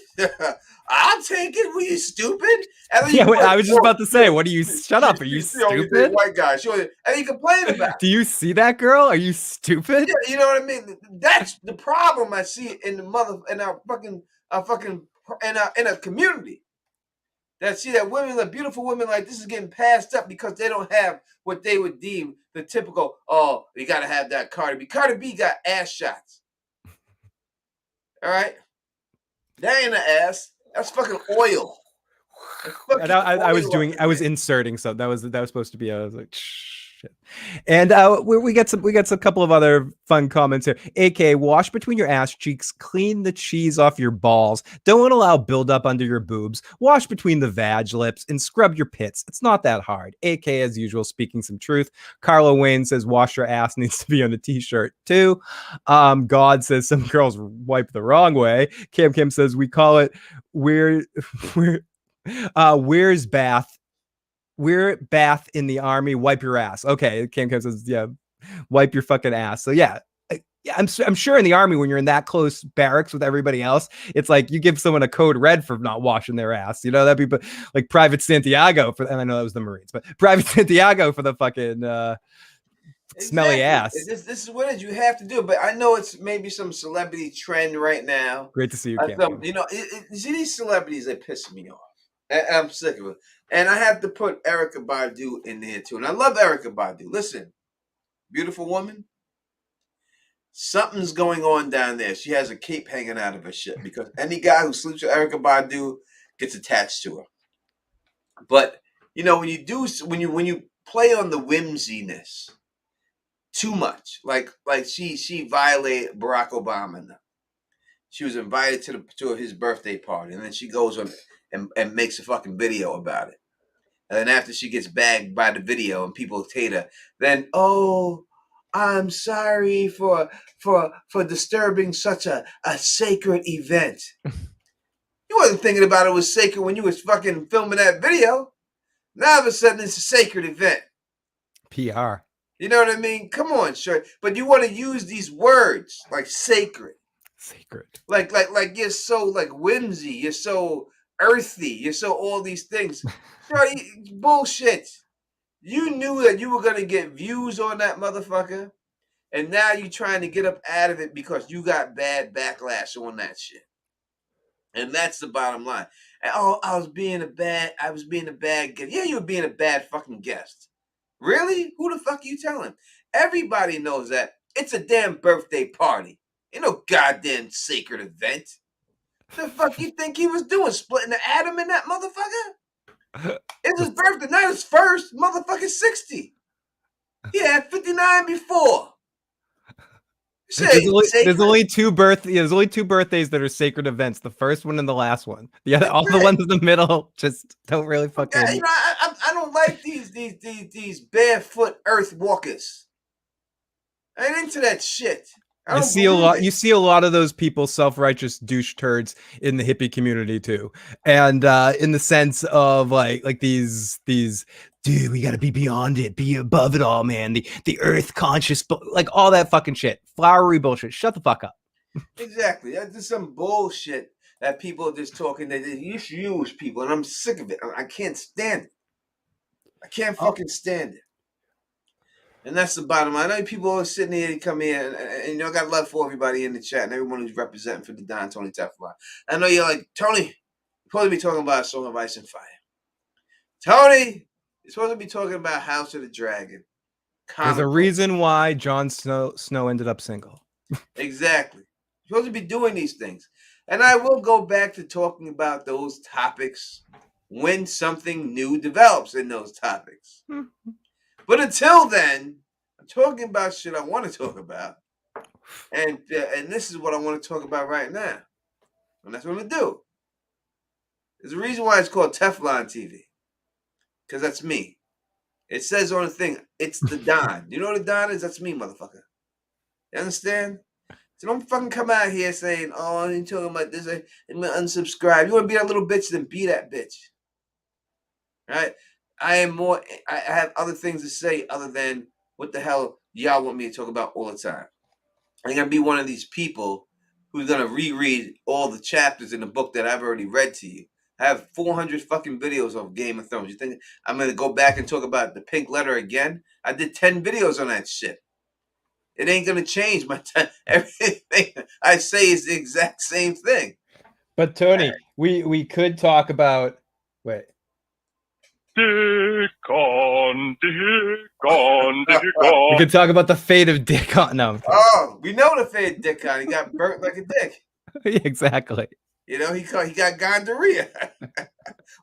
I'll take it. Were you stupid? And then you Yeah, wait, complain, I was just oh, about to say, what are you? Shut up. Are you she only date stupid? white guys. And you complain about it. Do you see that girl? Are you stupid? Yeah, you know what I mean. That's the problem I see in the mother in our fucking in a community. That see that women, like beautiful women like this, is getting passed up because they don't have what they would deem the typical. Oh, you got to have that Cardi B. Cardi B got ass shots. All right, that ain't an ass. That's fucking oil. That's And fucking I was oil up doing, in I was there. inserting something that was supposed to be. I was like, shit. And we get some couple of other fun comments here. AK, wash between your ass cheeks, clean the cheese off your balls. Don't allow buildup under your boobs. Wash between the vag lips and scrub your pits. It's not that hard. AK, as usual, speaking some truth. Carlo Wayne says, wash your ass needs to be on a t-shirt too. God says some girls wipe the wrong way. Cam Kim says we call it weird. we're where's Bath? We're Bath in the army. Wipe your ass. Okay, Cam Cam says, yeah, wipe your fucking ass. So yeah, yeah, I'm sure in the army when you're in that close barracks with everybody else, it's like you give someone a code red for not washing their ass. You know, that'd be like Private Santiago for, and I know that was the Marines, but Private Santiago for the fucking smelly Exactly. ass. This is what it is. You have to do it. But I know it's maybe some celebrity trend right now. Great to see you, Cam Cam. You know, you see these celebrities, they piss me off. I'm sick of it. And I have to put Erica Badu in there too. And I love Erica Badu. Listen, beautiful woman. Something's going on down there. She has a cape hanging out of her shit because any guy who sleeps with Erica Badu gets attached to her. But you know, when you play on the whimsiness too much, like she violated Barack Obama. She was invited to his birthday party, and then she goes on and makes a fucking video about it. And then after she gets bagged by the video and people hate her, then oh, I'm sorry for disturbing such a sacred event. You wasn't thinking about it was sacred when you was fucking filming that video. Now all of a sudden it's a sacred event. PR. You know what I mean? Come on, sure. But you want to use these words like sacred. Sacred. Like you're so like whimsy, you're so earthy, you're so all these things. Sure, bullshit. You knew that you were gonna get views on that motherfucker, and now you're trying to get up out of it because you got bad backlash on that shit. And that's the bottom line. And, oh, I was being a bad guest. Yeah, you were being a bad fucking guest. Really? Who the fuck are you telling? Everybody knows that it's a damn birthday party. Ain't no goddamn sacred event. The fuck you think he was doing? Splitting the atom in that motherfucker? It's his birthday, not his first. Motherfucking 60. He had 59 before. There's only two birthdays that are sacred events. The first one and the last one. All the ones in the middle just don't really fucking. You know, I don't like these barefoot earth walkers. I ain't into that shit. You see a lot of those people, self-righteous douche turds in the hippie community too, and in the sense of like these dude, we got to be beyond it, be above it all, man. The earth conscious, like all that fucking shit, flowery bullshit. Shut the fuck up. Exactly, that's just some bullshit that people are just talking. They use people, and I'm sick of it. I can't stand it. I can't fucking stand it. And that's the bottom line. I know people are sitting here and come in, and you know, I got love for everybody in the chat and everyone who's representing for the Don Tony Teflon. I know you're like, Tony, you're supposed to be talking about Song of Ice and Fire. Tony, you're supposed to be talking about House of the Dragon. There's a reason why Jon Snow ended up single. Exactly. You're supposed to be doing these things. And I will go back to talking about those topics when something new develops in those topics. But until then, I'm talking about shit I want to talk about. And this is what I want to talk about right now. And that's what I'm going to do. There's a reason why it's called Teflon TV. Because that's me. It says on the thing, it's the Don. You know what the Don is? That's me, motherfucker. You understand? So don't fucking come out here saying, oh, you're talking about this. I'm going to unsubscribe. You want to be that little bitch, then be that bitch. Right? I have other things to say other than what the hell y'all want me to talk about all the time. I'm going to be one of these people who's going to reread all the chapters in the book that I've already read to you. I have 400 fucking videos of Game of Thrones. You think I'm going to go back and talk about the Pink Letter again? I did 10 videos on that shit. It ain't going to change my time. Everything I say is the exact same thing. But Tony, we could talk about... Wait. Dickon, Dickon, Dickon. We could talk about the fate of Dickon. No. Oh, we know the fate of Dickon. He got burnt like a dick. Exactly. You know, he got gonorrhea.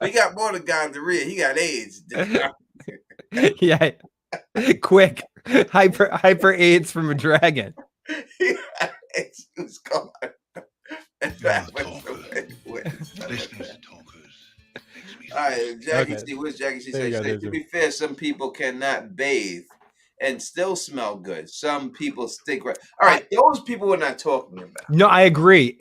We got more than gonorrhea. He got AIDS. Yeah. Quick. Hyper AIDS from a dragon. He was gone. Listeners, talkers. All right, Jackie C. Where's Jackie C? To be fair, some people cannot bathe and still smell good. Some people stink right. All right, those people we're not talking about. No, I agree.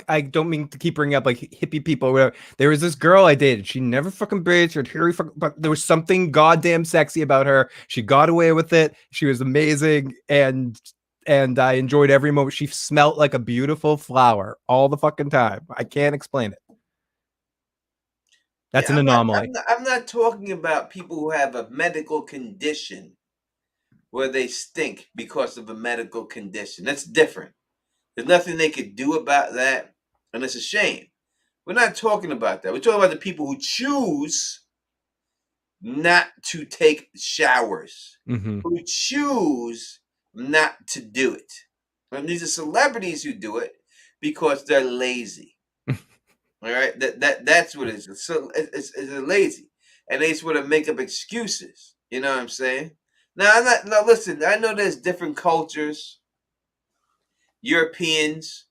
I don't mean to keep bringing up like hippie people or whatever. There was this girl I dated. She never fucking bathed. She had hairy but there was something goddamn sexy about her. She got away with it. She was amazing, and I enjoyed every moment. She smelled like a beautiful flower all the fucking time. I can't explain it. That's an anomaly. I'm not talking about people who have a medical condition where they stink because of a medical condition. That's different. There's nothing they could do about that, and it's a shame. We're not talking about that. We're talking about the people who choose not to take showers, who choose not to do it. And these are celebrities who do it because they're lazy. All right, that's what it is. So it's lazy, and they just want to make up excuses. You know what I'm saying? Now, listen. I know there's different cultures, Europeans,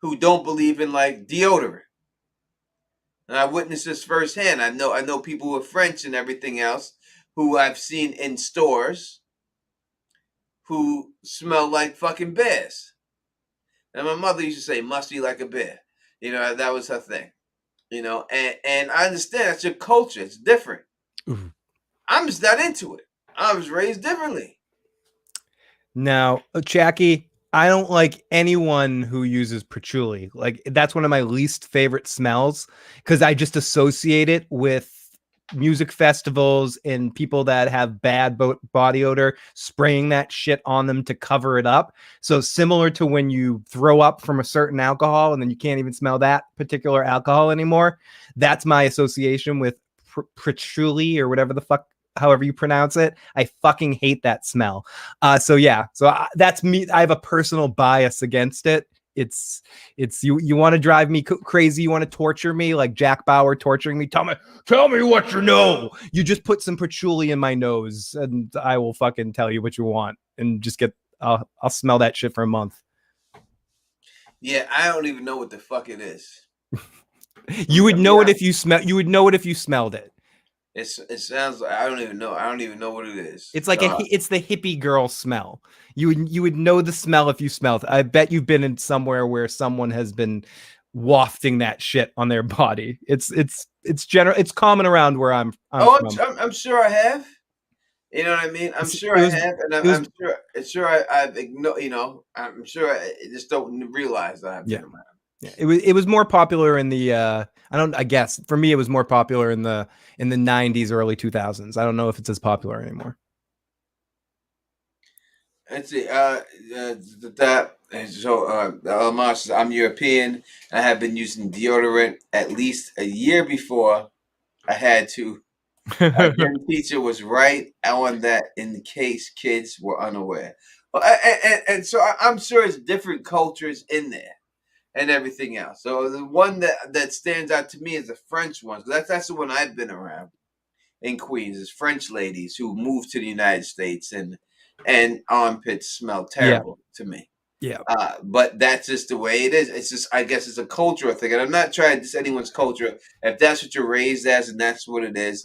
who don't believe in like deodorant. And I witnessed this firsthand. I know people who are French and everything else who I've seen in stores who smell like fucking bears. And my mother used to say, "Must be like a bear." You know, that was her thing. You know, and I understand that's your culture. It's different. Mm-hmm. I'm just not into it. I was raised differently. Now, Jackie, I don't like anyone who uses patchouli. Like, that's one of my least favorite smells because I just associate it with music festivals and people that have bad body odor spraying that shit on them to cover it up. So similar to when you throw up from a certain alcohol and then you can't even smell that particular alcohol anymore. That's my association with patchouli or whatever the fuck, however you pronounce it. I fucking hate that smell. So that's me. I have a personal bias against it. It's you want to drive me crazy. You want to torture me like Jack Bauer torturing me. Tell me what you know. You just put some patchouli in my nose and I will fucking tell you what you want and just get, I'll smell that shit for a month. Yeah, I don't even know what the fuck it is. You would know it if you smelled it. It sounds like I don't even know. I don't even know what it is. It's like it's the hippie girl smell. You would know the smell if you smelled it. I bet you've been in somewhere where someone has been wafting that shit on their body. It's common around where I'm from. I'm sure I have. You know what I mean? I'm sure I have, and I'm sure I've ignored. You know, I'm sure I just don't realize that I've been around. Yeah, it was more popular in the I guess for me it was more popular in the 90s, early 2000s. I don't know if it's as popular anymore. Let's see. I'm European. I have been using deodorant at least a year before I had to. Our gym teacher was right on that in case kids were unaware. And so I'm sure it's different cultures in there and everything else. So the one that stands out to me is the French ones. That's the one I've been around in Queens, is French ladies who moved to the United States and armpits smell terrible to me. Yeah. But that's just the way it is. It's just, I guess it's a cultural thing. And I'm not trying to diss anyone's culture. If that's what you're raised as and that's what it is,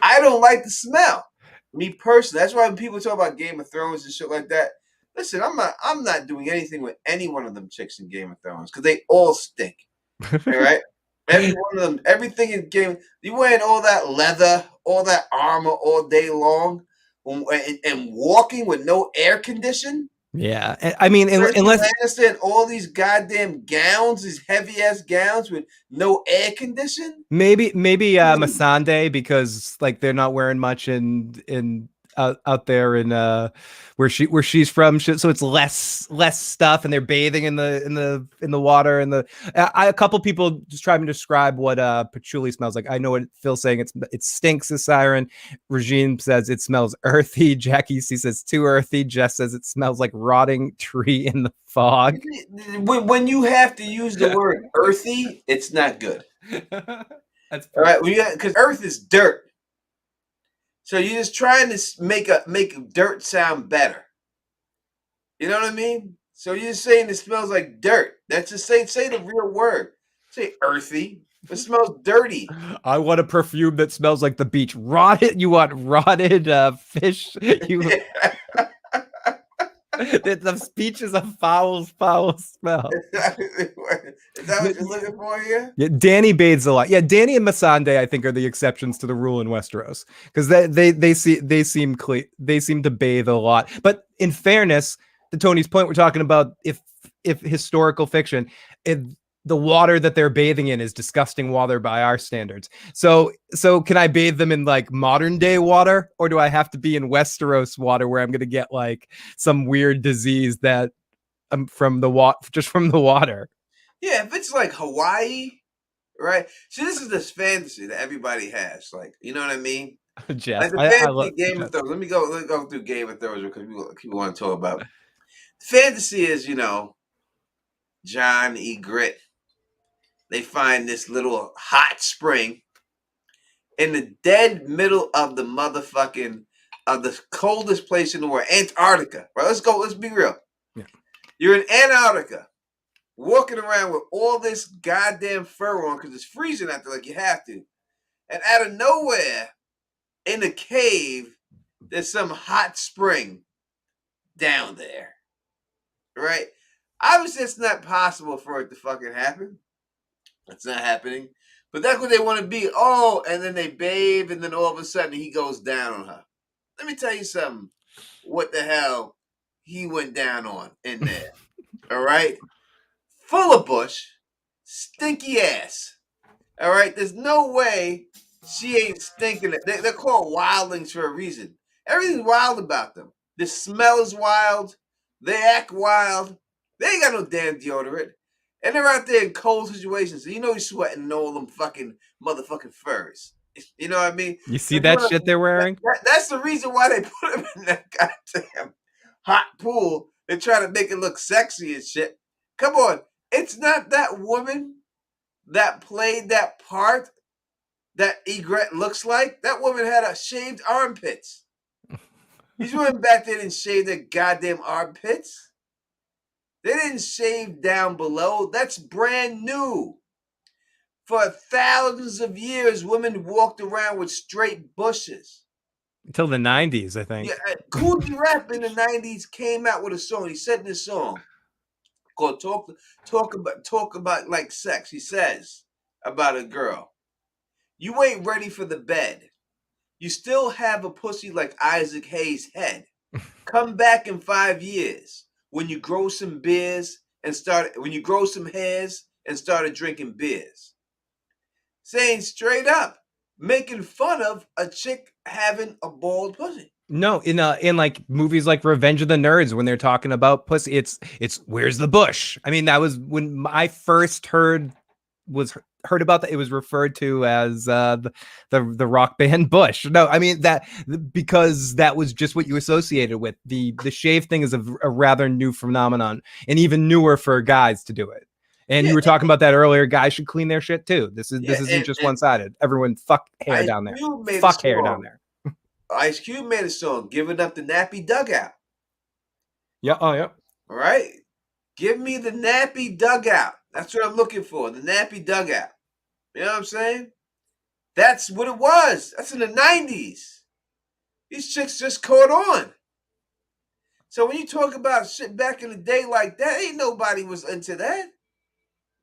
I don't like the smell. Me personally. That's why when people talk about Game of Thrones and shit like that, listen, I'm not doing anything with any one of them chicks in Game of Thrones because they all stink. All right? Every one of them, everything in Game, you wearing all that leather, all that armor all day long, and walking with no air condition. Yeah, I mean, unless Lannister, all these goddamn gowns, these heavy ass gowns with no air condition. Maybe Masande, because like they're not wearing much in out there in where she's from, so it's less stuff, and they're bathing in the water, and a couple people just trying to describe what patchouli smells like. I know what Phil's saying. It stinks, a siren. Regine says it smells earthy. Jackie C says too earthy. Jess says it smells like rotting tree in the fog. When you have to use the word earthy, it's not good. That's all right, because earth is dirt. So you're just trying to make dirt sound better. You know what I mean? So you're just saying it smells like dirt. That's just say the real word. Say earthy. It smells dirty. I want a perfume that smells like the beach. Rotted. You want rotted fish? The beach is a foul smell. Is that what you're looking for here? Yeah, Danny bathes a lot. Yeah, Danny and Masande, I think, are the exceptions to the rule in Westeros, because they seem to bathe a lot. But in fairness, to Tony's point, we're talking about if historical fiction, the water that they're bathing in is disgusting water by our standards. So can I bathe them in like modern day water, or do I have to be in Westeros water where I'm going to get like some weird disease that from the water? Yeah, if it's like Hawaii, right? See, this is this fantasy that everybody has. Like, you know what I mean? Jeff, like the fantasy Game of Thrones. Let me go through Game of Thrones because people want to talk about. Fantasy is, John E. Grit. They find this little hot spring in the dead middle of the the coldest place in the world, Antarctica. Right? Let's be real. Yeah. You're in Antarctica, walking around with all this goddamn fur on because it's freezing out there like you have to. And out of nowhere, in a cave, there's some hot spring down there. Right? Obviously, it's not possible for it to fucking happen. It's not happening. But that's what they want to be. Oh, and then they bathe, and then all of a sudden he goes down on her. Let me tell you something. What the hell he went down on in there. All right? Full of bush. Stinky ass. All right? There's no way She ain't stinking. They're called wildlings for a reason. Everything's wild about them. The smell is wild. They act wild. They ain't got no damn deodorant. And they're out there in cold situations. So you know he's sweating all them fucking motherfucking furs. You know what I mean? You see that shit they're wearing? That's the reason why they put him in that goddamn hot pool. They're trying to make it look sexy and shit. Come on. It's not that woman that played that part that Egret looks like. That woman had a shaved armpits. These women back there didn't shave their goddamn armpits. They didn't shave down below. That's brand new. For thousands of years, women walked around with straight bushes. Until the 90s, I think. Yeah, Kool G Rap in the 90s came out with a song. He said in this song called Talk About Like Sex. He says about a girl, you ain't ready for the bed. You still have a pussy like Isaac Hayes' head. Come back in 5 years when you grow some beers and when you grow some hairs and started drinking beers. Saying straight up, making fun of a chick having a bald pussy. No, in like movies like Revenge of the Nerds, when they're talking about pussy, it's where's the bush? I mean, that was when I first heard about that. It was referred to as the rock band Bush. No, I mean that because that was just what you associated with. The shave thing is a rather new phenomenon, and even newer for guys to do it. And you were talking about that earlier. Guys should clean their shit too. This isn't just one sided. Everyone fuck hair down there. Fuck hair down there. Ice Cube made a song, "Giving Up the Nappy Dugout." Yeah. Oh yeah. All right. Give me the nappy dugout. That's what I'm looking for. The nappy dugout. You know what I'm saying? That's what it was. That's in the 90s. These chicks just caught on. So when you talk about shit back in the day like that, ain't nobody was into that.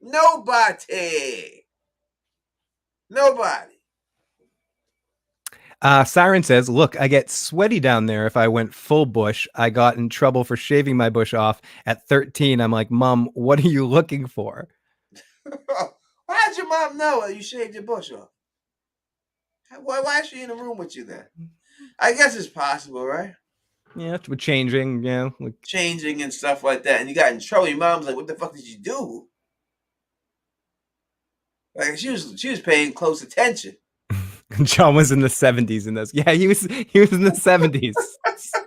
Nobody. Siren says, look, I get sweaty down there if I went full bush. I got in trouble for shaving my bush off at 13. I'm like, Mom, what are you looking for? How'd your mom know you shaved your bush off? Why is she in the room with you then? I guess it's possible, right? Yeah, with changing, changing and stuff like that. And you got in trouble. Your mom's like, what the fuck did you do? Like she was paying close attention. John was in the 70s in this. Yeah, he was in the 70s.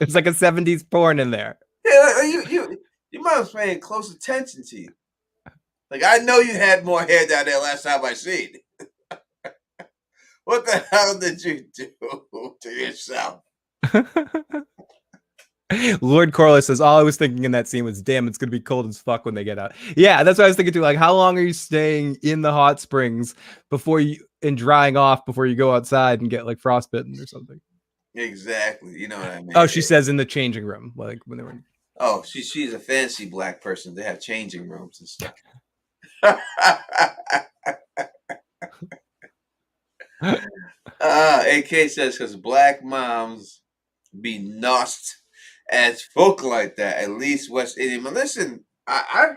It was like a 70s porn in there. Yeah, your mom's paying close attention to you. Like, I know you had more hair down there last time I seen it. What the hell did you do to yourself? Lord Corliss says, all I was thinking in that scene was, damn, it's going to be cold as fuck when they get out. Yeah, that's what I was thinking too. Like, how long are you staying in the hot springs and drying off before you go outside and get like frostbitten or something? Exactly. You know what I mean? Oh, she says in the changing room, like when they were. Oh, she's a fancy black person. They have changing rooms and stuff. AK says, because black moms be nosed as folk like that, at least West Indian. But listen, I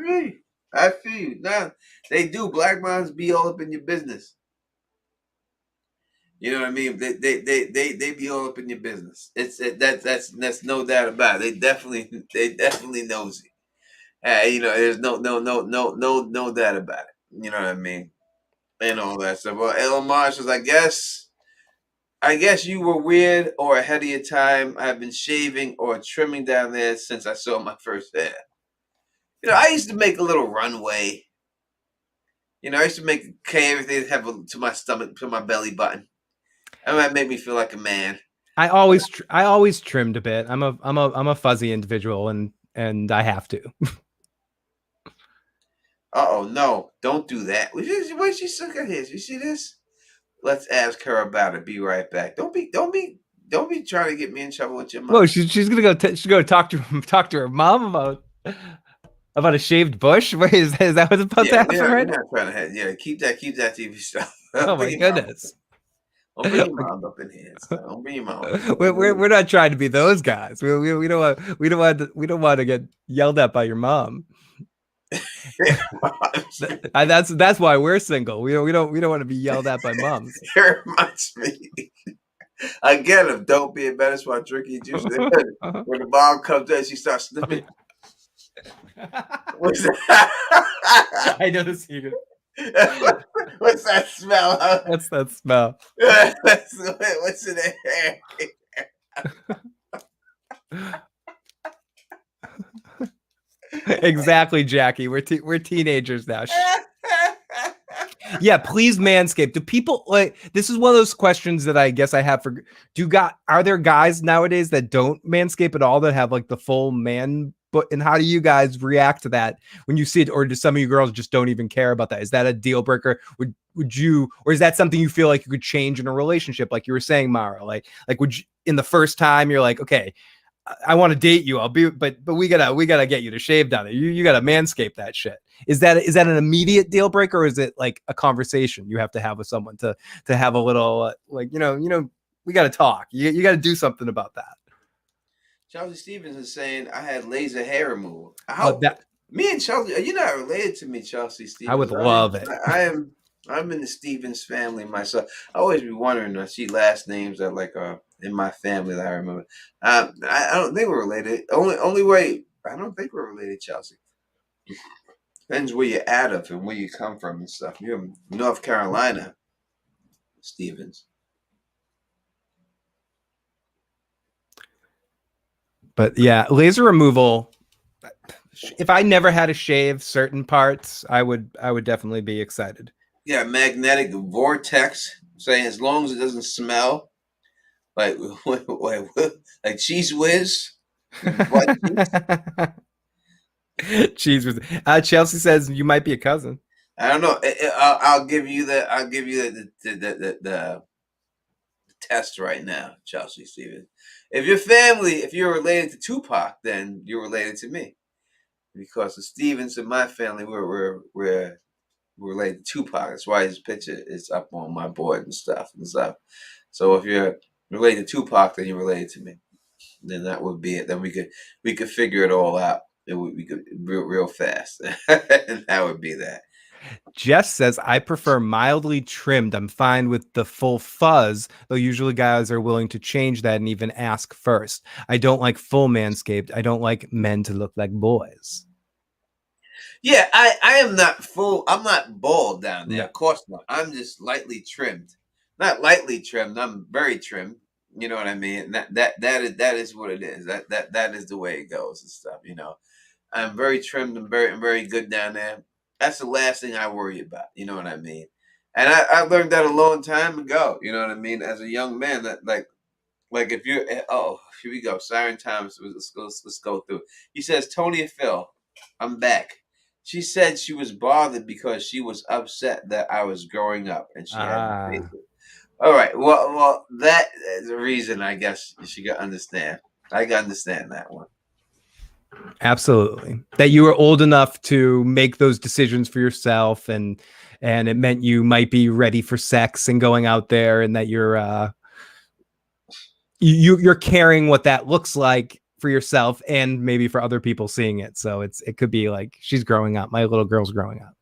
feel you. Now they do. Black moms be all up in your business. You know what I mean? They be all up in your business. That's no doubt about it. They definitely nosy. You know, there's no doubt about it. You know what I mean? And all that stuff. Well, Elon Musk says, I guess you were weird or ahead of your time. I've been shaving or trimming down there since I saw my first hair. You know, I used to make a little runway. You know, I used to make everything have to my stomach, to my belly button. And that made me feel like a man. I always trimmed a bit. I'm a fuzzy individual, and I have to. No, don't do that. Why she stuck her here? You see this? Let's ask her about it. Be right back. Don't be trying to get me in trouble with your mom. Whoa, she's gonna go talk to her mom about a shaved bush. Wait, is that what's about to happen right now? We're not trying to keep that TV stuff. Oh my goodness. Don't bring your mom up in here. Don't bring your mom. We're not trying to be those guys. We don't want to get yelled at by your mom. That's why we're single. We don't want to be yelled at by moms. It reminds me again of don't be embarrassed while drinking juice. When the mom comes in, she starts sniffing. What's that? I know the secret. What's that smell? That's that smell. What's in there? Exactly, Jackie. We're teenagers now. Yeah, please manscape. Do people like this is one of those questions that I guess I have for are there guys nowadays that don't manscape at all that have like the full man and how do you guys react to that when you see it, or do some of you girls just don't even care about that? Is that a deal breaker? Would you, or is that something you feel like you could change in a relationship, like you were saying, Mara? Like would you, in the first time you're like, okay, I want to date you. I'll be, but we gotta get you to shave down there. You gotta manscape that shit. Is that an immediate deal breaker, or is it like a conversation you have to have with someone to have a little like we gotta talk. You gotta do something about that. Chelsea Stevens is saying I had laser hair removal. Me and Chelsea, you're not related to me, Chelsea Stevens. I would love it. I'm in the Stevens family myself. I always be wondering. I see last names that like in my family that I remember. I don't think we're related. Only way I don't think we're related, Chelsea. Depends where you're out of and where you come from and stuff. You're in North Carolina, Stevens. But yeah, laser removal. If I never had to shave certain parts, I would definitely be excited. Yeah, magnetic vortex, saying as long as it doesn't smell like cheese whiz. Cheese whiz. Chelsea says you might be a cousin. I don't know. I'll give you the test right now, Chelsea Stevens. If you're related to Tupac, then you're related to me, because the Stevens in my family we're related to Tupac. That's why his picture is up on my board and stuff. So if you're related to Tupac, then you're related to me. Then that would be it. Then we could figure it all out. We could real fast, and that would be that. Jess says, I prefer mildly trimmed. I'm fine with the full fuzz, though usually guys are willing to change that and even ask first. I don't like full manscaped. I don't like men to look like boys. Yeah, I am not full. I'm not bald down there. No. Of course not. I'm just lightly trimmed. Not lightly trimmed. I'm very trimmed. You know what I mean? That is what it is. That is the way it goes and stuff. I'm very trimmed and very good down there. That's the last thing I worry about. You know what I mean? And I learned that a long time ago. You know what I mean? As a young man, that like if you're here we go. Siren Thomas. Let's go through. He says, Tony and Phil, I'm back. She said she was bothered because she was upset that I was growing up and she had to face it. All right. Well, that is a reason I guess she could understand. I can understand that one. Absolutely. That you were old enough to make those decisions for yourself, and it meant you might be ready for sex and going out there, and that you're caring what that looks like for yourself and maybe for other people seeing it. So it could be like she's growing up. My little girl's growing up.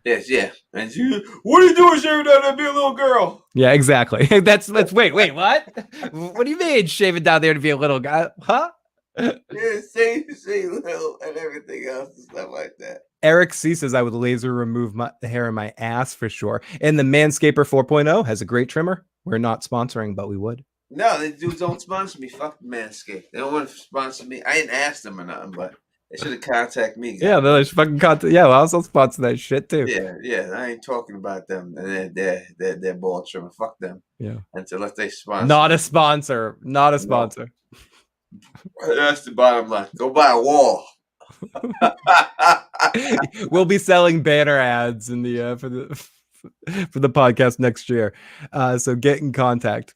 Yes, yeah. And what are you doing shaving down there to be a little girl? Yeah, exactly. That's wait, what? What do you mean shaving down there to be a little guy? Huh? Yeah, say little and everything else and stuff like that. Eric C says I would laser remove the hair in my ass for sure. And the Manscaper 4.0 has a great trimmer. We're not sponsoring, but we would. No, these dudes don't sponsor me. Fuck Manscaped. They don't want to sponsor me. I didn't ask them or nothing, but they should have contacted me. Yeah, they should fucking contact. Yeah, well, I'll sponsor that shit too. Yeah. I ain't talking about them and their ball trimmer. Fuck them. Yeah. Unless they sponsor. Not a sponsor. Not a sponsor. That's the bottom line. Go buy a wall. We'll be selling banner ads in the for the podcast next year. So get in contact.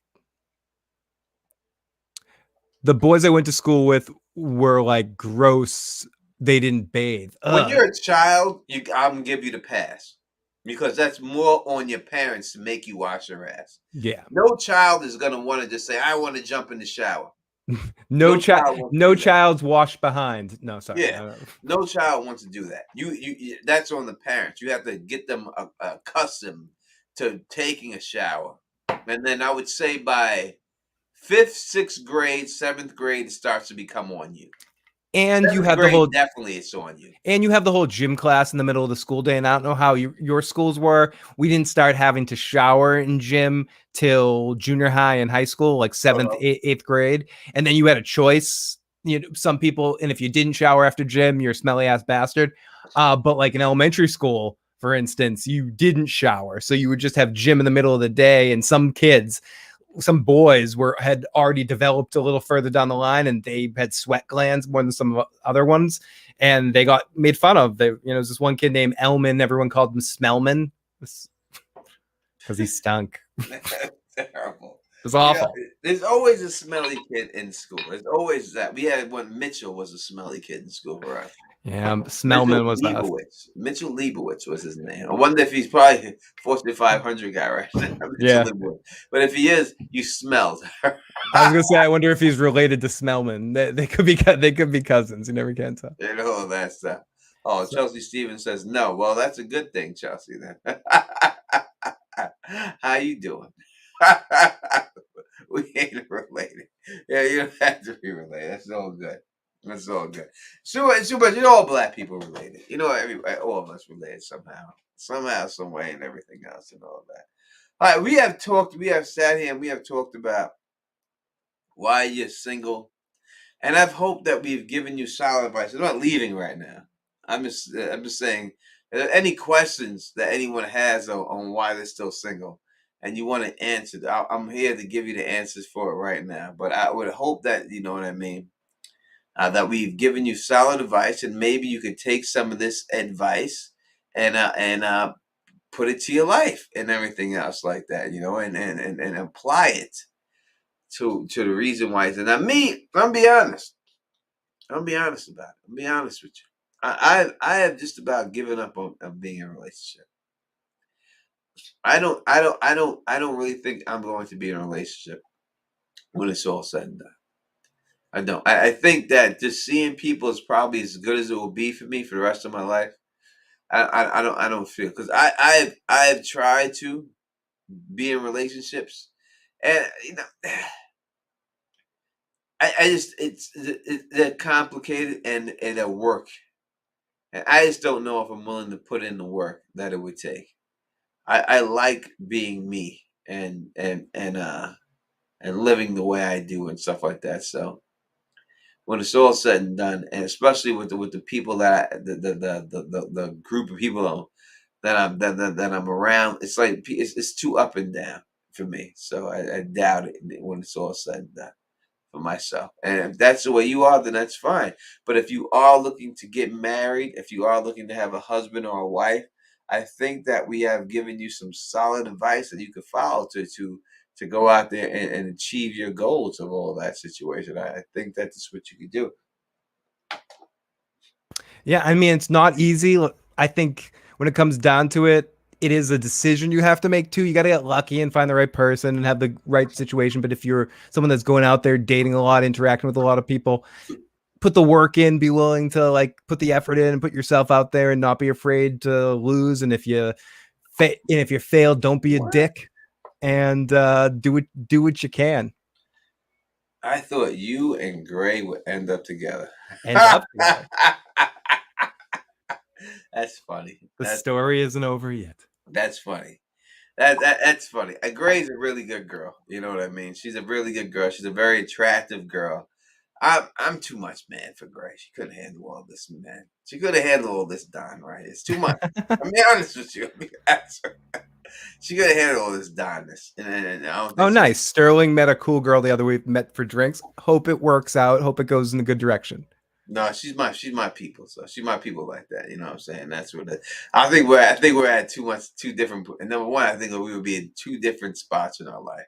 The boys I went to school with were like gross. They didn't bathe. When you're a child, I'm gonna give you the pass, because that's more on your parents to make you wash your ass. Yeah. No child is gonna want to just say, I want to jump in the shower. No wants to no do that. child's washed behind. No, sorry. Yeah, no child wants to do that. That's on the parents. You have to get them accustomed to taking a shower, and then I would say by fifth, sixth grade, seventh grade, it starts to become on you. And you Seventh have the grade, whole definitely, it's on you. and you have the whole gym class in the middle of the school day. And I don't know how your schools were. We didn't start having to shower in gym till junior high and high school, like seventh, eighth grade. And then you had a choice. You know, some people, and if you didn't shower after gym, you're a smelly ass bastard. But like in elementary school, for instance, you didn't shower. So you would just have gym in the middle of the day. And some boys had already developed a little further down the line, and they had sweat glands more than some other ones, and they got made fun of. There's this one kid named Elman. Everyone called him Smellman because he stunk. Terrible. It was awful. There's always a smelly kid in school. There's always that. We had one. Mitchell was a smelly kid in school for us. Yeah, Smellman was Mitchell Leibowitz was his name. I wonder if he's probably 4,500 guy right now. Yeah. But if he is, you smelled. I was gonna say, I wonder if he's related to Smellman. They could be cousins. You never can tell. You know that stuff. Oh, Chelsea Stevens says no. Well, that's a good thing, Chelsea. Then, how you doing? We ain't related. Yeah, you don't have to be related. That's all good. That's all good. But all black people related. All of us related somehow, some way, and everything else and all that. All right, we have sat here and we have talked about why you're single, and I've hoped that we've given you solid advice. I'm not leaving right now. I'm just saying, are there any questions that anyone has on why they're still single, and you want to answer? I'm here to give you the answers for it right now. But I would hope that you know what I mean. That we've given you solid advice, and maybe you could take some of this advice and put it to your life and everything else like that, and apply it to the reason why. And I'm be honest. I'll be honest about it. I'll be honest with you. I have just about given up on being in a relationship. I don't really think I'm going to be in a relationship when it's all said and done. I don't. I think that just seeing people is probably as good as it will be for me for the rest of my life. I don't feel, because I've tried to be in relationships, and I just they're complicated and they're work, and I just don't know if I'm willing to put in the work that it would take. I like being me and living the way I do and stuff like that. So when it's all said and done, and especially with the people the group of people that I'm around, it's like it's too up and down for me. So I doubt it when it's all said and done for myself. And if that's the way you are, then that's fine. But if you are looking to get married, if you are looking to have a husband or a wife, I think that we have given you some solid advice that you could follow to go out there and achieve your goals of all that situation. I think that's what you could do. Yeah, I mean, it's not easy. I think when it comes down to it, it is a decision you have to make too. You got to get lucky and find the right person and have the right situation. But if you're someone that's going out there, dating a lot, interacting with a lot of people, put the work in, be willing to like put the effort in and put yourself out there and not be afraid to lose. And if you fail, don't be a dick, and do what you can. I thought you and Gray would end up together. That's funny. The story isn't over yet. That's funny. That's funny. Gray's a really good girl. You know what I mean? She's a really good girl. She's a very attractive girl. I'm too much man for Gray. She couldn't handle all this, man. She couldn't handle all this Don, right? It's too much. I'm being honest with you. She couldn't handle all this Donness. Oh, nice. Sterling met a cool girl the other week, met for drinks. Hope it works out. Hope it goes in a good direction. No, she's my people. So she's my people like that. You know what I'm saying? That's what I think we're at two different. And number one, I think we would be in two different spots in our life.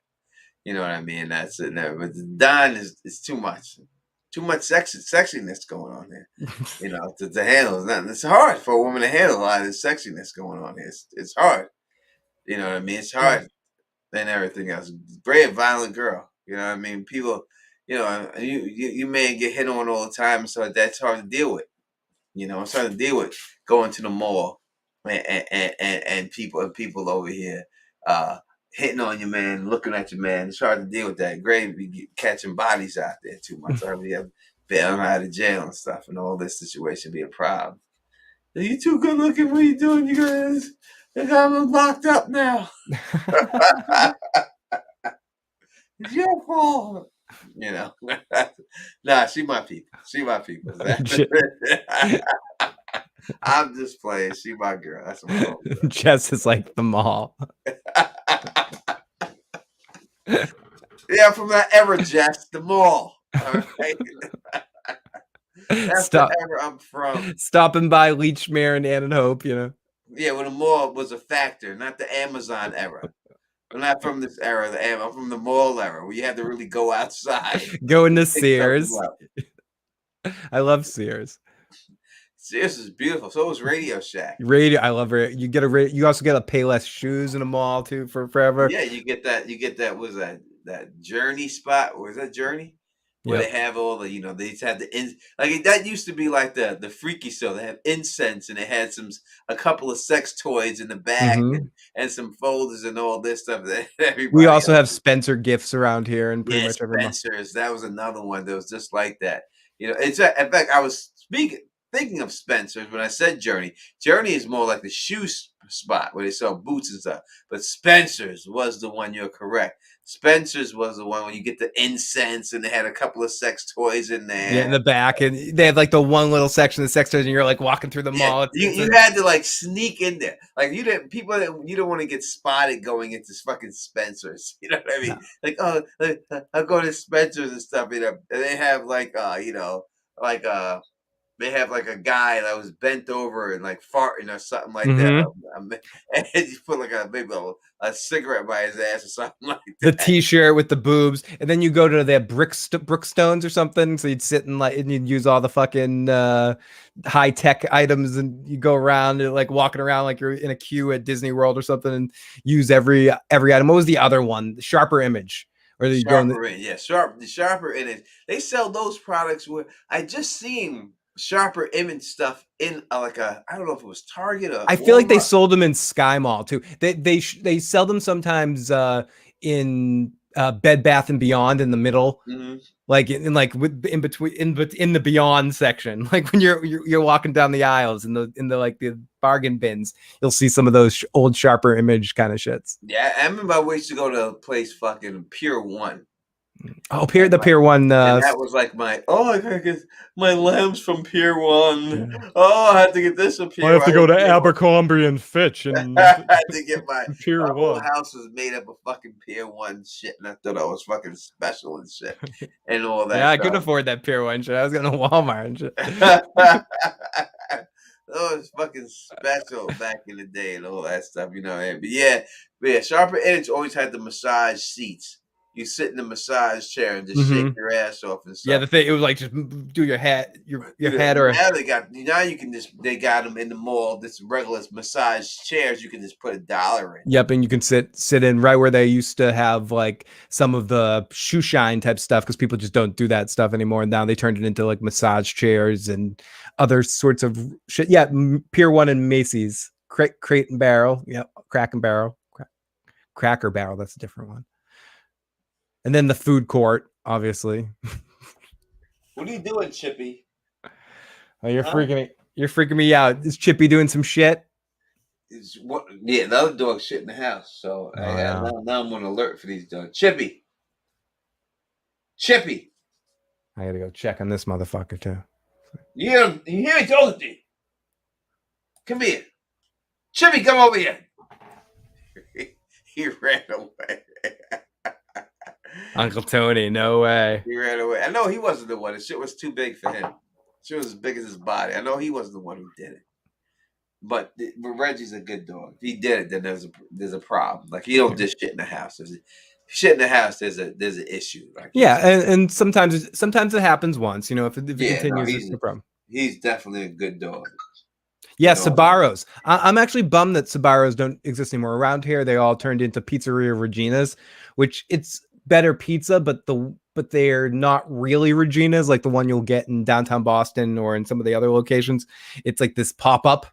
You know what I mean? That's it. But Don is too much. Too much sexiness going on here, to handle. It's hard for a woman to handle a lot of this sexiness going on here. It's hard. You know what I mean? It's hard than everything else. Very violent girl. You know what I mean? People, you know, you may get hit on all the time, so that's hard to deal with. You know, it's hard to deal with going to the mall and people over here hitting on your man, looking at your man. It's hard to deal with that. Great be catching bodies out there too much. I mean, bailing out of jail and stuff, and all this situation be a problem. Are you too good looking? What are you doing? You guys, they got him locked up now. It's your fault. You know, nah, she my people. She my people. I'm just playing. She my girl. That's my girl. Jess is like the mall. Yeah, from that ever Jess, the mall. All right. That's the era I'm from. Stopping by Leechmere and Ann and Hope, you know. Yeah, when the mall was a factor, not the Amazon era. I'm not from this era. I'm from the mall era, where you had to really go outside. Go into Sears. I love Sears. Sears is beautiful. So is Radio Shack. I love it. You get you also get a Payless shoes in a mall too for forever. Yeah, you get that. Was that Journey spot? Or is that Journey? Where they have all the, you know, they had like that used to be like the freaky store. They have incense and they had a couple of sex toys in the back and some folders and all this stuff. We also have Spencer gifts around here and pretty much every Spencer's. That was another one that was just like that. You know, in fact, I was thinking of Spencer's when I said Journey. Journey is more like the shoe spot where they sell boots and stuff. But Spencer's was the one. You're correct. Spencer's was the one where you get the incense and they had a couple of sex toys in there. Yeah, in the back, and they had like the one little section of sex toys, and you're like walking through the mall. You had to like sneak in there, like you don't want to get spotted going into fucking Spencer's. You know what I mean? Like, oh, I'll go to Spencer's and stuff. You know, and they have like they have like a guy that was bent over and like farting or something like that. And you put like maybe a cigarette by his ass or something like that. The T-shirt with the boobs, and then you go to the Brookstones or something. So you'd sit and you'd use all the fucking high tech items, and you go around and like walking around like you're in a queue at Disney World or something, and use every item. What was the other one? The Sharper Image. Or the Sharper Image. They sell those products where I just seen Sharper Image stuff in I don't know if it was Target or I feel like they sold them in Sky Mall too. They sell them sometimes in Bed Bath and Beyond in the middle, like in between in the Beyond section. Like when you're walking down the aisles in the like the bargain bins, you'll see some of those old Sharper Image kind of shits. Yeah, I remember I used to go to a place fucking Pier 1. Oh, Pier 1. That was like I gotta get my lambs from Pier 1. Yeah. Oh, I have to get this from Pier 1. I have to go to Abercrombie and Fitch. And I had to get my Pier 1. whole house was made up of fucking Pier 1 shit, and I thought I was fucking special and shit, and all that. Yeah, I couldn't afford that Pier 1 shit. I was going to Walmart and shit. Oh, it's fucking special back in the day and all that stuff, you know. But yeah, Sharper Edge always had the massage seats. You sit in the massage chair and just shake your ass off and stuff. Yeah, the thing it was like just do your head, your head, or now you can they got them in the mall. This regular massage chairs you can just put $1 in. Yep, and you can sit in right where they used to have like some of the shoe shine type stuff because people just don't do that stuff anymore. And now they turned it into like massage chairs and other sorts of shit. Yeah, Pier 1 and Macy's, Crate and Barrel. Yep, Cracker Barrel. That's a different one. And then the food court, obviously. What are you doing, Chippy? Oh, you're freaking me out. Is Chippy doing some shit? The other dog shit in the house. So now I'm on alert for these dogs. Chippy. I gotta go check on this motherfucker too. You hear me talking to you? Come here. Chippy, come over here. He ran away. Uncle Tony, no way. He ran away. I know he wasn't the one. The shit was too big for him. Shit was as big as his body. I know he wasn't the one who did it. But Reggie's a good dog. If he did it, then there's a problem. Like he don't just shit in the house. Shit in the house, there's an issue. Like and sometimes it happens once. You know, if it continues, it's no problem. He's definitely a good dog. Yeah, Sbarro's. I'm actually bummed that Sbarro's don't exist anymore. Around here, they all turned into Pizzeria Regina's, which it's better pizza, but but they're not really Reginas like the one you'll get in downtown Boston or in some of the other locations. It's like this pop-up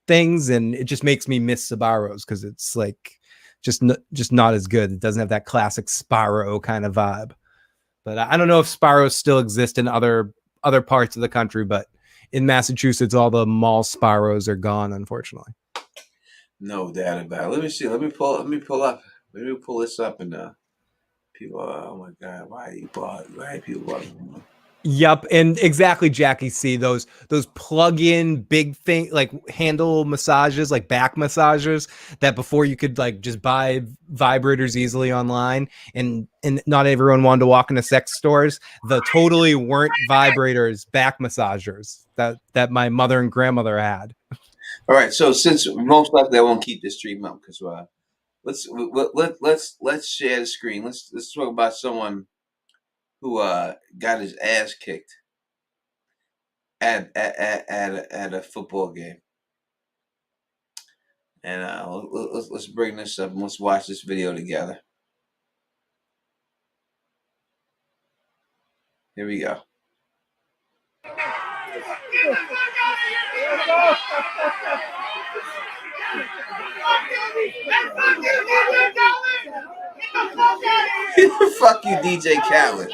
things, and it just makes me miss Sbarro's because it's like just not as good. It doesn't have that classic Sbarro kind of vibe. But I don't know if Sbarro's still exist in other parts of the country, but in Massachusetts, all the mall Sbarro's are gone, unfortunately. No doubt about it. Let me see. Let me pull this up and people. Oh my God! Why are people bugging? Yep, and exactly, Jackie C. Those plug-in big thing like handle massages, like back massagers that before you could like just buy vibrators easily online, and not everyone wanted to walk into sex stores. The totally weren't vibrators, back massagers that my mother and grandmother had. All right. So since most likely I won't keep this stream up because let's share the screen. Let's talk about someone who got his ass kicked at a football game. And let's bring this up and let's watch this video together. Here we go. Fuck you, DJ Khaled.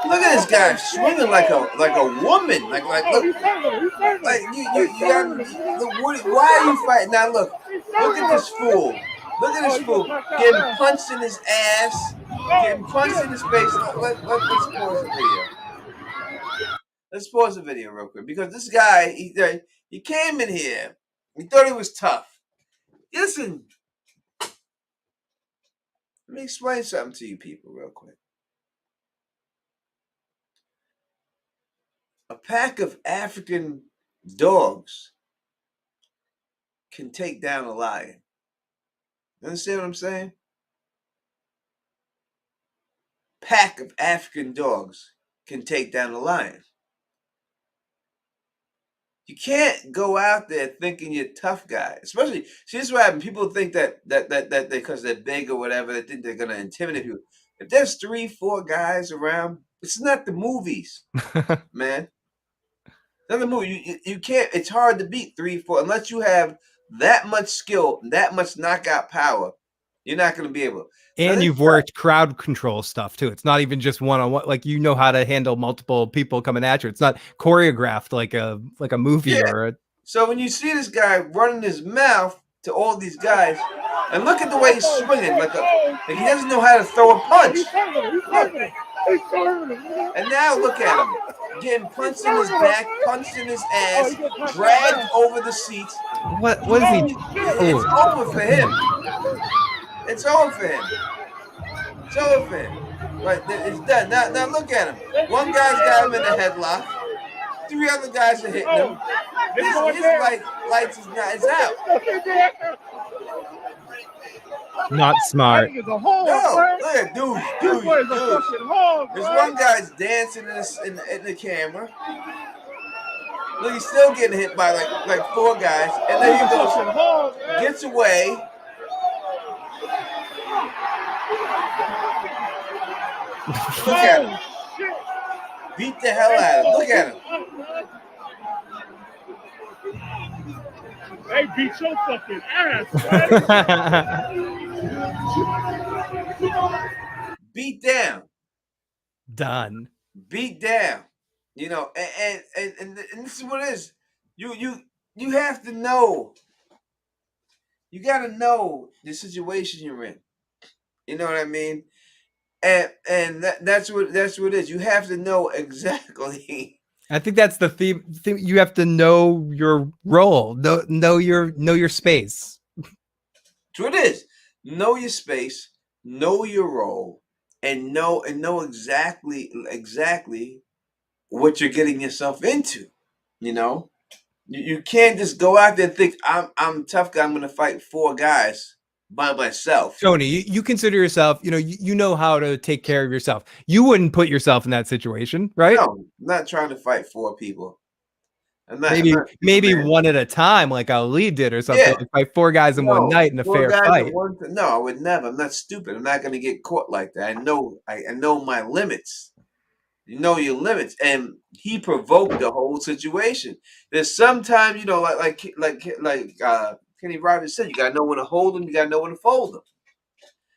Look at this guy swinging like a woman. Like look, like you why are you fighting? Now look at this fool. Look at this fool getting punched in his ass, getting punched in his face. Let's pause the video. Let's pause the video real quick because this guy he came in here. He thought he was tough. Listen, let me explain something to you people real quick. A pack of African dogs can take down a lion. You understand what I'm saying? Pack of African dogs can take down a lion. You can't go out there thinking you're a tough guy. Especially, see, this is what happens. People think that because they're big or whatever, they think they're gonna intimidate people. If there's 3, 4 guys around, it's not the movies, man. Another movie, you can't. It's hard to beat 3, 4 unless you have that much skill, that much knockout power. You're not going to be able. And you've worked crowd control stuff too. It's not even just one-on-one. Like you know how to handle multiple people coming at you. It's not choreographed like a movie or a. So when you see this guy running his mouth to all these guys, and look at the way he's swinging, like he doesn't know how to throw a punch. Look. And now look at him. Getting punched in his back, punched in his ass, dragged over the seats. What is he? It's over for him. It's over for him. It's over for him. Right, it's done. Now look at him. One guy's got him in a headlock. 3 other guys are hitting him. His lights is out. Not smart. No, look at dude. There's one guy's dancing in the camera. Look, he's still getting hit by like 4 guys, and then he goes, gets away. Look at him. Beat the hell out of him. Look at him. They beat your fucking ass, man. Beat down. Done. Beat down. You know, and this is what it is. You have to know. You got to know the situation you're in. You know what I mean? And that's what it is. You have to know exactly I think that's the theme. You have to know your role, know your space. True it is. Know your space, know your role, and know exactly what you're getting yourself into. You know, you can't just go out there and think I'm a tough guy. I'm going to fight 4 guys by myself. Tony, you consider yourself, you know how to take care of yourself. You wouldn't put yourself in that situation, right? No, I'm not trying to fight 4 people. I'm Maybe not Superman. one at a time, like Ali did or something. Yeah. Like 4 guys in one No, night in a 4 fair guys at fight. one time. No, I would never. I'm not stupid. I'm not going to get caught like that. I know my limits. You know your limits, and he provoked the whole situation. There's sometimes, Kenny Rogers said, you gotta know when to hold them, you gotta know when to fold them.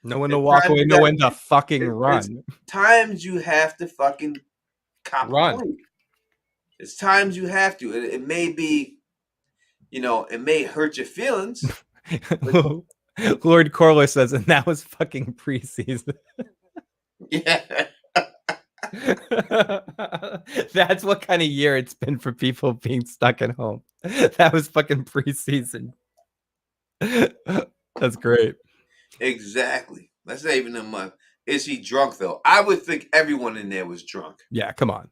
No one to There's walk times away, you no got one to fucking there's run. times you have to fucking cop a Run. plea. It's times you have to. It may be, it may hurt your feelings. Lord Corliss says, and that was fucking preseason. Yeah. That's what kind of year it's been for people being stuck at home. That was fucking preseason. That's great. Exactly. That's not even a month. Is he drunk though? I would think everyone in there was drunk. Yeah, come on.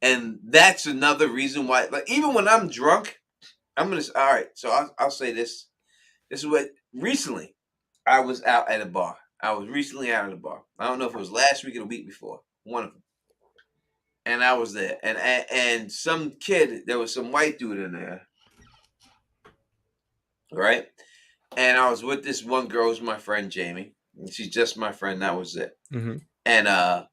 And that's another reason why, like, even when I'm drunk, all right. So I'll say this. This is what recently I was out at a bar. I was recently out at a bar. I don't know if it was last week or the week before. One of them. And I was there, and some kid. There was some white dude in there, right? And I was with this one girl, who's my friend Jamie. And she's just my friend. That was it. Mm-hmm. And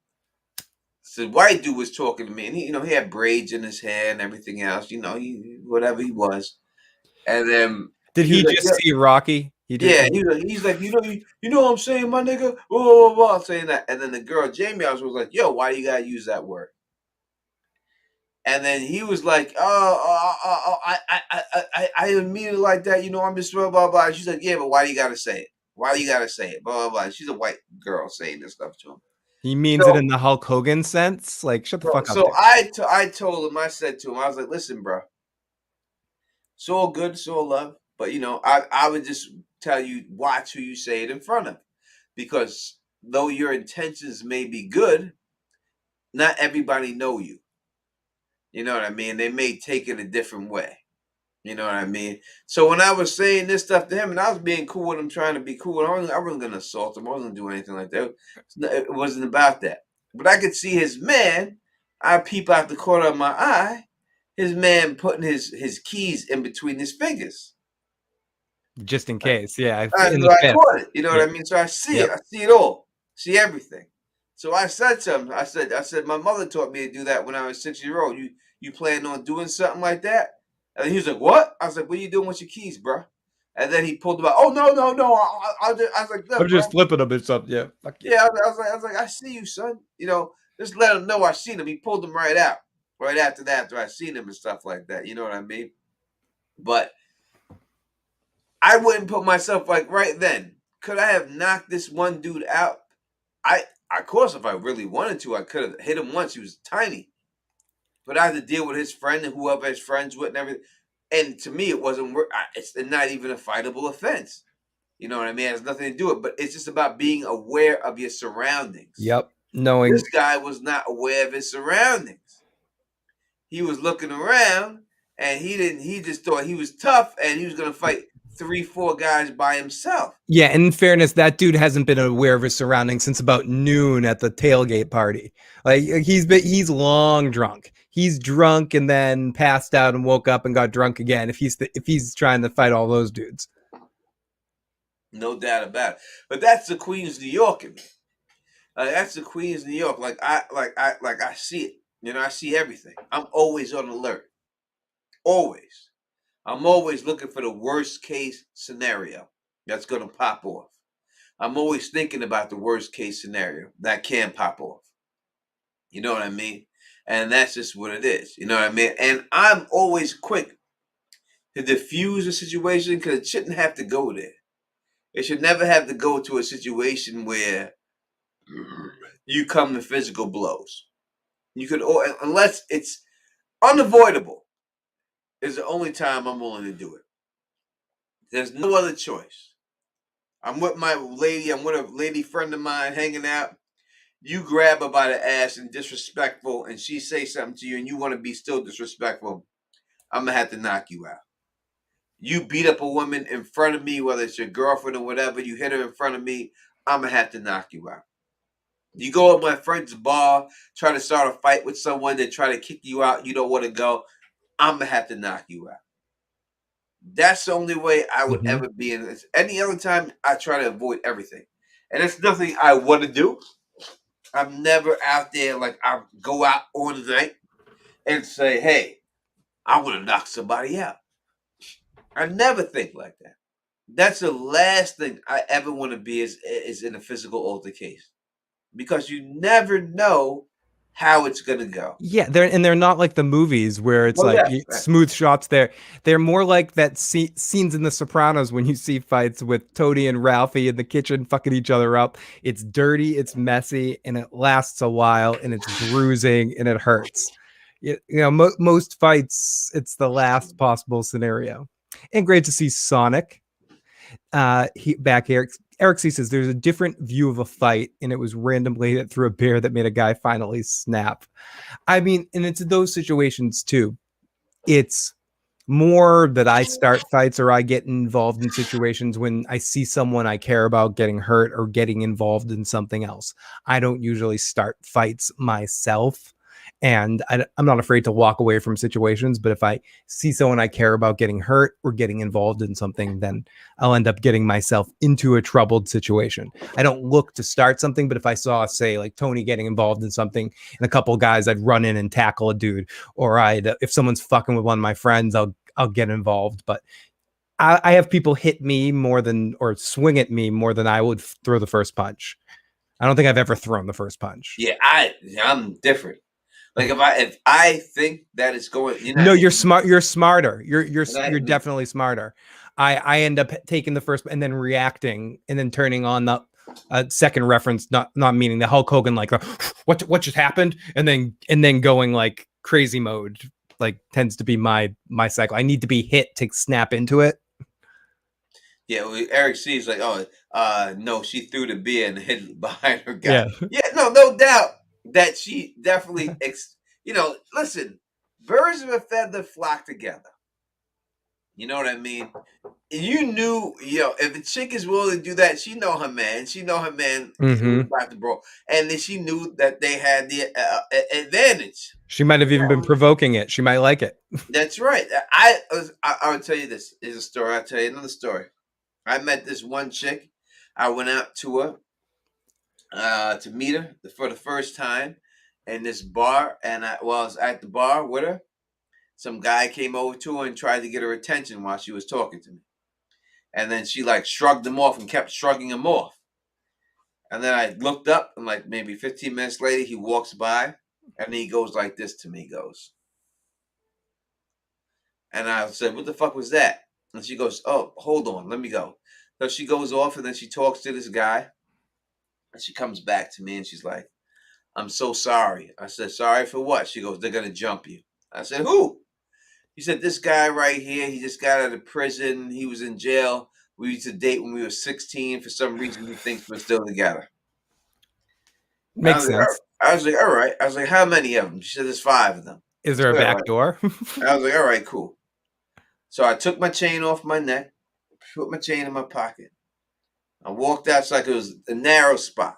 so the white dude was talking to me, and he had braids in his hair and everything else. Whatever he was. And then Did he was like, just see Rocky? yeah, he's like, you know what I'm saying, my nigga? Blah, blah, blah, saying that. And then the girl, Jamie, I was like, yo, why you gotta use that word? And then he was like, I didn't mean it like that. I'm just blah, blah, blah. She's like, yeah, but why do you gotta say it? Why do you gotta say it? Blah, blah, blah. She's a white girl saying this stuff to him. He means it in the Hulk Hogan sense? Like, shut the fuck up. So I told him, I said to him, I was like, listen, bro, it's all good, it's all love. But, I would just tell you, watch who you say it in front of. Because though your intentions may be good, not everybody know you. You know what I mean? They may take it a different way. You know what I mean? So when I was saying this stuff to him, and I was being cool with him, trying to be cool, I wasn't going to assault him. I wasn't doing anything like that. It wasn't about that. But I could see his man. I peep out the corner of my eye. His man putting his keys in between his fingers. Just in case, yeah. I caught it. You know what I mean? So I see it. I see it all. See everything. So I said to him, I said, my mother taught me to do that when I was 6 years old. You plan on doing something like that? And he was like, what? I was like, what are you doing with your keys, bro? And then he pulled them out. Oh, no. I was like, look, I'm just flipping them or something. Yeah. Fuck yeah. I was like, I see you, son. Just let him know I seen him. He pulled them right out. Right after that, after I seen him and stuff like that. You know what I mean? But I wouldn't put myself like right then. Could I have knocked this one dude out? Of course, if I really wanted to, I could have hit him once. He was tiny. But I had to deal with his friend and whoever his friends with and everything. And to me, it wasn't work. It's not even a fightable offense. You know what I mean? It has nothing to do with it. But it's just about being aware of your surroundings. Yep. Knowing this guy was not aware of his surroundings. He was looking around and he just thought he was tough and he was going to fight 3-4 guys by himself. Yeah, and in fairness, that dude hasn't been aware of his surroundings since about noon at the tailgate party. Like he's long drunk. He's drunk and then passed out and woke up and got drunk again. If he's trying to fight all those dudes, no doubt about it. But that's the Queens, New York in me. That's the Queens, New York. I see it. I see everything. I'm always on alert. Always. I'm always looking for the worst case scenario that's going to pop off. I'm always thinking about the worst case scenario that can pop off. You know what I mean? And that's just what it is. You know what I mean? And I'm always quick to diffuse a situation because it shouldn't have to go there. It should never have to go to a situation where you come to physical blows. You could, unless it's unavoidable is the only time I'm willing to do it. There's no other choice. I'm with my lady. I'm with a lady friend of mine hanging out. You grab her by the ass and disrespectful, and she say something to you, and you want to be still disrespectful. I'm gonna have to knock you out. You beat up a woman in front of me, whether it's your girlfriend or whatever. You hit her in front of me. I'm gonna have to knock you out. You go at my friend's bar, try to start a fight with someone, they try to kick you out. You don't want to go. I'm gonna have to knock you out. That's the only way I would Mhm. ever be in this. Any other time, I try to avoid everything. And it's nothing I want to do. I'm never out there like I go out on the night and say, hey, I want to knock somebody out. I never think like that. That's the last thing I ever want to be is in a physical altercation. Because you never know how it's gonna go. Yeah, they're not like the movies where it's Well, like yeah, right. smooth shots there. They're more like that scenes in The Sopranos when you see fights with Tony and Ralphie in the kitchen fucking each other up. It's dirty, it's messy, and it lasts a while, and it's bruising and it hurts. Most fights, it's the last possible scenario. And great to see Sonic back here. Eric C says there's a different view of a fight, and it was randomly hit through a bear that made a guy finally snap. I mean, and it's those situations too. It's more that I start fights or I get involved in situations when I see someone I care about getting hurt or getting involved in something else. I don't usually start fights myself. And I'm not afraid to walk away from situations, but if I see someone I care about getting hurt or getting involved in something, then I'll end up getting myself into a troubled situation. I don't look to start something, but if I saw, say, like Tony getting involved in something and a couple of guys, I'd run in and tackle a dude, or if someone's fucking with one of my friends, I'll get involved. But I have people hit me more than or swing at me more than I would throw the first punch. I don't think I've ever thrown the first punch. Yeah, I'm different. Like if I think that it's going, you're not No, hitting you're me. smart. You're smarter. You're You're not hitting me. definitely smarter. I end up taking the first and then reacting and then turning on the second reference, not meaning the Hulk Hogan like what just happened, and then going like crazy mode. Like tends to be my cycle. I need to be hit to snap into it. Yeah, well, Eric C is like, oh, no, she threw the beer and hid it behind her guy. Yeah. Yeah, no doubt that she definitely, listen, birds of a feather flock together. You know what I mean? And you knew, if the chick is willing to do that, she know her man. She know her man Mm-hmm. about the bro, and then she knew that they had the advantage. She might have even been provoking it. She might like it. That's right. I would tell you this is a story. I'll tell you another story. I met this one chick. I went out to her to meet her for the first time in this bar, and I was at the bar with her. Some guy came over to her and tried to get her attention while she was talking to me. And then she like shrugged him off and kept shrugging him off. And then I looked up and like maybe 15 minutes later, he walks by and he goes like this to me, goes. And I said, what the fuck was that? And she goes, oh, hold on, let me go. So she goes off and then she talks to this guy. And she comes back to me and she's like, I'm so sorry. I said, sorry for what? She goes, they're going to jump you. I said, who? He said, this guy right here, he just got out of prison. He was in jail. We used to date when we were 16. For some reason, he thinks we're still together. Makes sense. I was like, all right. I was like, how many of them? She said, there's 5 of them. Is there a back door? I was like, all right, cool. So I took my chain off my neck, put my chain in my pocket. I walked out like it was a narrow spot.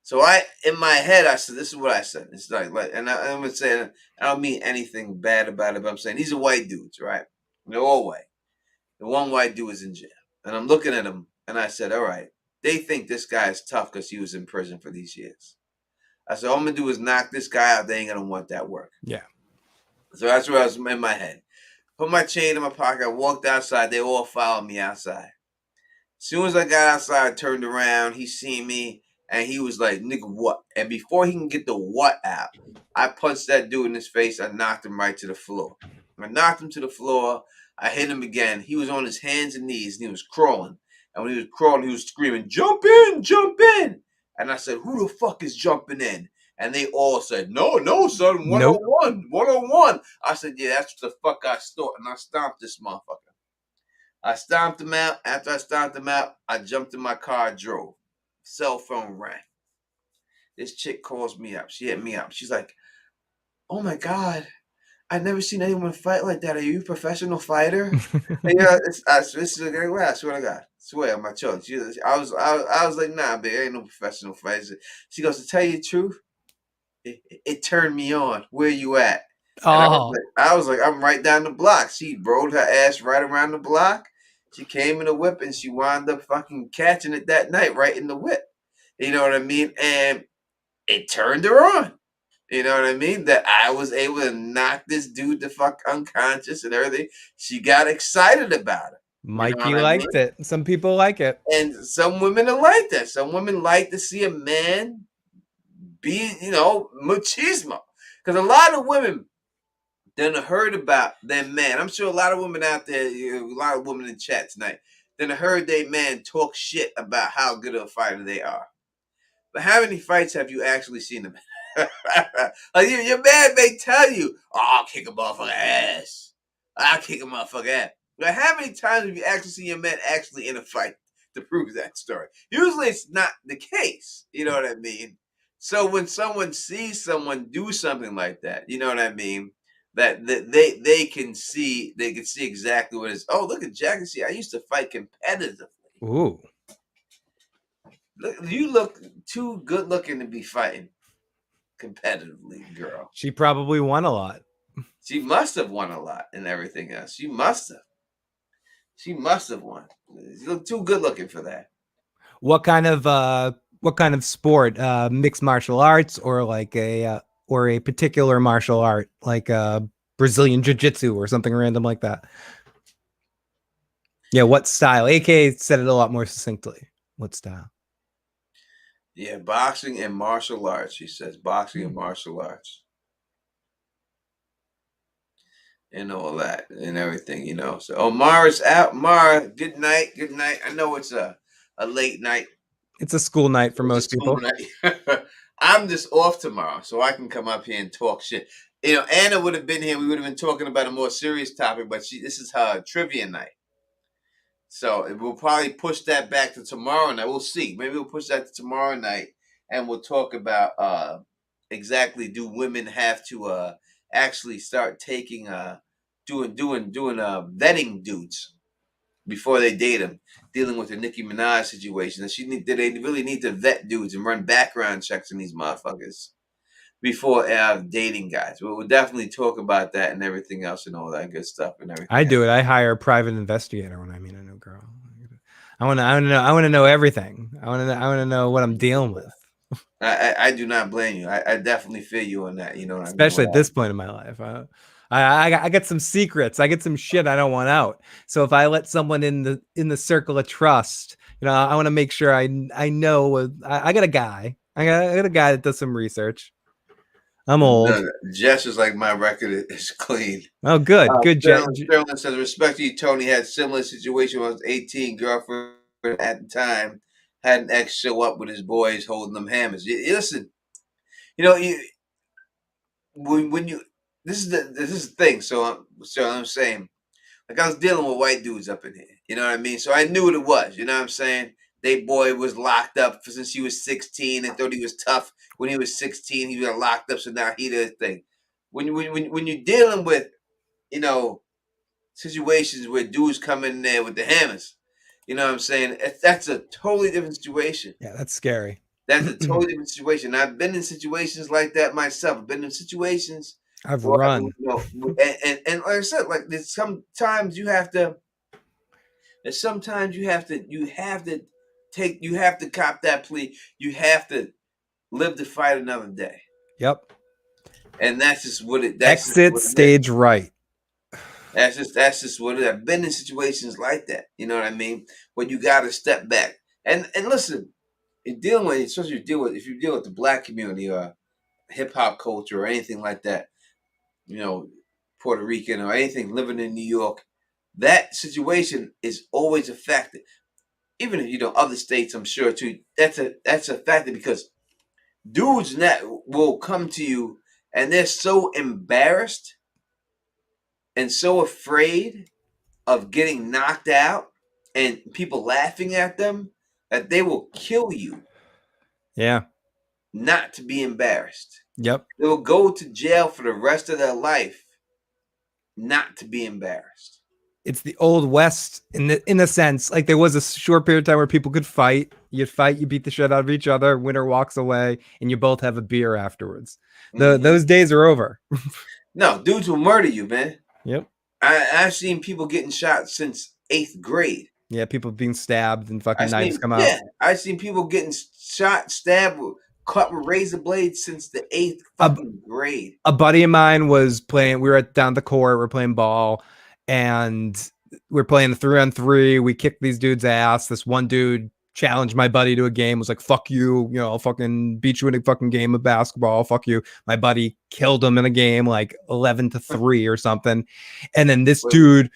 So in my head, I said, this is what I said. It's like and I'm going to say, I don't mean anything bad about it, but I'm saying these are white dudes, right? They're all white. The one white dude is in jail. And I'm looking at him, and I said, all right, they think this guy is tough because he was in prison for these years. I said, all I'm going to do is knock this guy out. They ain't going to want that work. Yeah. So that's where I was in my head. Put my chain in my pocket. I walked outside. They all followed me outside. As soon as I got outside, I turned around. He seen me, and he was like, nigga, what? And before he can get the what out, I punched that dude in his face. I knocked him right to the floor. I knocked him to the floor. I hit him again. He was on his hands and knees, and he was crawling. And when he was crawling, he was screaming, jump in, jump in. And I said, who the fuck is jumping in? And they all said, no, son, Nope. 101, 101. I said, yeah, that's the fuck I stole. And I stomped this motherfucker. I stomped him out. After I stomped him out, I jumped in my car, drove. Cell phone rang. This chick calls me up. She hit me up. She's like, oh my God, I've never seen anyone fight like that. Are you a professional fighter? Yeah, this is a great way. I swear to God. Swear on my children. I was like, nah, babe, I ain't no professional fighter. She goes, to tell you the truth, it turned me on. Where you at? And Oh, I was like, I'm right down the block. She rolled her ass right around the block. She came in the whip and she wound up fucking catching it that night right in the whip. You know what I mean? And it turned her on. You know what I mean? That I was able to knock this dude the fuck unconscious and everything. She got excited about it. You know Mikey what I mean? liked it. Some people like it. And some women are like that. Some women like to see a man be, machismo. Because a lot of women then heard about their man. I'm sure a lot of women out there, a lot of women in chat tonight, then heard their man talk shit about how good of a fighter they are. But how many fights have you actually seen them? Like your man may tell you, oh, I'll kick a motherfucker ass. I'll kick a motherfucker ass. But how many times have you actually seen your man actually in a fight to prove that story? Usually it's not the case. You know what I mean? So when someone sees someone do something like that, you know what I mean? That they can see exactly what it is. Oh, look at Jack. See, I used to fight competitively. Ooh. Look, you look too good looking to be fighting competitively, girl. She probably won a lot. She must have won a lot and everything else. She must have. She must have won. You look too good looking for that. What kind of sport? Mixed martial arts or like a particular martial art like Brazilian jiu-jitsu or something random like that? Yeah, what style? AK said it a lot more succinctly. What style? Yeah, boxing and martial arts. She says boxing and martial arts. And all that and everything, So, oh, Mara's out. Mara, good night. Good night. I know it's a late night. It's a school night for It's most people. night. I'm just off tomorrow, so I can come up here and talk shit. Anna would have been here. We would have been talking about a more serious topic, but this is her trivia night. So we'll probably push that back to tomorrow night. We'll see. Maybe we'll push that to tomorrow night, and we'll talk about exactly, do women have to actually start taking doing vetting dudes before they date them, dealing with the Nicki Minaj situation. Do they really need to vet dudes and run background checks on these motherfuckers before dating guys? We'll definitely talk about that and everything else and all that good stuff and everything. I do it. I hire a private investigator when I meet a new girl. I want to know everything. I want to know what I'm dealing with. I do not blame you. I definitely feel you on that. You know what Especially I mean? at this point in my life. I get some secrets. I get some shit I don't want out. So if I let someone in the circle of trust, I want to make sure I know. I got a guy. I got a guy that does some research. I'm old. No, Jess is like, my record is clean. Oh, good. Good. Sterling says, respect to you, Tony. Had similar situation when I was 18. Girlfriend at the time had an ex show up with his boys holding them hammers. Listen, when you this is the thing. So I'm saying, like, I was dealing with white dudes up in here. You know what I mean? So I knew what it was. You know what I'm saying? They boy was locked up since he was 16 and thought he was tough. When he was 16, he got locked up. So now he did his thing. When you're dealing with, situations where dudes come in there with the hammers, you know what I'm saying? That's a totally different situation. Yeah, that's scary. That's a totally different situation. I've been in situations like that myself. I've been in situations I've where, run. and like I said, like, sometimes you have to cop that plea. You have to live to fight another day. Yep. And that's just what it. Exit stage right. That's just what it is. I've been in situations like that. You know what I mean? When you got to step back and listen. Especially if you deal with the black community or hip hop culture or anything like that, Puerto Rican or anything, living in New York, that situation is always affected. Even if other states, I'm sure too. That's a factor because dudes that will come to you and they're so embarrassed and so afraid of getting knocked out and people laughing at them that they will kill you Yeah. not to be embarrassed. Yep. They will go to jail for the rest of their life not to be embarrassed. It's the old west in a sense. Like there was a short period of time where people could fight. You'd fight, you beat the shit out of each other. Winner walks away, and you both have a beer afterwards. Those days are over. No, dudes will murder you, man. Yep. I've seen people getting shot since 8th grade. Yeah, people being stabbed and fucking knives come out. Yeah, I've seen people getting shot, stabbed, cut with razor blades since the 8th fucking grade. A buddy of mine was playing. We were down the court. We're playing ball, and we're playing 3-on-3. We kicked these dudes' ass. This one dude challenged my buddy to a game. Was like, "Fuck you, you know, I'll fucking beat you in a fucking game of basketball. Fuck you." My buddy killed him in a game, like 11-3 or something. And then this dude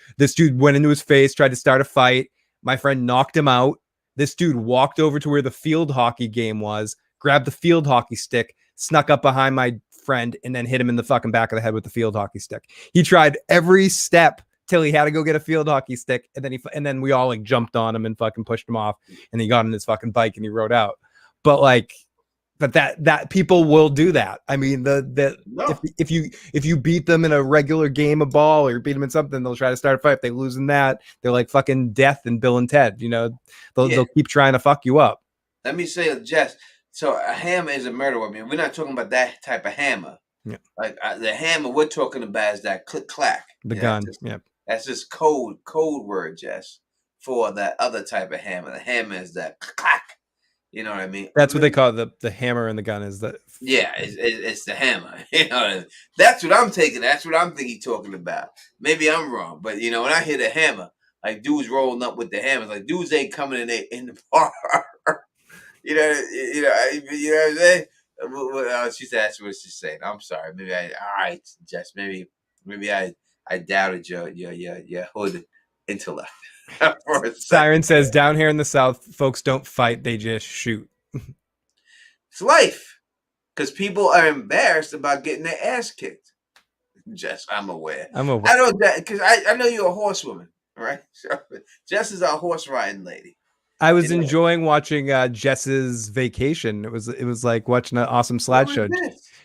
went into his face, tried to start a fight. My friend knocked him out. This dude walked over to where the field hockey game was, grabbed the field hockey stick, snuck up behind my friend, and then hit him in the fucking back of the head with the field hockey stick. He tried every step till he had to go get a field hockey stick, and then we all like jumped on him and fucking pushed him off, and he got on his fucking bike and he rode out. But that people will do that. I mean, if you beat them in a regular game of ball or you beat them in something, they'll try to start a fight. If they lose in that, they're like fucking Death and Bill and Ted. You know, they'll keep trying to fuck you up. Let me say, Jess. So a hammer is a murder weapon. We're not talking about that type of hammer. Yeah. Like the hammer we're talking about is that click clack. The gun. That's just code word, Jess, for that other type of hammer. The hammer is that clack. You know what I mean? That's what they call the hammer and the gun is that. Yeah, it's the hammer. You know, that's what I'm taking. That's what I'm thinking talking about. Maybe I'm wrong, but you know, when I hear the hammer, like dudes rolling up with the hammers, like dudes ain't coming in the bar. You know what I'm saying? She said that's what she's saying. I'm sorry. Maybe all right, Jess. Maybe I doubted your hood intellect. Siren says down here in the South, folks don't fight; they just shoot. It's life, because people are embarrassed about getting their ass kicked. Jess, I'm aware. I don't, because I know you're a horsewoman, right? So, Jess is our horse riding lady. I was enjoying watching Jess's vacation. It was like watching an awesome slideshow.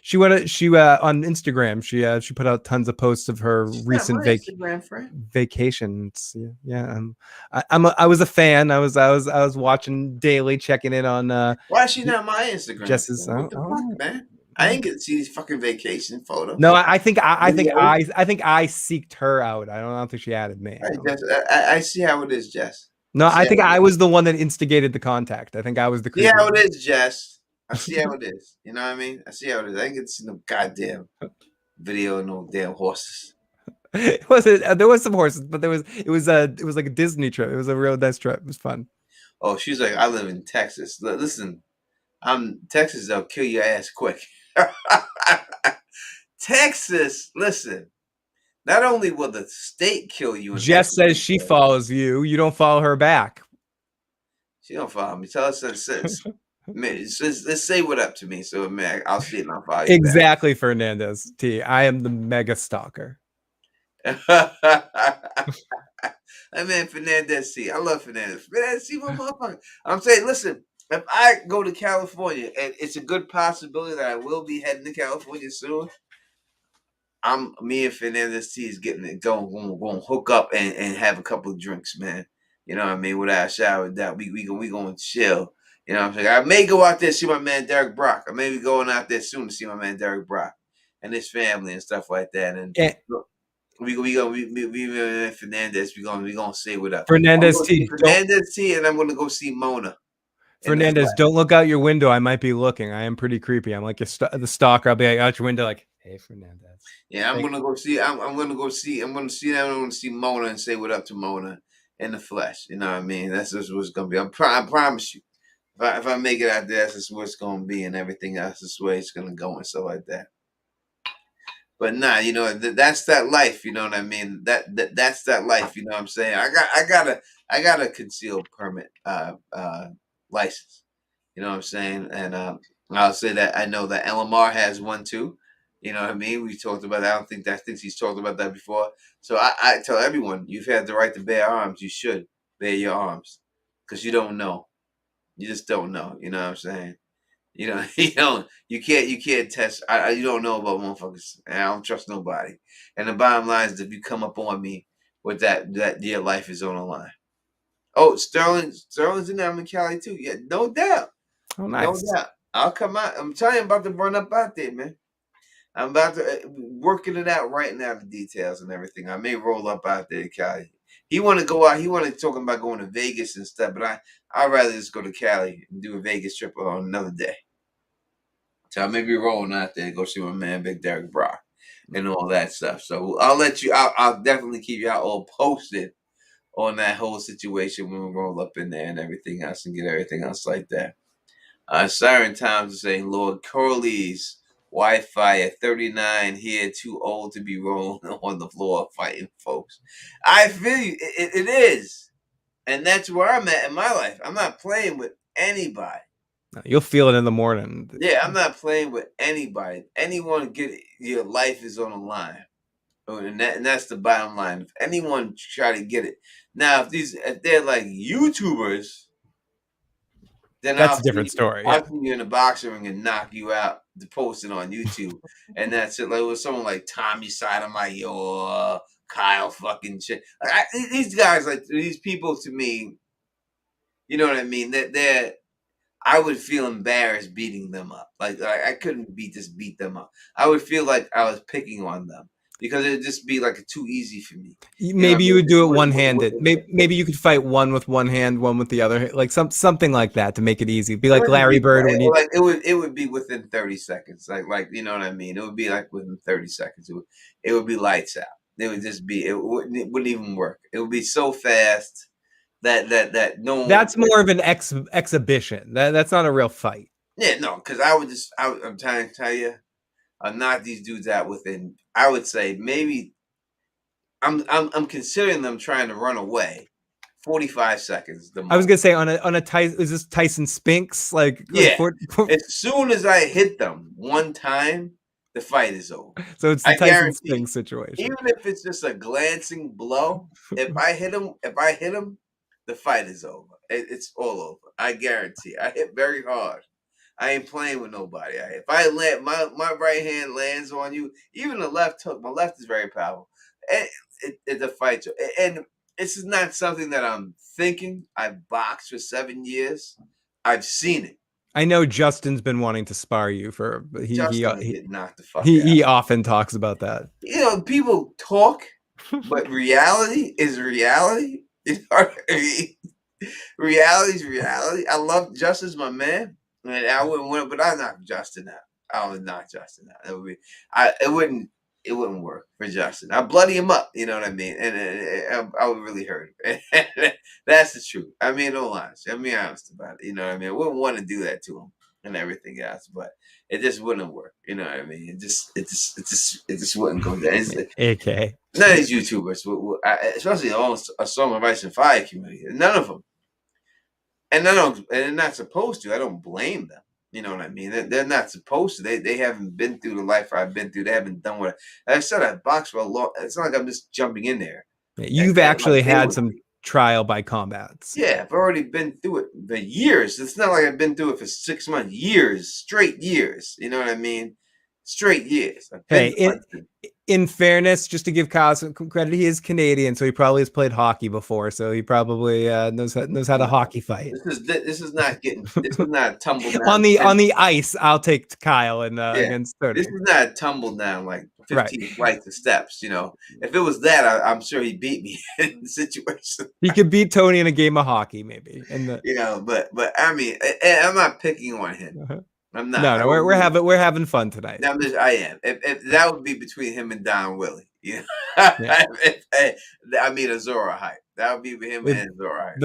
She on Instagram. She put out tons of posts of her recent vacations. Yeah. I was a fan. I was watching daily, checking in on. Why is she not my Instagram? Jess's. What the fuck, man? I ain't get to see these fucking vacation photos. No, I think I seeked her out. I don't think she added me. I see how it is, Jess. No, I think I was the one that instigated the contact. I think I was the creeper. See how it is, Jess. I see how it is. You know what I mean? I see how it is. I ain't get to see no goddamn video of no damn horses. It wasn't. There was some horses, but it was like a Disney trip. It was a real nice trip. It was fun. Oh, she's like, I live in Texas. Listen, Texas. They'll kill your ass quick. Texas. Listen. Not only will the state kill you. Jess says she follows you. You don't follow her back. She don't follow me. Tell us let's say what up to me. So man, I'll see it and I'll follow you. Exactly, back. Fernandez T. I am the mega stalker. I mean Fernandez T. I love Fernandez. Fernandez T. What motherfucker? I'm saying, listen, if I go to California, and it's a good possibility that I will be heading to California soon. Me and Fernandez T is getting it going hook up and have a couple of drinks, man. You know what I mean? Without a shower of doubt, we going to chill. You know what I'm saying? I may go out there and see my man Derek Brock. I may be going out there soon to see my man Derek Brock and his family and stuff like that. And we Fernandez. We gonna say what up. Fernandez T. And I'm gonna go see Mona. Fernandez, don't look out your window. I might be looking. I am pretty creepy. I'm like the stalker. I'll be like out your window, like, hey, Fernandez. Yeah, I'm gonna go see. I'm gonna see Mona and say what up to Mona in the flesh. You know what I mean? That's just what's gonna be. I promise you. If I make it out there, that's just what it's gonna be, and everything else is the way it's gonna go and stuff like that. But nah, you know, that's that life. You know what I mean? That's that life. You know what I'm saying? I got a concealed permit license. You know what I'm saying? And I'll say that I know that LMR has one too. You know what I mean? We talked about that. I don't think that thinks he's talked about that before. So I tell everyone, you've had the right to bear arms. You should bear your arms because you don't know. You just don't know. You know what I'm saying? You know, you can't test. You don't know about motherfuckers, and I don't trust nobody. And the bottom line is, if you come up on me with that your life is on the line. Oh, Sterling's in there. I'm in Cali too. Yeah, no doubt, Oh, no nice. doubt. I'll come out. I'm telling you, I'm about to run up out there, man. I'm about to working it out right now, the details and everything. I may roll up out there to Cali. He want to go out. He want to talking about going to Vegas and stuff, but I'd rather just go to Cali and do a Vegas trip on another day. So I may be rolling out there to go see my man Big Derek Brock and all that stuff. So I'll let you. I'll definitely keep y'all all posted on that whole situation when we roll up in there and everything else and get everything else like that. Siren Times is saying, Lord Corley's Wi-Fi at 39 here, too old to be rolling on the floor fighting folks. I feel you. It is. And that's where I'm at in my life. I'm not playing with anybody. You'll feel it in the morning. Yeah, I'm not playing with anybody. Anyone get it, your life is on the line. And that's the bottom line. If anyone try to get it. Now, if they're like YouTubers, then That's a different story. Yeah. I'll see you in a boxing ring and knock you out to post it on YouTube. And that's it. Like with someone like Tommy Sotomayor, Kyle fucking shit. These guys, like these people to me, you know what I mean? They're I would feel embarrassed beating them up. Like I couldn't beat them up. I would feel like I was picking on them because it'd just be like too easy for me. Maybe you would do it one-handed. Maybe you could fight one with one hand, one with the other, like something like that to make it easy. Be like Larry Bird when you like it would be within 30 seconds. Like you know what I mean? It would be like within 30 seconds. It would be lights out. It would just be it wouldn't even work. It would be so fast that no one. That's more of an exhibition. That's not a real fight. Yeah, no, because I'm trying to tell you, I'll knock these dudes out within. I would say maybe I'm considering them trying to run away. 45 seconds. I was gonna say on a Tyson, is this Tyson Spinks? Like yeah, as soon as I hit them one time, the fight is over. So it's the Tyson Spinks situation. Even if it's just a glancing blow, if I hit him, the fight is over. It's all over. I guarantee. I hit very hard. I ain't playing with nobody. If I land my right hand lands on you, even the left hook, my left is very powerful. It's a fight. And this is not something that I'm thinking. I've boxed for 7 years. I've seen it. I know Justin's been wanting to spar you for he knocked the fuck out. He often talks about that. You know, people talk, but reality is reality. You know what I mean? Reality is reality. I love Justin's my man. And I wouldn't win, but I knocked Justin out. I would knock Justin out. It wouldn't work for Justin. I bloody him up, you know what I mean? And I would really hurt him. That's the truth. I mean, no lies. I'm being honest about it. You know what I mean? I wouldn't want to do that to him and everything else, but it just wouldn't work. You know what I mean? It just wouldn't go down. AK. None of these YouTubers, especially all a Song of Ice and Fire community, none of them. And they're not supposed to. I don't blame them. You know what I mean? They're not supposed to. They haven't been through the life I've been through. They haven't done what I said. I boxed for a long. It's not like I'm just jumping in there. You've actually had some trial by combats. Yeah, I've already been through it for years. It's not like I've been through it for 6 months. Years, straight years. You know what I mean? Straight years. Hey, in fairness, just to give Kyle some credit, he is Canadian, so he probably has played hockey before. So he probably knows how to hockey fight. This is not tumble down. on the ice, I'll take Kyle and against 30. This is not a tumble down like 15 flights of steps. You know, if it was that, I'm sure he beat me in the situation. He could beat Tony in a game of hockey, maybe. You know, but I mean, I'm not picking on him. I'm not. No, we're having fun tonight. I am. If that would be between him and Don Willie, yeah. I mean, Azora hype. That would be him and Azora hype.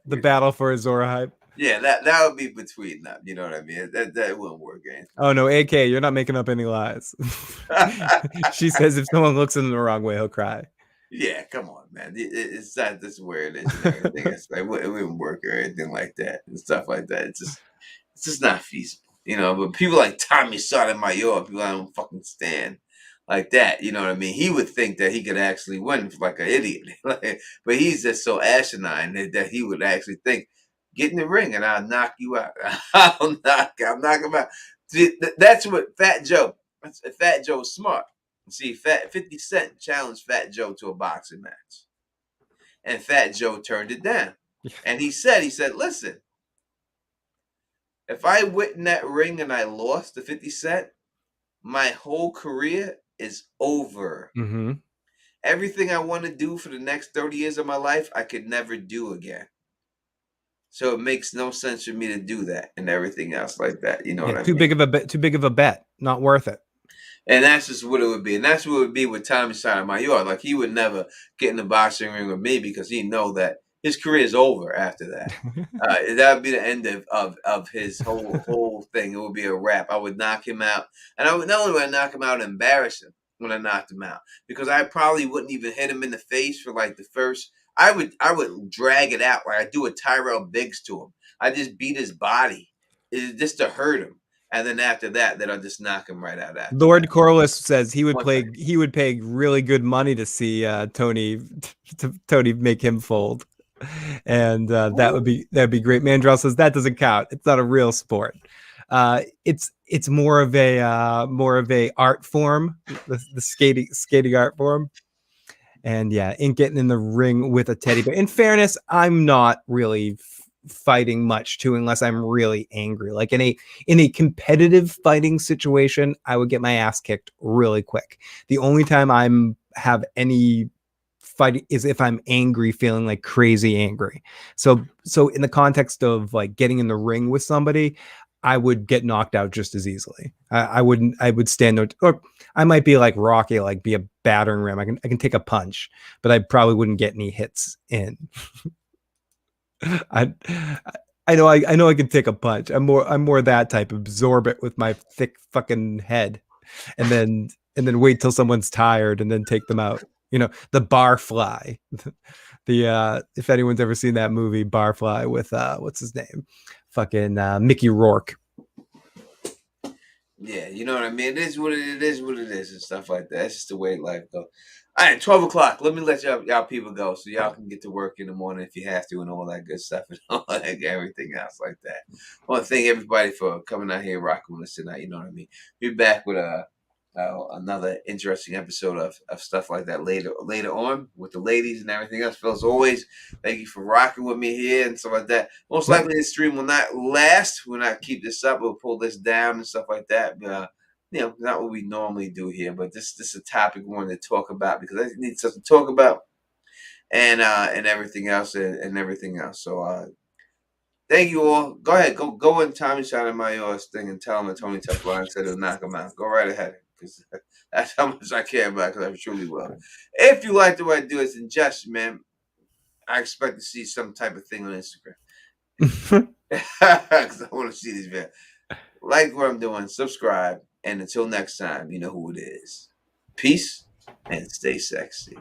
The battle for Azora hype. Yeah, that would be between them. You know what I mean? That wouldn't work. Oh no, AK, you're not making up any lies. She says if someone looks at him the wrong way, he'll cry. Yeah, come on, man. It's not this where it is. And everything. It's like it wouldn't work or anything like that and stuff like that. It's just not feasible. You know, but people like Tommy Sotomayor, people I don't fucking stand like that. You know what I mean? He would think that he could actually win like an idiot. But he's just so asinine that he would actually think, get in the ring and I'll knock you out. I'll knock him out. See, that's what Fat Joe. Fat Joe's smart. See, 50 Cent challenged Fat Joe to a boxing match. And Fat Joe turned it down. And he said, listen, if I went in that ring and I lost to 50 Cent, my whole career is over. Mm-hmm. Everything I want to do for the next 30 years of my life, I could never do again. So it makes no sense for me to do that and everything else like that. You know what I Too mean? big of a bet. Too big of a bet. Not worth it. And that's just what it would be. And that's what it would be with Tommy Sotomayor. Like, he would never get in the boxing ring with me because he know that his career is over after that. That would be the end of his whole thing. It would be a wrap. I would knock him out. And I would not only would I knock him out and embarrass him when I knocked him out, because I probably wouldn't even hit him in the face for like the first. I would drag it out. Like I do a Tyrell Biggs to him. I just beat his body just to hurt him. And then after that, then I'll just knock him right out. After Lord that. Corliss says he would One play. second. He would pay really good money to see Tony make him fold, and that'd be great. Mandrell says that doesn't count. It's not a real sport. It's more of a art form, the skating art form. And yeah, ain't getting in the ring with a teddy bear. In fairness, I'm not really fighting much too, unless I'm really angry. Like in a competitive fighting situation, I would get my ass kicked really quick. The only time I'm have any fighting is if I'm angry, feeling like crazy angry. So in the context of like getting in the ring with somebody, I would get knocked out just as easily. I would stand there, or I might be like Rocky, like be a battering ram. I can take a punch, but I probably wouldn't get any hits in. I know I can take a punch. I'm more that type. Absorb it with my thick fucking head, and then wait till someone's tired and then take them out. You know, the Barfly. The if anyone's ever seen that movie Barfly with what's his name? Fucking Mickey Rourke. Yeah, you know what I mean? It is what it is, and stuff like that. It's just the way life goes. All right, 12 o'clock. Let me let y'all people go so y'all can get to work in the morning if you have to and all that good stuff and all that, everything else like that. I want to thank everybody for coming out here rocking with us tonight. You know what I mean? Be back with another interesting episode of stuff like that later on with the ladies and everything else. Phil, as always, thank you for rocking with me here and stuff like that. Most likely this stream will not last. We'll not keep this up. We'll pull this down and stuff like that. But, you know, not what we normally do here. But this is a topic we wanted to talk about because I need something to talk about and everything else and everything else. So thank you all. Go ahead. Go in Tommy Sotomayor's thing and tell him that Tony Teflon said he'll knock him out. Go right ahead. Because that's how much I care about, because I truly will. If you like the way I do it, then just, man, I expect to see some type of thing on Instagram. Because I want to see this video. Like what I'm doing, subscribe, and until next time, you know who it is. Peace and stay sexy.